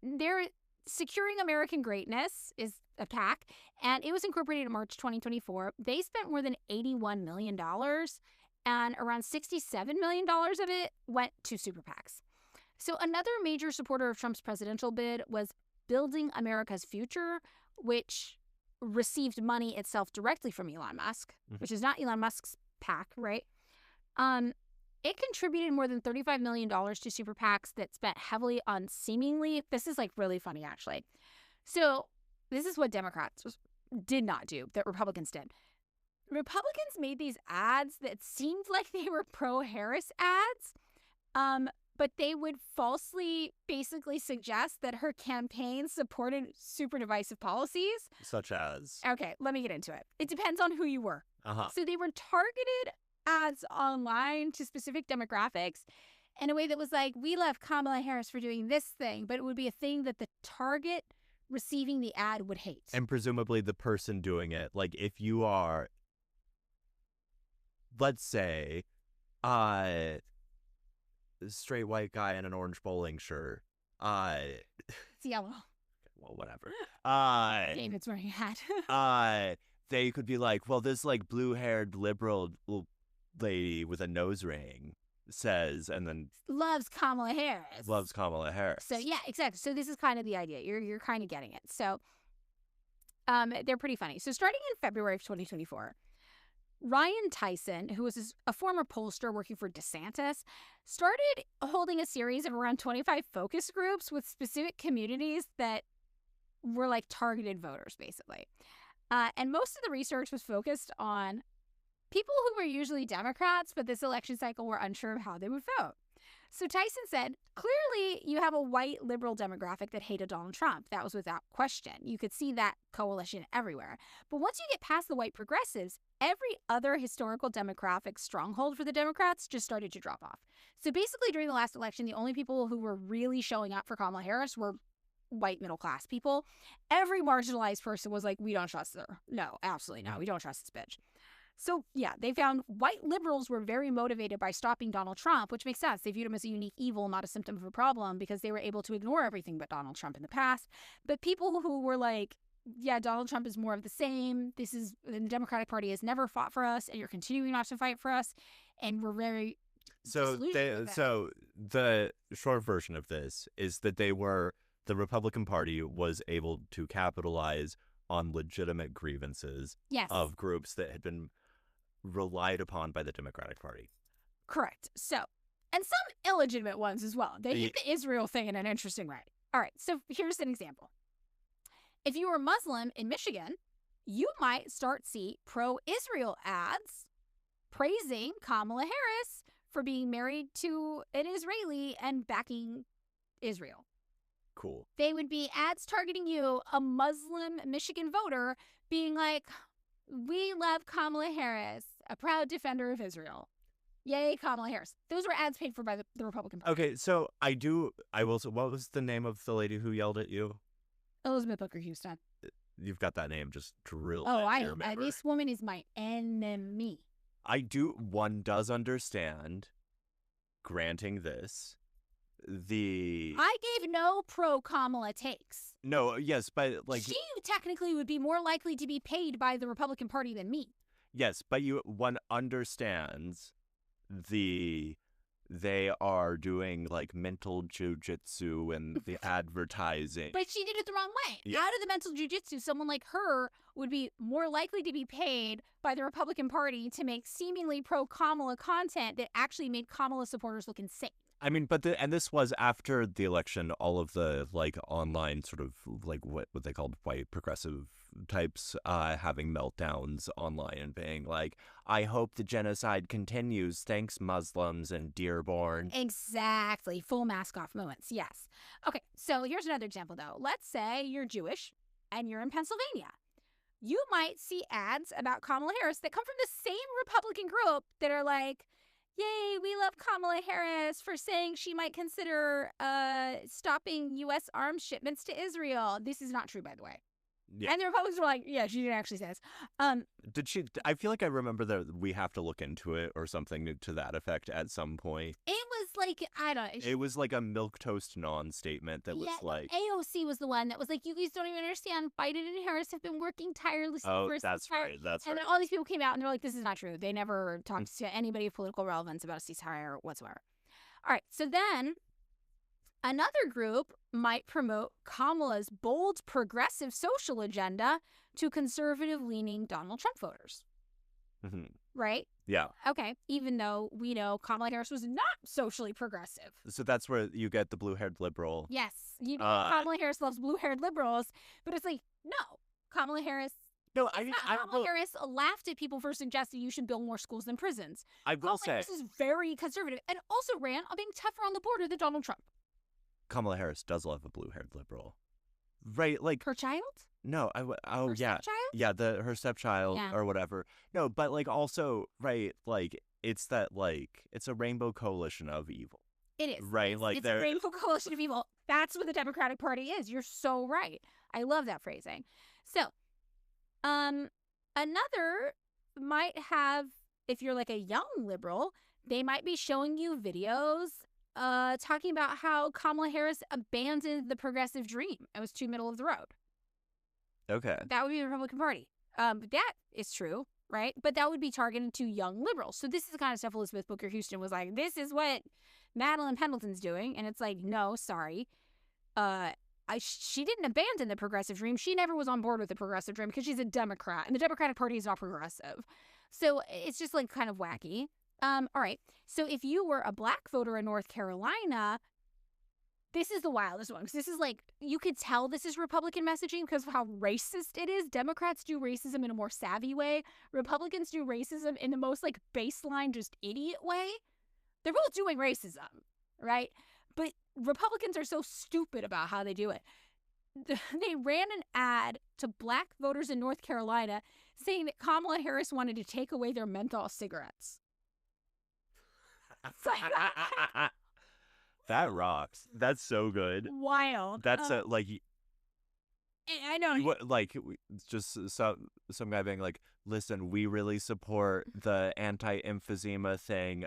They're Securing American Greatness is a PAC, and it was incorporated in March 2024. They spent more than $81 million, and around $67 million of it went to super PACs. So another major supporter of Trump's presidential bid was Building America's Future, which received money itself directly from Elon Musk, which is not Elon Musk's PAC, right? It contributed more than $35 million to super PACs that spent heavily on seemingly, this is really funny actually. So this is what Democrats did not do that Republicans did. Republicans made these ads that seemed like they were pro-Harris ads, but they would falsely basically suggest that her campaign supported super divisive policies. Such as? Okay, let me get into it. It depends on who you were. So they were targeted ads online to specific demographics in a way that was like, we love Kamala Harris for doing this thing, but it would be a thing that the target receiving the ad would hate. And presumably the person doing it, if you are, let's say, straight white guy in an orange bowling shirt. It's yellow. Well, whatever. David's wearing a hat. They could be like, well, this blue-haired liberal lady with a nose ring says, and then loves Kamala Harris. So yeah, exactly. So this is kind of the idea. You're kind of getting it. So they're pretty funny. So starting in February of 2024, Ryan Tyson, who was a former pollster working for DeSantis, started holding a series of around 25 focus groups with specific communities that were targeted voters, basically. And most of the research was focused on people who were usually Democrats, but this election cycle were unsure of how they would vote. So Tyson said, clearly you have a white liberal demographic that hated Donald Trump. That was without question. You could see that coalition everywhere. But once you get past the white progressives, every other historical demographic stronghold for the Democrats just started to drop off. So basically during the last election, the only people who were really showing up for Kamala Harris were white middle class people. Every marginalized person was like, we don't trust her. No, absolutely not. We don't trust this bitch. So yeah, they found white liberals were very motivated by stopping Donald Trump, which makes sense. They viewed him as a unique evil, not a symptom of a problem, because they were able to ignore everything but Donald Trump in the past. But people who were yeah, Donald Trump is more of the same. The Democratic Party has never fought for us, and you're continuing not to fight for us, and we're very disillusioned with it. So the short version of this is that the Republican Party was able to capitalize on legitimate grievances Yes. of groups that had been relied upon by the Democratic Party. Correct. So, and some illegitimate ones as well. They hit the Israel thing in an interesting way. All right, so here's an example. If you were Muslim in Michigan, you might start see pro-Israel ads praising Kamala Harris for being married to an Israeli and backing Israel. Cool. They would be ads targeting you, a Muslim Michigan voter, being like, we love Kamala Harris, a proud defender of Israel. Yay, Kamala Harris. Those were ads paid for by the Republican Party. Okay, so I will say, what was the name of the lady who yelled at you? Elizabeth Booker Houston. You've got that name just drilled. Oh, this woman is my enemy. One does understand, granting this, I gave no pro-Kamala takes. No, yes, but like... She technically would be more likely to be paid by the Republican Party than me. Yes, but one understands they are doing like mental jujitsu and the advertising. But she did it the wrong way. Yeah. Out of the mental jujitsu, someone like her would be more likely to be paid by the Republican Party to make seemingly pro-Kamala content that actually made Kamala supporters look insane. I mean, and this was after the election, all of the like online sort of like what they called white progressive types having meltdowns online and being like, I hope the genocide continues. Thanks, Muslims and Dearborn. Exactly. Full mask off moments. Yes. Okay. So here's another example, though. Let's say you're Jewish and you're in Pennsylvania. You might see ads about Kamala Harris that come from the same Republican group that are like, yay, we love Kamala Harris for saying she might consider stopping U.S. arms shipments to Israel. This is not true, by the way. Yeah. And the Republicans were like, yeah, she didn't actually say this. Did she? I feel like I remember that we have to look into it or something to that effect at some point. It was like, I don't know. It was like a milquetoast non-statement that was like... AOC was the one that was like, you guys don't even understand. Biden and Harris have been working tirelessly. That's right. And all these people came out and they're like, this is not true. They never talked to anybody of political relevance about a ceasefire whatsoever. All right. So then another group might promote Kamala's bold progressive social agenda to conservative-leaning Donald Trump voters. Mm-hmm. Right? Yeah. Okay. Even though we know Kamala Harris was not socially progressive. So that's where you get the blue-haired liberal. Yes. Kamala Harris loves blue-haired liberals, but it's like, no. Kamala Harris... No, Kamala Harris laughed at people for suggesting you should build more schools than prisons. I will say... Harris is very conservative and also ran on being tougher on the border than Donald Trump. Kamala Harris does love a blue-haired liberal. Right, like... Her child? No, her yeah. Stepchild? Yeah, her stepchild or whatever. No, but like also, right, like it's that like it's a rainbow coalition of evil. It is. Right? Like it's a rainbow coalition of evil. That's what the Democratic Party is. You're so right. I love that phrasing. So, another might have, if you're like a young liberal, they might be showing you videos talking about how Kamala Harris abandoned the progressive dream. It was too middle of the road. Okay. That would be the Republican Party. That is true, right? But that would be targeted to young liberals. So this is the kind of stuff Elizabeth Booker Houston was like, this is what Madeline Pendleton's doing. And it's like, no, sorry. She didn't abandon the progressive dream. She never was on board with the progressive dream because she's a Democrat. And the Democratic Party is not progressive. So it's just like kind of wacky. All right. So if you were a black voter in North Carolina... This is the wildest one, because this is like, you could tell this is Republican messaging because of how racist it is. Democrats do racism in a more savvy way. Republicans do racism in the most like baseline, just idiot way. They're both doing racism, right? But Republicans are so stupid about how they do it. They ran an ad to black voters in North Carolina saying that Kamala Harris wanted to take away their menthol cigarettes. That rocks. That's so good. Wild. That's like. I know. Just some guy being like, listen, we really support the anti-emphysema thing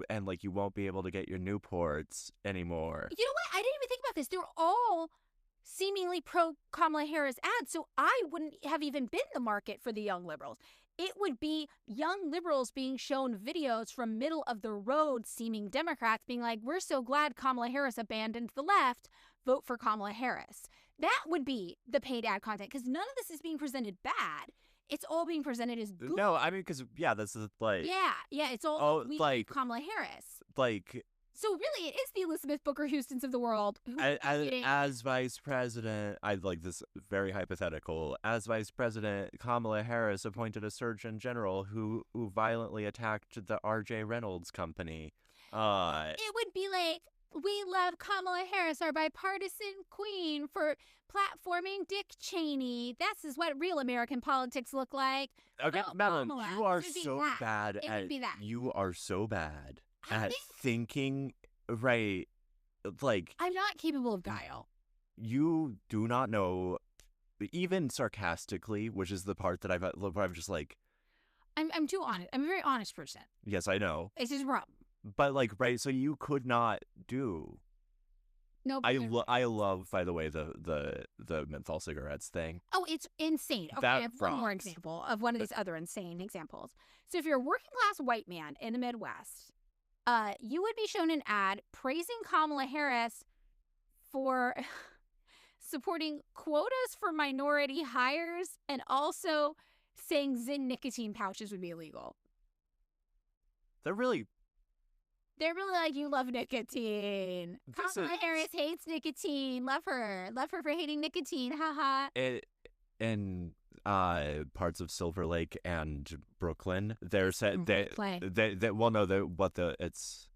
and like you won't be able to get your Newports anymore. You know what? I didn't even think about this. They're all seemingly pro Kamala Harris ads. So I wouldn't have even been the market for the young liberals. It would be young liberals being shown videos from middle of the road seeming Democrats being like, we're so glad Kamala Harris abandoned the left. Vote for Kamala Harris. That would be the paid ad content, because none of this is being presented bad. It's all being presented as good. No, I mean, because, yeah, this is like... Yeah, it's all Oh, like... Kamala Harris. Like... So really, it is the Elizabeth Booker Houstons of the world. As vice president, I like this very hypothetical. As vice president, Kamala Harris appointed a surgeon general who violently attacked the R.J. Reynolds company. It would be like, we love Kamala Harris, our bipartisan queen, for platforming Dick Cheney. This is what real American politics look like. Okay, Oh, Madeline, Kamala. you are It would be so that. bad It at... would be that. You are so bad I at think- thinking, right, like, I'm not capable of guile. you do not know, even sarcastically, which is the part that I'm just like, I'm too honest. I'm a very honest person. yes, I know. It's just wrong. But, like, right, so you could not do... No. I love, by the way, the menthol cigarettes thing. Oh, it's insane. Okay, That I have one more rocks. example of one of these other insane examples. So if you're a working class white man in the Midwest, you would be shown an ad praising Kamala Harris for supporting quotas for minority hires and also saying Zyn nicotine pouches would be illegal. They're really... They're really like, you love nicotine. This Kamala is- Harris hates nicotine. Love her. Love her for hating nicotine. Haha. In parts of Silver Lake and Brooklyn, they're said Play. they well no they what the it's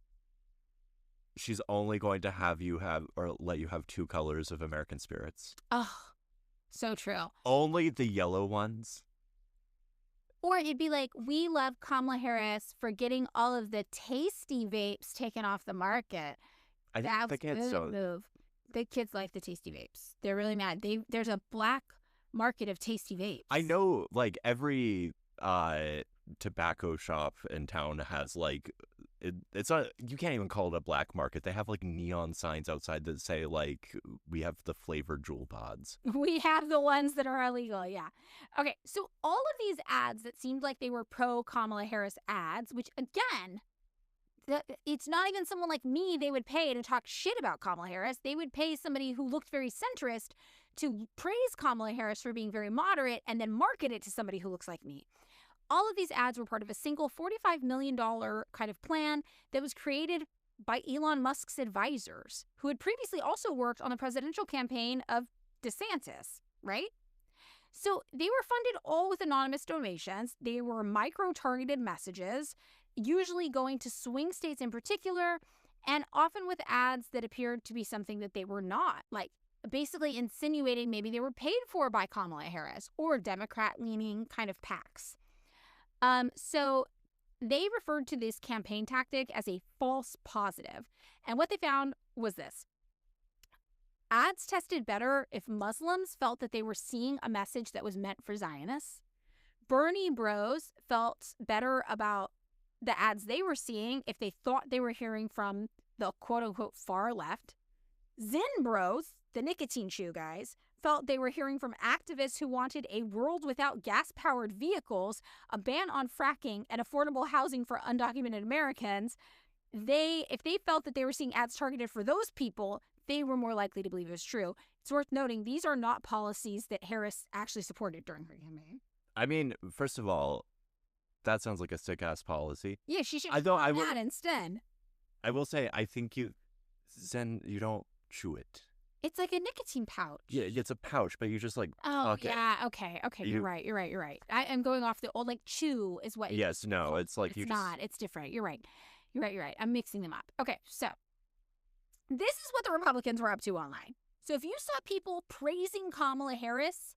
she's only going to have you have or let you have 2 colors of American spirits. Oh, so true. Only the yellow ones. Or it'd be like, we love Kamala Harris for getting all of the tasty vapes taken off the market. I think That the was kids a don't. move. The kids like the tasty vapes. They're really mad. There's a black market of tasty vapes. I know, like every tobacco shop in town has like it's not, you can't even call it a black market. They have like neon signs outside that say like we have the flavored jewel pods. We have the ones that are illegal, yeah. Okay, so all of these ads that seemed like they were pro Kamala Harris ads, which again, it's not even someone like me they would pay to talk shit about Kamala Harris. They would pay somebody who looked very centrist to praise Kamala Harris for being very moderate and then market it to somebody who looks like me. All of these ads were part of a single $45 million kind of plan that was created by Elon Musk's advisors, who had previously also worked on the presidential campaign of DeSantis, right? So they were funded all with anonymous donations. They were micro-targeted messages, usually going to swing states in particular, and often with ads that appeared to be something that they were not, like basically insinuating maybe they were paid for by Kamala Harris or Democrat-leaning kind of PACs. So they referred to this campaign tactic as a false positive. And what they found was this. Ads tested better if Muslims felt that they were seeing a message that was meant for Zionists. Bernie bros felt better about the ads they were seeing if they thought they were hearing from the quote-unquote far left. Zyn bros, the nicotine chew guys, felt they were hearing from activists who wanted a world without gas-powered vehicles, a ban on fracking, and affordable housing for undocumented Americans. If they felt that they were seeing ads targeted for those people, they were more likely to believe it was true. It's worth noting these are not policies that Harris actually supported during her campaign. I mean, first of all, that sounds like a sick-ass policy. Yeah, she should I don't- I have would- that instead. I will say, I think you don't chew it. It's like a nicotine pouch. Yeah, it's a pouch, but you just like Oh, tuck it. yeah. Okay. You- You're right. I am going off the old, like, chew is what. Yes, no, it's like it's you not. It's different. You're right. I'm mixing them up. Okay, so this is what the Republicans were up to online. So if you saw people praising Kamala Harris,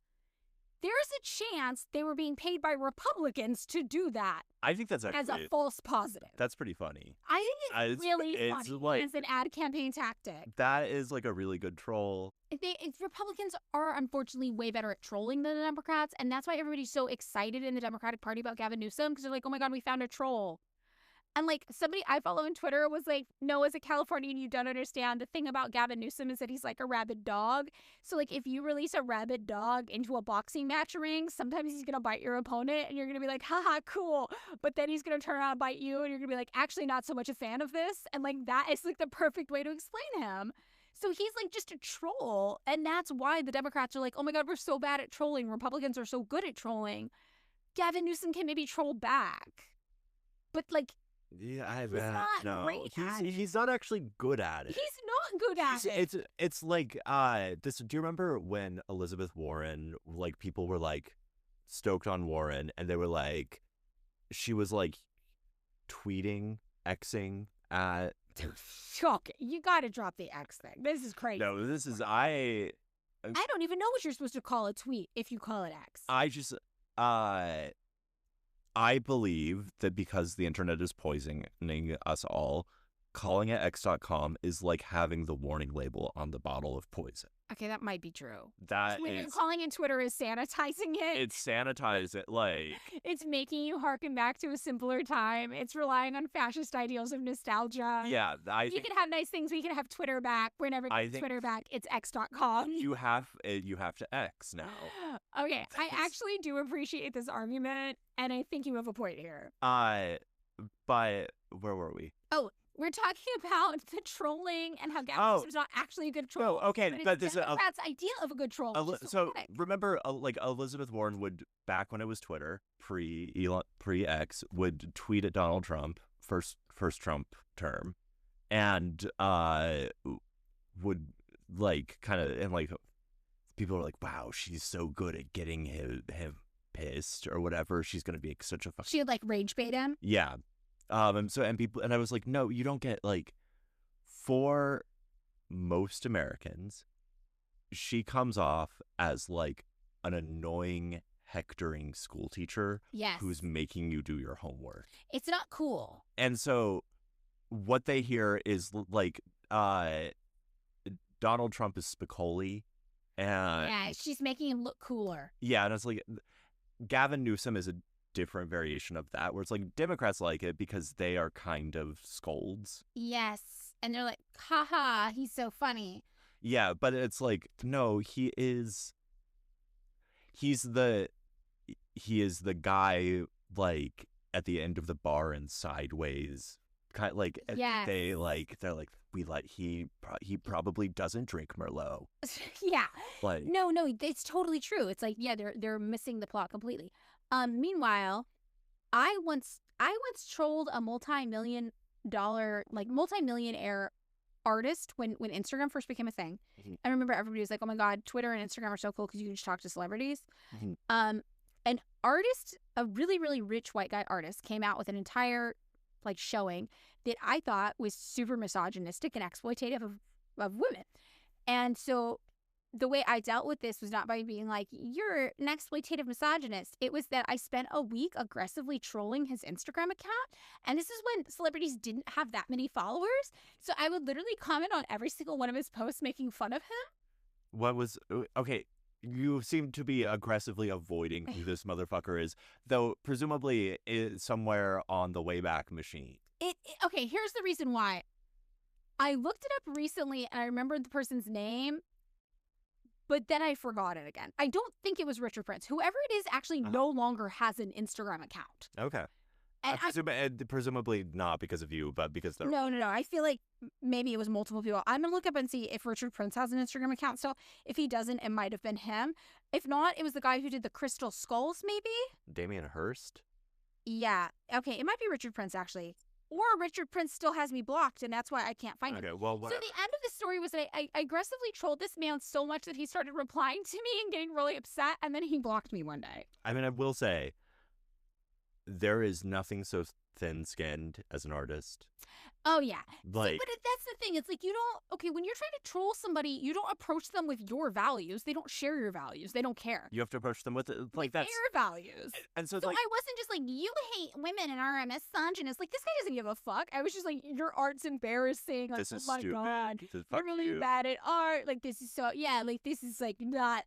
there's a chance they were being paid by Republicans to do that I think that's as actually a false positive. that's pretty funny. I think it's really it's funny like- as an ad campaign tactic. That is like a really good troll. Republicans are unfortunately way better at trolling than the Democrats, and that's why everybody's so excited in the Democratic Party about Gavin Newsom, because they're like, oh my God, we found a troll. And like somebody I follow on Twitter was like, no, as a Californian, you don't understand. The thing about Gavin Newsom is that he's like a rabid dog. So like if you release a rabid dog into a boxing match ring, sometimes he's gonna bite your opponent and you're gonna be like, haha, cool. But then he's gonna turn around and bite you and you're gonna be like, actually not so much a fan of this. And like that is like the perfect way to explain him. So he's like just a troll. And that's why the Democrats are like, oh my God, we're so bad at trolling. Republicans are so good at trolling. Gavin Newsom can maybe troll back. But like, Yeah, he's not great at it. he's not actually good at it. He's not good at it. It's like this. Do you remember when Elizabeth Warren, like people were like stoked on Warren, and they were like, she was like tweeting, Xing at. Okay, you got to drop the X thing. This is crazy. No, this is I don't even know what you're supposed to call a tweet if you call it X. I just I believe that because the internet is poisoning us all, calling it X.com is like having the warning label on the bottle of poison. Okay, that might be true. That Twitter, is, calling it Twitter is sanitizing it. it's sanitize it like It's making you harken back to a simpler time. It's relying on fascist ideals of nostalgia. yeah. I You think can have nice things. We can have Twitter back. We're never I getting think- Twitter back. It's X.com. you have to X now. Okay, I That's- actually do appreciate this argument, and I think you have a point here. But where were we? We're talking about the trolling and how Gavin Oh. Newsom's not actually a good troll. No, okay, but but it's this Democrats' idea of a good troll. which is so pathetic. remember, like Elizabeth Warren would, back when it was Twitter, pre X, would tweet at Donald Trump first Trump term, and would like kind of, and like people were like, wow, she's so good at getting him pissed or whatever. She's gonna be such a fucking She would like rage bait him. yeah. And I was like, no, you don't get, like, for most Americans, she comes off as like an annoying, hectoring school teacher Yes. who's making you do your homework. It's not cool. And so what they hear is like Donald Trump is Spicoli, and Yeah, she's making him look cooler. yeah, and it's like Gavin Newsom is a different variation of that, where it's like Democrats like it because they are kind of scolds. Yes. And they're like, haha, he's so funny. Yeah, but it's like, no, he is the guy like at the end of the bar and Sideways, kind of like Yes. they're like he probably doesn't drink Merlot. Yeah. Like No, it's totally true. It's like, yeah, they're missing the plot completely. Meanwhile, I once trolled a multi-millionaire artist when Instagram first became a thing. Mhm. I remember everybody was like, "Oh my God, Twitter and Instagram are so cool because you can just talk to celebrities." Mhm. An artist, a really really rich white guy artist, came out with an entire like showing that I thought was super misogynistic and exploitative of women, and so the way I dealt with this was not by being like, you're an exploitative misogynist. It was that I spent a week aggressively trolling his Instagram account. And this is when celebrities didn't have that many followers. So I would literally comment on every single one of his posts making fun of him. what was okay? You seem to be aggressively avoiding who this motherfucker is, though presumably is somewhere on the Wayback Machine. Okay, here's the reason why. I looked it up recently and I remembered the person's name, but then I forgot it again. I don't think it was Richard Prince. Whoever it is actually no longer has an Instagram account. Okay. And Presumably not because of you, but because they're No. I feel like maybe it was multiple people. I'm going to look up and see if Richard Prince has an Instagram account still. If he doesn't, it might have been him. If not, it was the guy who did the crystal skulls, maybe? Damien Hirst. Yeah. Okay, it might be Richard Prince, actually. Or Richard Prince still has me blocked, and that's why I can't find him. Okay, well, So whatever. the end of the story was that I aggressively trolled this man so much that he started replying to me and getting really upset, and then he blocked me one day. I mean, I will say, there is nothing so thin-skinned as an artist. Oh, yeah. Like, But that's the thing. It's like when you're trying to troll somebody, you don't approach them with your values. They don't share your values. They don't care. you have to approach them with like their that's values. and so it's So like I wasn't just like, you hate women and are a misogynist. Like, this guy doesn't give a fuck. I was just like, your art's embarrassing. Like, this is oh my stupid. God. This is You're fuck really you. bad at art. Like, this is so, yeah, like, this is like not,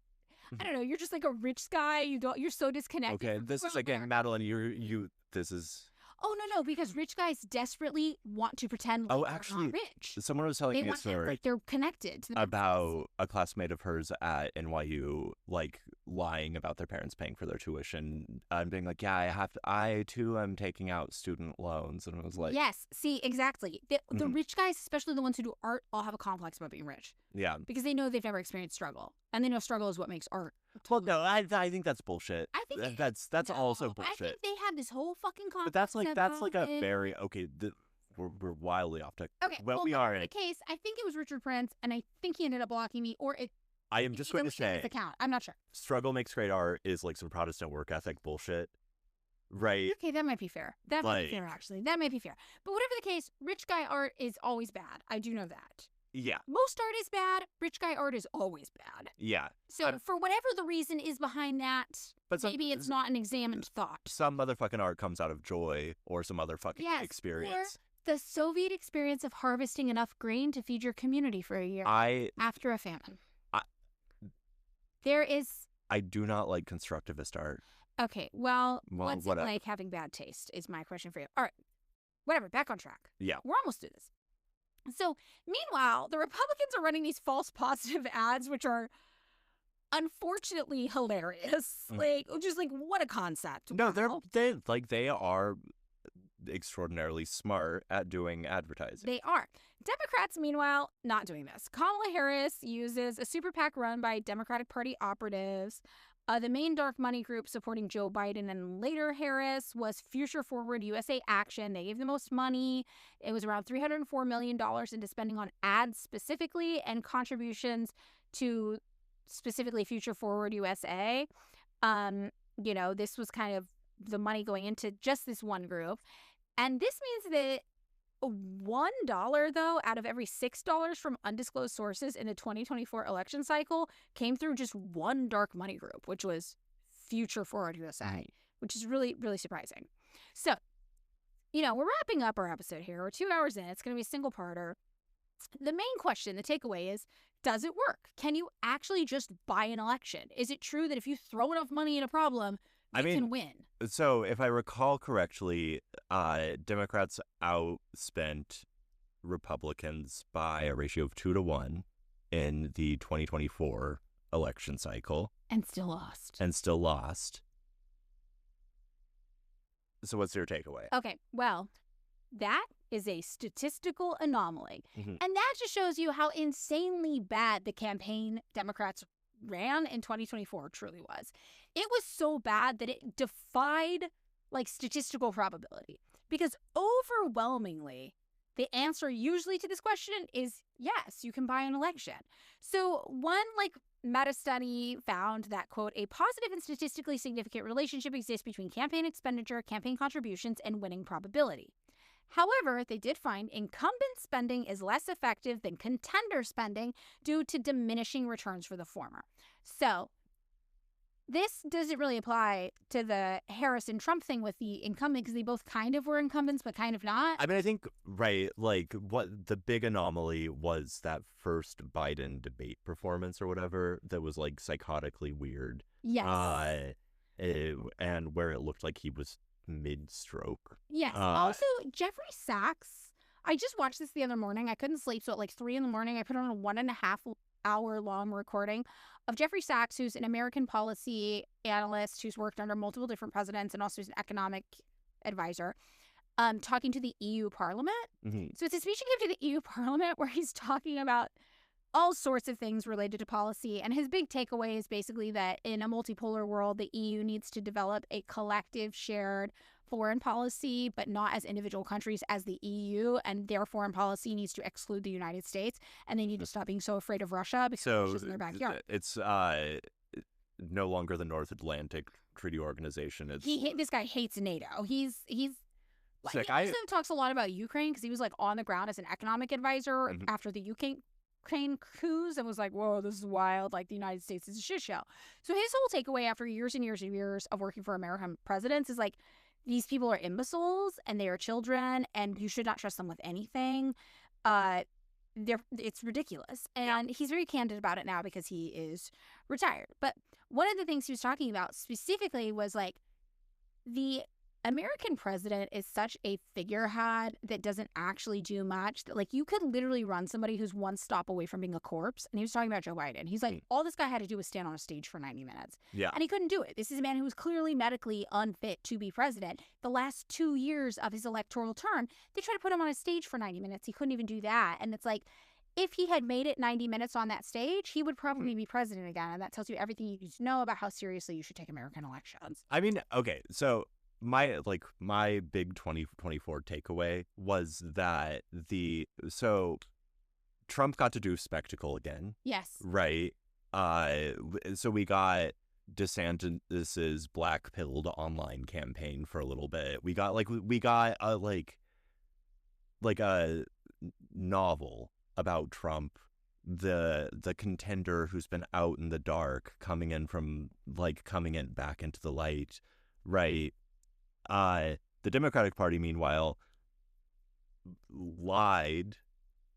I don't know. You're just like a rich guy. You're so disconnected. Okay, from this is from again, America. Madeline. You. This is Oh, no, because rich guys desperately want to pretend like Oh, they're actually, not rich. Someone was telling They me a want to act story like they're connected to the business. about a classmate of hers at NYU, like lying about their parents paying for their tuition and being like, yeah, I too am taking out student loans. And it was like, Yes, see, exactly. The Mhm. rich guys, especially the ones who do art, all have a complex about being rich yeah. because they know they've never experienced struggle. And they know struggle is what makes art. Well, no, I think that's bullshit. I think That's no, also I bullshit. think they have this whole fucking complex But that's like about a it. very okay. We're wildly off topic. Okay, Well, we whatever are. the case, I think it was Richard Prince, and I think he ended up blocking me, or it I am just going to deleted his say, account. I'm not sure. struggle makes great art is like some Protestant work ethic bullshit, right? Okay, that might be fair. That might be fair, Like- actually. That might be fair. But whatever the case, rich guy art is always bad. I do know that. Yeah, Most art is bad. Rich guy art is always bad. yeah. So I'm- for whatever the reason is behind that, But some, maybe it's not an examined thought. some motherfucking art comes out of joy or some other fucking Yes, experience. The Soviet experience of harvesting enough grain to feed your community for a year after a famine. I- There is I do not like constructivist art. okay. Well, Well, what's whatever. it like having bad taste? Is my question for you. All right, whatever. Back on track. Yeah. We're almost through this. So, meanwhile, the Republicans are running these false positive ads, which are unfortunately hilarious. Mm. Just like what a concept. No, Wow. they are extraordinarily smart at doing advertising. They are. Democrats, meanwhile, not doing this. Kamala Harris uses a super PAC run by Democratic Party operatives. The main dark money group supporting Joe Biden and later Harris was Future Forward USA Action. They gave the most money. It was around $304 million into spending on ads specifically and contributions to specifically Future Forward USA. This was kind of the money going into just this one group. And this means that $1, though, out of every $6 from undisclosed sources in the 2024 election cycle came through just one dark money group, which was Future Forward USA, which is really, really surprising. So, we're wrapping up our episode here. We're 2 hours in. It's going to be a single parter. The main question, the takeaway is, does it work? Can you actually just buy an election? Is it true that if you throw enough money at a problem, you can win? So, if I recall correctly, Democrats outspent Republicans by a ratio of 2-1 in the 2024 election cycle And still lost. and still lost. So, what's your takeaway? Okay, well, that is a statistical anomaly. Mhm. And that just shows you how insanely bad the campaign Democrats ran in 2024 truly was. It was so bad that it defied statistical probability because overwhelmingly the answer usually to this question is yes, you can buy an election. So one meta study found that, quote, a positive and statistically significant relationship exists between campaign expenditure, campaign contributions, and winning probability. However, they did find incumbent spending is less effective than contender spending due to diminishing returns for the former. So this doesn't really apply to the Harris and Trump thing with the incumbent because they both kind of were incumbents, but kind of not. I mean, I think, right, what the big anomaly was that first Biden debate performance or whatever that was, psychotically weird. Yes. And where it looked like he was mid-stroke. Yes. Also, Jeffrey Sachs, I just watched this the other morning. I couldn't sleep, so at 3 a.m, I put on a 1.5 hour long recording of Jeffrey Sachs, who's an American policy analyst who's worked under multiple different presidents and also is an economic advisor, talking to the EU Parliament. Mm-hmm. So it's a speech he gave to the EU Parliament where he's talking about all sorts of things related to policy. And his big takeaway is basically that in a multipolar world, the EU needs to develop a collective shared foreign policy, but not as individual countries as the EU. And their foreign policy needs to exclude the United States. And they need to stop being so afraid of Russia because Russia's in their backyard. It's no longer the North Atlantic Treaty Organization. It's This guy hates NATO. He's Sick. he also talks a lot about Ukraine because he was on the ground as an economic advisor Mhm. after the Ukraine coups and was like, whoa, this is wild. The United States is a shit show. So his whole takeaway after years and years and years of working for American presidents is these people are imbeciles and they are children and you should not trust them with anything. It's ridiculous. And he's very candid about it now because he is retired. But one of the things he was talking about specifically was the American president is such a figurehead that doesn't actually do much. That like you could literally run somebody who's one stop away from being a corpse. And he was talking about Joe Biden. He's like, all this guy had to do was stand on a stage for 90 minutes. Yeah. And he couldn't do it. This is a man who was clearly medically unfit to be president. The last 2 years of his electoral term, they tried to put him on a stage for 90 minutes. He couldn't even do that. And it's like, if he had made it 90 minutes on that stage, he would probably be president again. And that tells you everything you need to know about how seriously you should take American elections. I mean, okay, so my big 2024 takeaway was that Trump got to do spectacle again, Yes. right? So we got DeSantis's black-pilled online campaign for a little bit. We got a novel about Trump, the contender who's been out in the dark, coming in back into the light, right? The Democratic Party, meanwhile, lied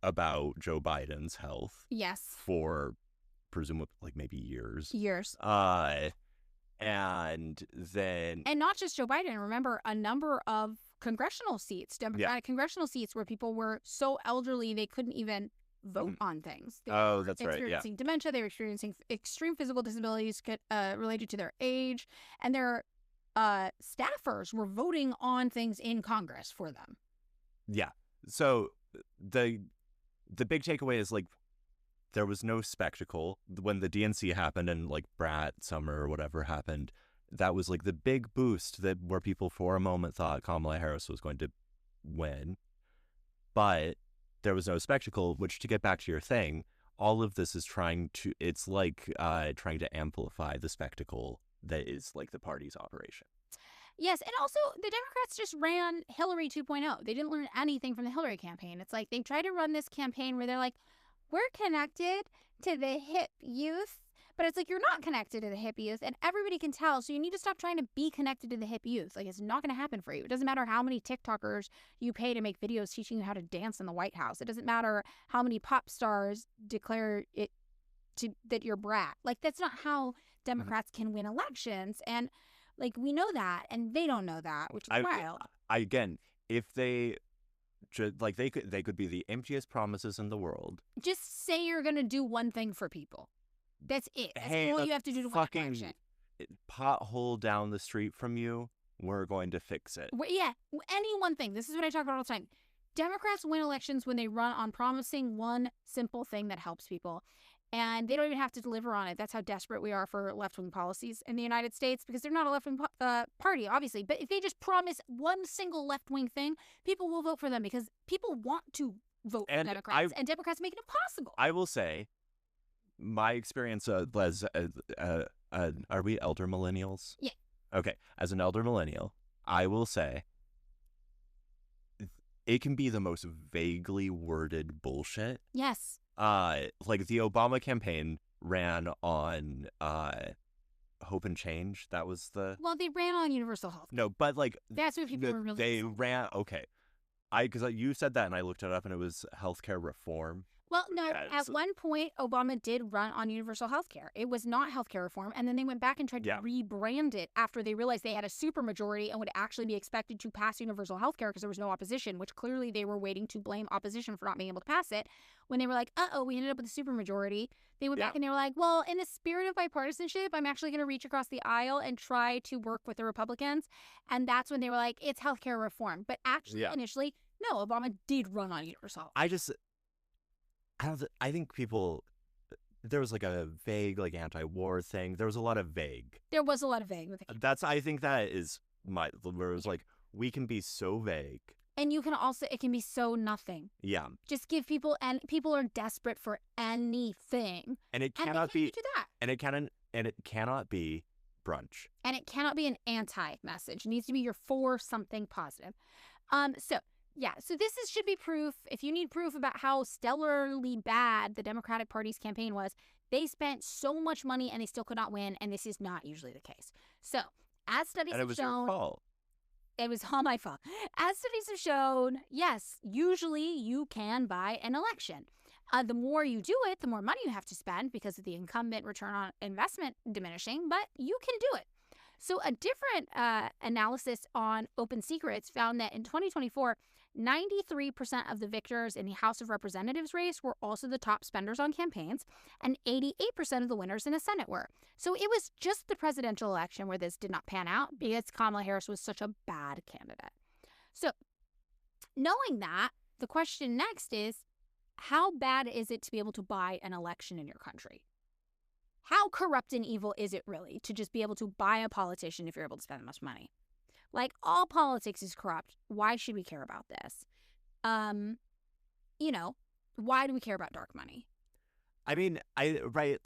about Joe Biden's health Yes. for presumably maybe years. And then... And not just Joe Biden. Remember, a number of congressional seats, Democratic congressional seats, where people were so elderly they couldn't even vote on things. They were that's right, yeah. experiencing dementia. They were experiencing extreme physical disabilities related to their age. And their staffers were voting on things in Congress for them. Yeah. So the big takeaway is, like, there was no spectacle. When the DNC happened and, like, Brat Summer or whatever happened, that was, like, the big boost where people for a moment thought Kamala Harris was going to win. But there was no spectacle, which, to get back to your thing, all of this is trying to amplify the spectacle that is, like, the party's operation. Yes, and also the Democrats just ran Hillary 2.0. They didn't learn anything from the Hillary campaign. It's like they tried to run this campaign where they're like, we're connected to the hip youth, but it's like you're not connected to the hip youth, and everybody can tell, so you need to stop trying to be connected to the hip youth. Like, it's not going to happen for you. It doesn't matter how many TikTokers you pay to make videos teaching you how to dance in the White House. It doesn't matter how many pop stars declare it that you're Brat. Like, that's not how Democrats can win elections, and like, we know that, and they don't know that, which is wild. Again, if they they could be the emptiest promises in the world. Just say you're gonna do one thing for people. That's it. That's all you have to do to win an election. Pothole down the street from you, we're going to fix it. Yeah, any one thing. This is what I talk about all the time. Democrats win elections when they run on promising one simple thing that helps people. And they don't even have to deliver on it. That's how desperate we are for left-wing policies in the United States, because they're not a left-wing party, obviously. But if they just promise one single left-wing thing, people will vote for them because people want to vote for Democrats. And Democrats make it impossible. I will say, my experience as are we elder millennials? Yeah. Okay. As an elder millennial, I will say it can be the most vaguely worded bullshit. Yes. Like the Obama campaign ran on hope and change. That was well, they ran on universal health. No, but like that's what people were really. They ran okay. Because you said that and I looked it up and it was healthcare reform. Well, no, at one point, Obama did run on universal health care. It was not healthcare reform. And then they went back and tried to rebrand it after they realized they had a supermajority and would actually be expected to pass universal health care because there was no opposition, which clearly they were waiting to blame opposition for not being able to pass it. When they were like, we ended up with a supermajority, they went back and they were like, well, in the spirit of bipartisanship, I'm actually going to reach across the aisle and try to work with the Republicans. And that's when they were like, it's healthcare reform. But actually, initially, no, Obama did run on universal health. I think people, there was like a vague like anti-war thing. There was a lot of vague. There was a lot of vague. I think that is where it was like, we can be so vague. And you can also, it can be so nothing. Yeah. Just give people, and people are desperate for anything. And it cannot be. Do that. And it cannot be brunch. And it cannot be an anti-message. It needs to be your for something positive. So this should be proof. If you need proof about how stellarly bad the Democratic Party's campaign was, they spent so much money and they still could not win, and this is not usually the case. So, as studies have shown... your fault. It was all my fault. As studies have shown, yes, usually you can buy an election. The more you do it, the more money you have to spend because of the incumbent return on investment diminishing, but you can do it. So a different analysis on Open Secrets found that in 2024, 93% of the victors in the House of Representatives race were also the top spenders on campaigns, and 88% of the winners in the Senate were. So it was just the presidential election where this did not pan out because Kamala Harris was such a bad candidate. So knowing that, the question next is, how bad is it to be able to buy an election in your country? How corrupt and evil is it really to just be able to buy a politician if you're able to spend that much money? Like, all politics is corrupt. Why should we care about this? You know, why do we care about dark money? I mean,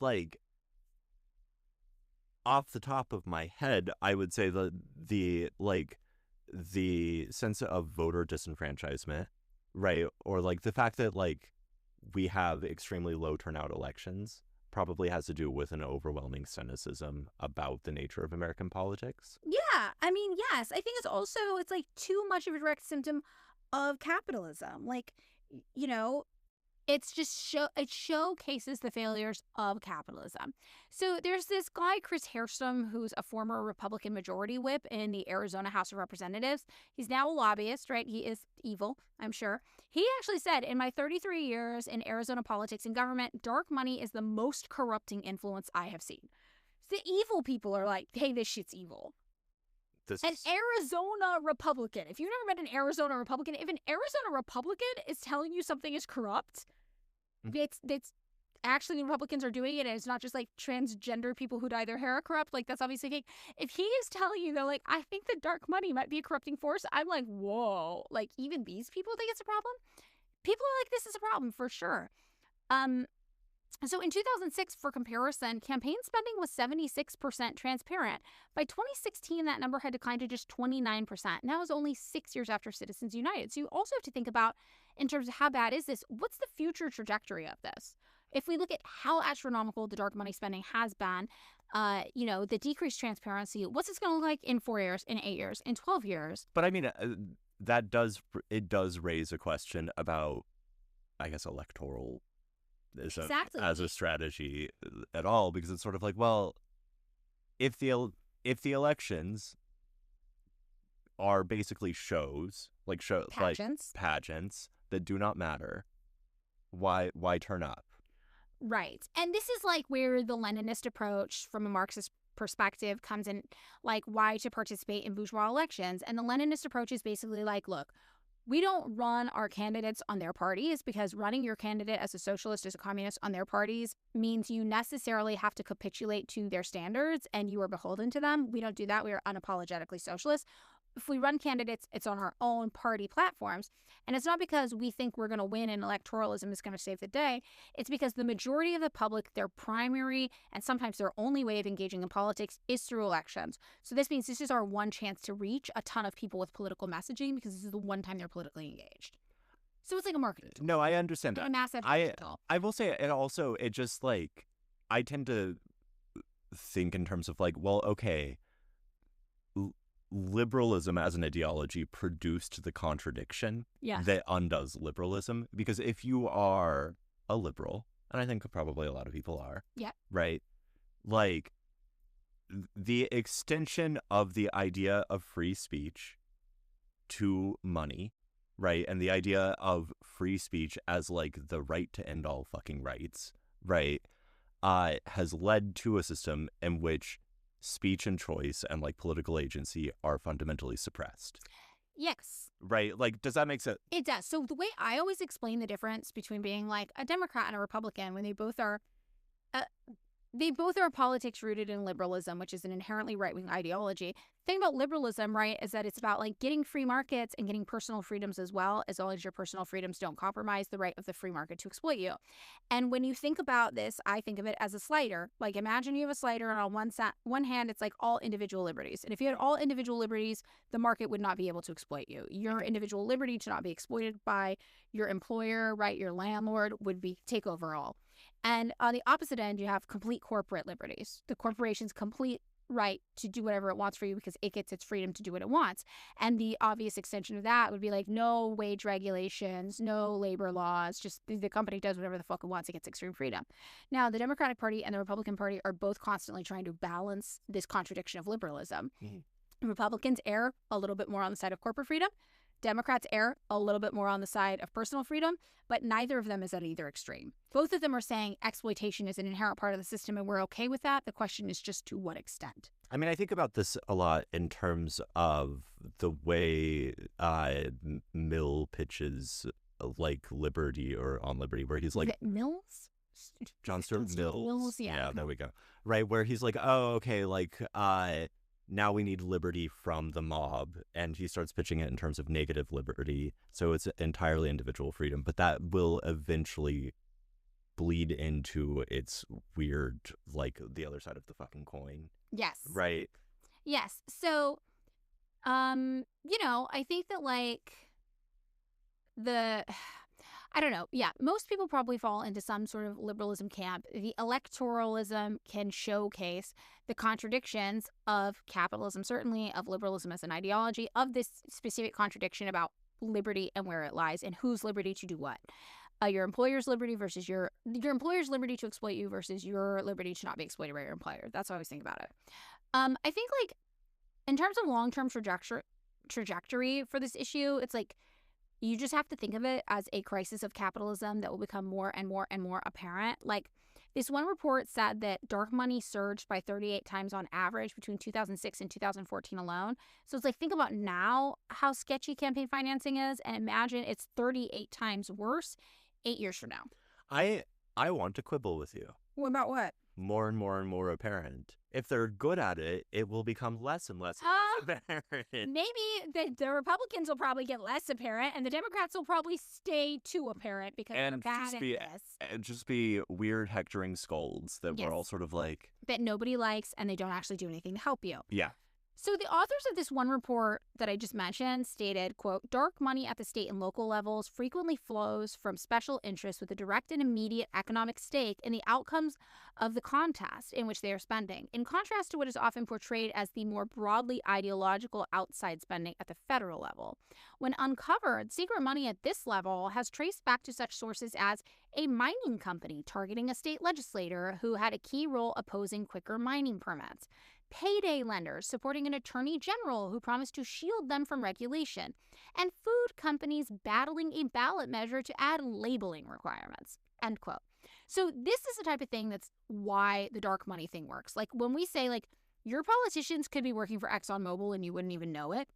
like, off the top of my head, I would say the sense of voter disenfranchisement, right? Or like the fact that like we have extremely low turnout elections probably has to do with an overwhelming cynicism about the nature of American politics. Yeah, I mean, yes. I think it's like too much of a direct symptom of capitalism. Like, you know, it's just it showcases the failures of capitalism. So there's this guy, Chris Hairston, who's a former Republican majority whip in the Arizona House of Representatives. He's now a lobbyist, right? He is evil, I'm sure. He actually said, in my 33 years in Arizona politics and government, dark money is the most corrupting influence I have seen. The evil people are like, hey, this shit's evil. An Arizona Republican. If you've never met an Arizona Republican, if an Arizona Republican is telling you something is corrupt, it's actually the Republicans are doing it, and it's not just like transgender people who dye their hair are corrupt. Like, that's obviously fake. If he is telling you, they're like, I think the dark money might be a corrupting force, I'm like, whoa. Like, even these people think it's a problem? People are like, this is a problem for sure. So in 2006, for comparison, campaign spending was 76% transparent. By 2016, that number had declined to just 29%. Now it's only 6 years after Citizens United. So you also have to think about, in terms of how bad is this, what's the future trajectory of this? If we look at how astronomical the dark money spending has been, the decreased transparency, what's this going to look like in 4 years, in 8 years, in 12 years? But I mean, it does raise a question about, I guess, electoral exactly. as a strategy at all, because it's sort of like, well, if the elections are basically pageants that do not matter, why turn up? Right. And this is like where the Leninist approach from a Marxist perspective comes in, like why to participate in bourgeois elections. And the Leninist approach is basically like, look, we don't run our candidates on their parties, because running your candidate as a socialist, as a communist on their parties means you necessarily have to capitulate to their standards and you are beholden to them. We don't do that. We are unapologetically socialist. If we run candidates, it's on our own party platforms. And it's not because we think we're going to win and electoralism is going to save the day. It's because the majority of the public, their primary and sometimes their only way of engaging in politics is through elections. So this means this is our one chance to reach a ton of people with political messaging, because this is the one time they're politically engaged. So it's like a marketing tool. No, I understand that. A massive tool. I will say it just like, I tend to think in terms of like, well, okay, liberalism as an ideology produced the contradiction that undoes liberalism. Because if you are a liberal, and I think probably a lot of people are, right? Like, the extension of the idea of free speech to money, right? And the idea of free speech as like the right to end all fucking rights, right? Has led to a system in which speech and choice and like political agency are fundamentally suppressed. Yes. Right? Like, does that make sense? It does. So the way I always explain the difference between being like a Democrat and a Republican, when they both are politics rooted in liberalism, which is an inherently right-wing ideology. The thing about liberalism, right, is that it's about like getting free markets and getting personal freedoms as well as your personal freedoms don't compromise the right of the free market to exploit you. And when you think about this, I think of it as a slider. Like, imagine you have a slider, and on one hand, it's like all individual liberties. And if you had all individual liberties, the market would not be able to exploit you. Your individual liberty to not be exploited by your employer, right, your landlord, would take over all. And on the opposite end, you have complete corporate liberties. The corporations right to do whatever it wants for you because it gets its freedom to do what it wants. And the obvious extension of that would be like no wage regulations, no labor laws, just the company does whatever the fuck it wants. It gets extreme freedom. Now, the Democratic Party and the Republican Party are both constantly trying to balance this contradiction of liberalism. Republicans err a little bit more on the side of corporate freedom. Democrats err a little bit more on the side of personal freedom, but neither of them is at either extreme. Both of them are saying exploitation is an inherent part of the system and we're okay with that. The question is just to what extent. I mean, I think about this a lot in terms of the way Mill pitches like Liberty or On Liberty, where he's like... Mills? John Stuart Mills, yeah, there we go. Right, where he's like, oh, okay, like... now we need liberty from the mob, and he starts pitching it in terms of negative liberty, so it's entirely individual freedom, but that will eventually bleed into its weird, like, the other side of the fucking coin. Yes. Right. Yes. So, I think that, like, I don't know. Yeah, most people probably fall into some sort of liberalism camp. The electoralism can showcase the contradictions of capitalism, certainly of liberalism as an ideology, of this specific contradiction about liberty and where it lies and whose liberty to do what. Your employer's liberty versus your employer's liberty to exploit you versus your liberty to not be exploited by your employer. That's how I always think about it. I think, like, in terms of long-term trajectory for this issue, it's like, you just have to think of it as a crisis of capitalism that will become more and more and more apparent. Like, this one report said that dark money surged by 38 times on average between 2006 and 2014 alone. So it's like, think about now how sketchy campaign financing is, and imagine it's 38 times worse 8 years from now. I want to quibble with you. What about what? More and more and more apparent. If they're good at it, it will become less and less apparent. Maybe the Republicans will probably get less apparent, and the Democrats will probably stay too apparent because they're bad at this. And just be weird hectoring scolds that we're all sort of like... that nobody likes, and they don't actually do anything to help you. Yeah. So the authors of this one report that I just mentioned stated, quote, dark money at the state and local levels frequently flows from special interests with a direct and immediate economic stake in the outcomes of the contest in which they are spending, in contrast to what is often portrayed as the more broadly ideological outside spending at the federal level. When uncovered, secret money at this level has traced back to such sources as a mining company targeting a state legislator who had a key role opposing quicker mining permits, payday lenders supporting an attorney general who promised to shield them from regulation, and food companies battling a ballot measure to add labeling requirements, end quote. So this is the type of thing that's why the dark money thing works. Like, when we say, like, your politicians could be working for ExxonMobil and you wouldn't even know it.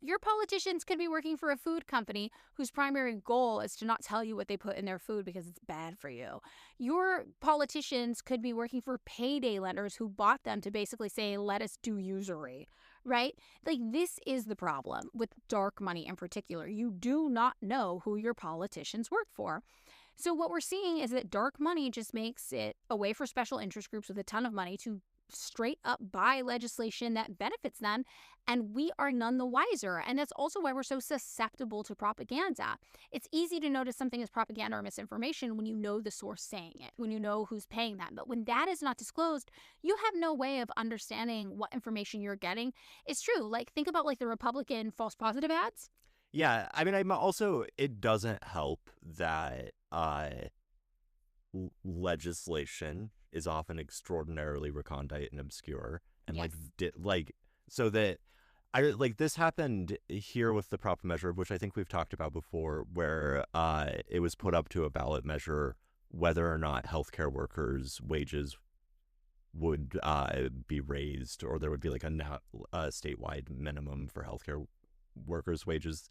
Your politicians could be working for a food company whose primary goal is to not tell you what they put in their food because it's bad for you. Your politicians could be working for payday lenders who bought them to basically say, let us do usury, right? Like, this is the problem with dark money in particular. You do not know who your politicians work for. So what we're seeing is that dark money just makes it a way for special interest groups with a ton of money to straight up buy legislation that benefits them, and we are none the wiser. And that's also why we're so susceptible to propaganda. It's easy to notice something is propaganda or misinformation when you know the source saying it, when you know who's paying them. But when that is not disclosed, you have no way of understanding what information you're getting. It's true. Like, think about, like, the Republican false positive ads. Yeah, I mean, I'm also, it doesn't help that legislation is often extraordinarily recondite and obscure, and so that this happened here with the prop measure, which I think we've talked about before, where it was put up to a ballot measure whether or not healthcare workers' wages would be raised, or there would be like a statewide minimum for healthcare workers' wages,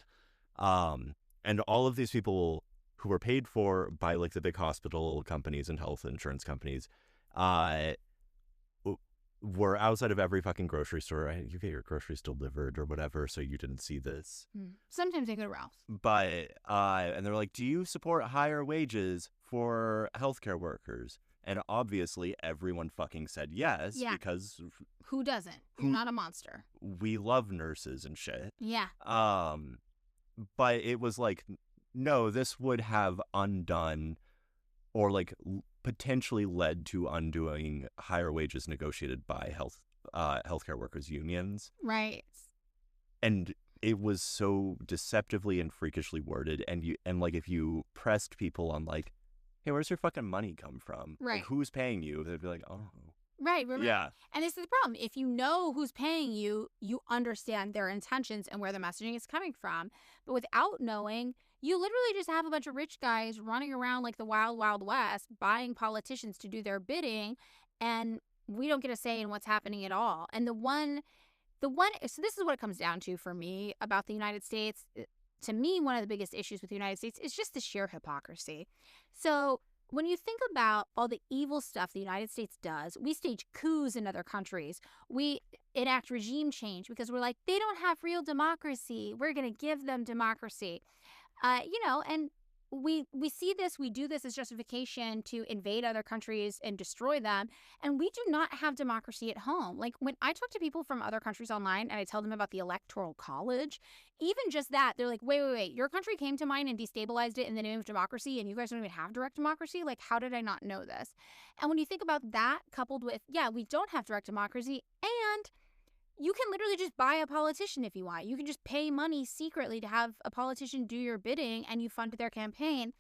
and all of these people who were paid for by like the big hospital companies and health insurance companies were outside of every fucking grocery store. You get your groceries delivered or whatever, so you didn't see this. Sometimes they go to Ralph's. But and they're like, do you support higher wages for healthcare workers? And obviously everyone fucking said yes, because who doesn't? You're not a monster. We love nurses and shit. Yeah. But it was like, no, this would have undone or like potentially led to undoing higher wages negotiated by health healthcare workers unions, Right. and it was so deceptively and freakishly worded. And like if you pressed people on like, hey, where's your fucking money come from? Right. Like, who's paying you? They'd be like, oh, Right. yeah. And this is the problem. If you know who's paying you, you understand their intentions and where the messaging is coming from. But without knowing, you literally just have a bunch of rich guys running around like the wild, wild west, buying politicians to do their bidding. And we don't get a say in what's happening at all. And so this is what it comes down to for me about the United States. To me, one of the biggest issues with the United States is just the sheer hypocrisy. So when you think about all the evil stuff the United States does, we stage coups in other countries. We enact regime change because we're like, they don't have real democracy. We're going to give them democracy. And we see this, we do this as justification to invade other countries and destroy them. And we do not have democracy at home. Like when I talk to people from other countries online and I tell them about the Electoral College, even just that, they're like, wait, your country came to mine and destabilized it in the name of democracy and you guys don't even have direct democracy? Like, how did I not know this? And when you think about that coupled with, we don't have direct democracy, and you can literally just buy a politician if you want. You can just pay money secretly to have a politician do your bidding and you fund their campaign.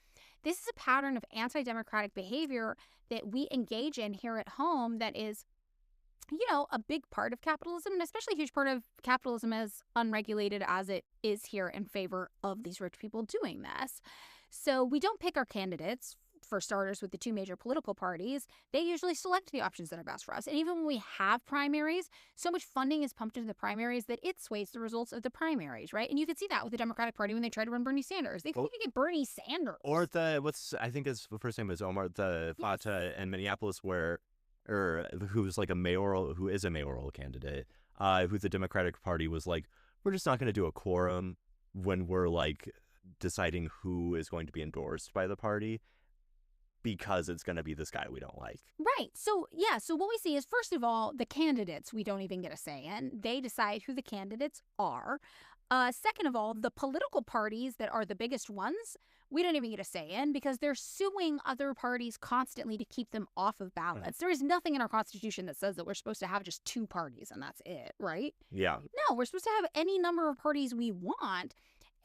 This is a pattern of anti-democratic behavior that we engage in here at home that is, a big part of capitalism, and especially a huge part of capitalism as unregulated as it is here in favor of these rich people doing this. So we don't pick our candidates. For starters, with the two major political parties, they usually select the options that are best for us. And even when we have primaries, so much funding is pumped into the primaries that it sways the results of the primaries, right? And you could see that with the Democratic Party when they tried to run Bernie Sanders. They couldn't even get Bernie Sanders. Or I think his first name is Omar, the Fata in Minneapolis, who is a mayoral candidate, who the Democratic Party was like, we're just not going to do a quorum when we're like deciding who is going to be endorsed by the party, because it's going to be this guy we don't like. Right. So what we see is, first of all, the candidates we don't even get a say in. They decide who the candidates are. Second of all, the political parties that are the biggest ones, we don't even get a say in because they're suing other parties constantly to keep them off of ballots. There is nothing in our Constitution that says that we're supposed to have just two parties and that's it, right? Yeah. No, we're supposed to have any number of parties we want,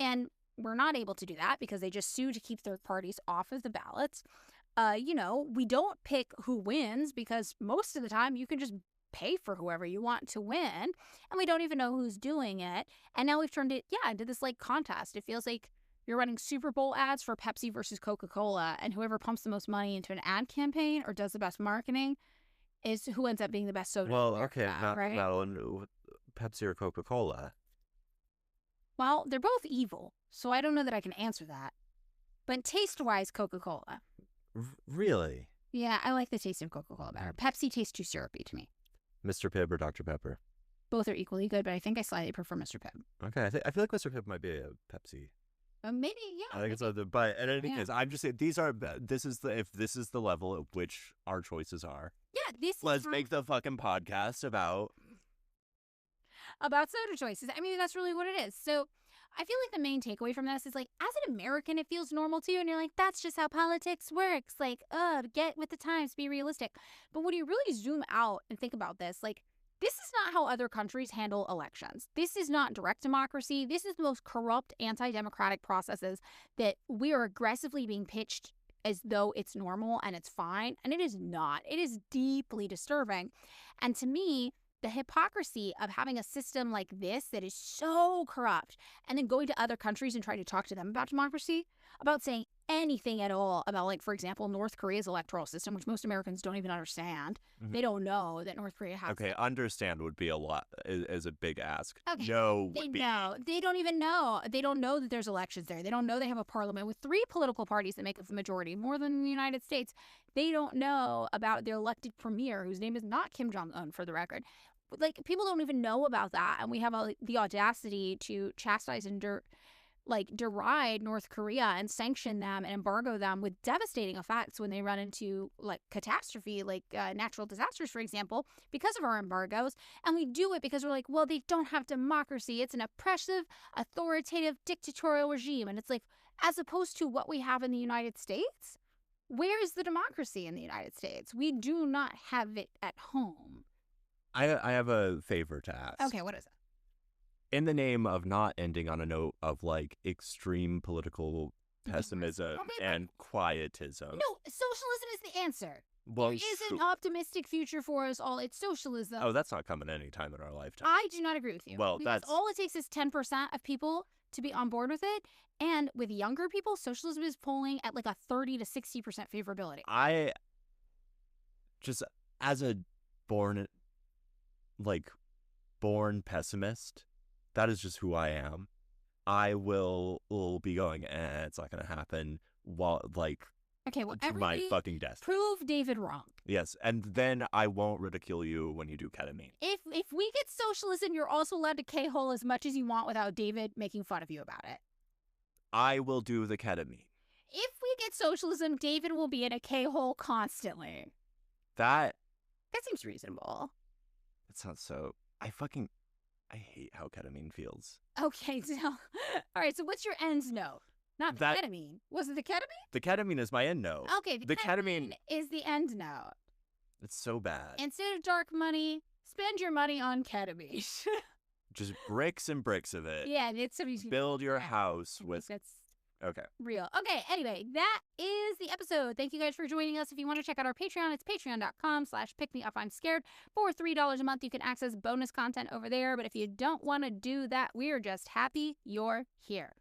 and we're not able to do that because they just sue to keep third parties off of the ballots. We don't pick who wins because most of the time you can just pay for whoever you want to win, and we don't even know who's doing it. And now we've turned it, into this like contest. It feels like you're running Super Bowl ads for Pepsi versus Coca-Cola, and whoever pumps the most money into an ad campaign or does the best marketing is who ends up being the best soda. Well, okay, not right? Pepsi or Coca-Cola. Well, they're both evil, so I don't know that I can answer that. But taste-wise, Coca-Cola. Really? Yeah, I like the taste of Coca-Cola better. Pepsi tastes too syrupy to me. Mr. Pibb or Dr. Pepper? Both are equally good, but I think I slightly prefer Mr. Pibb. Okay, I feel like Mr. Pibb might be a Pepsi. Maybe, yeah. I think it's but in any case, I'm just saying if this is the level at which our choices are. Yeah, let's make the fucking podcast about soda choices. I mean, that's really what it is. So I feel like the main takeaway from this is like, as an American, it feels normal to you. And you're like, that's just how politics works. Like, get with the times, be realistic. But when you really zoom out and think about this, like, this is not how other countries handle elections. This is not direct democracy. This is the most corrupt anti-democratic processes that we are aggressively being pitched as though it's normal and it's fine. And it is not. It is deeply disturbing. And to me, the hypocrisy of having a system like this that is so corrupt and then going to other countries and trying to talk to them about democracy, about saying anything at all about, like, for example, North Korea's electoral system, which most Americans don't even understand. Mm-hmm. They don't know that North Korea has. Okay, understand would be a lot, is a big ask. Okay. No. They don't even know. They don't know that there's elections there. They don't know they have a parliament with 3 political parties that make up the majority, more than the United States. They don't know about their elected premier, whose name is not Kim Jong-un, for the record. Like, people don't even know about that, and we have the audacity to chastise and deride North Korea and sanction them and embargo them with devastating effects when they run into like catastrophe, like natural disasters, for example, because of our embargoes. And we do it because we're like, well, they don't have democracy. It's an oppressive, authoritative, dictatorial regime. And it's like, as opposed to what we have in the United States, where is the democracy in the United States? We do not have it at home. I have a favor to ask. Okay, what is it? In the name of not ending on a note of like extreme political pessimism Okay, and quietism. No, socialism is the answer. Well, There is an optimistic future for us all. It's socialism. oh, that's not coming anytime in our lifetime. I do not agree with you. Well, because that's- all it takes is 10% of people to be on board with it. And with younger people, socialism is polling at like a 30 to 60% favorability. I just, as a born pessimist, that is just who I am. I will be going, it's not going to happen while, like, Okay, well, to my everybody fucking death. prove David wrong. Yes, and then I won't ridicule you when you do ketamine. If we get socialism, you're also allowed to K-hole as much as you want without David making fun of you about it. I will do the ketamine. If we get socialism, David will be in a K-hole constantly. That seems reasonable. sounds so... I hate how ketamine feels. Okay, so all right. So what's your ends note? Not the That- ketamine. Was it the ketamine? The ketamine is my end note. Okay, The ketamine- is the end note. It's so bad. Instead of dark money, spend your money on ketamine. Just bricks and bricks of it. Yeah, it's Build your house with... That's Okay. real. Okay, anyway, that is the episode. Thank you guys for joining us. If you want to check out our Patreon, it's patreon.com/pickmeup. For $3 a month, you can access bonus content over there. But if you don't want to do that, we're just happy you're here.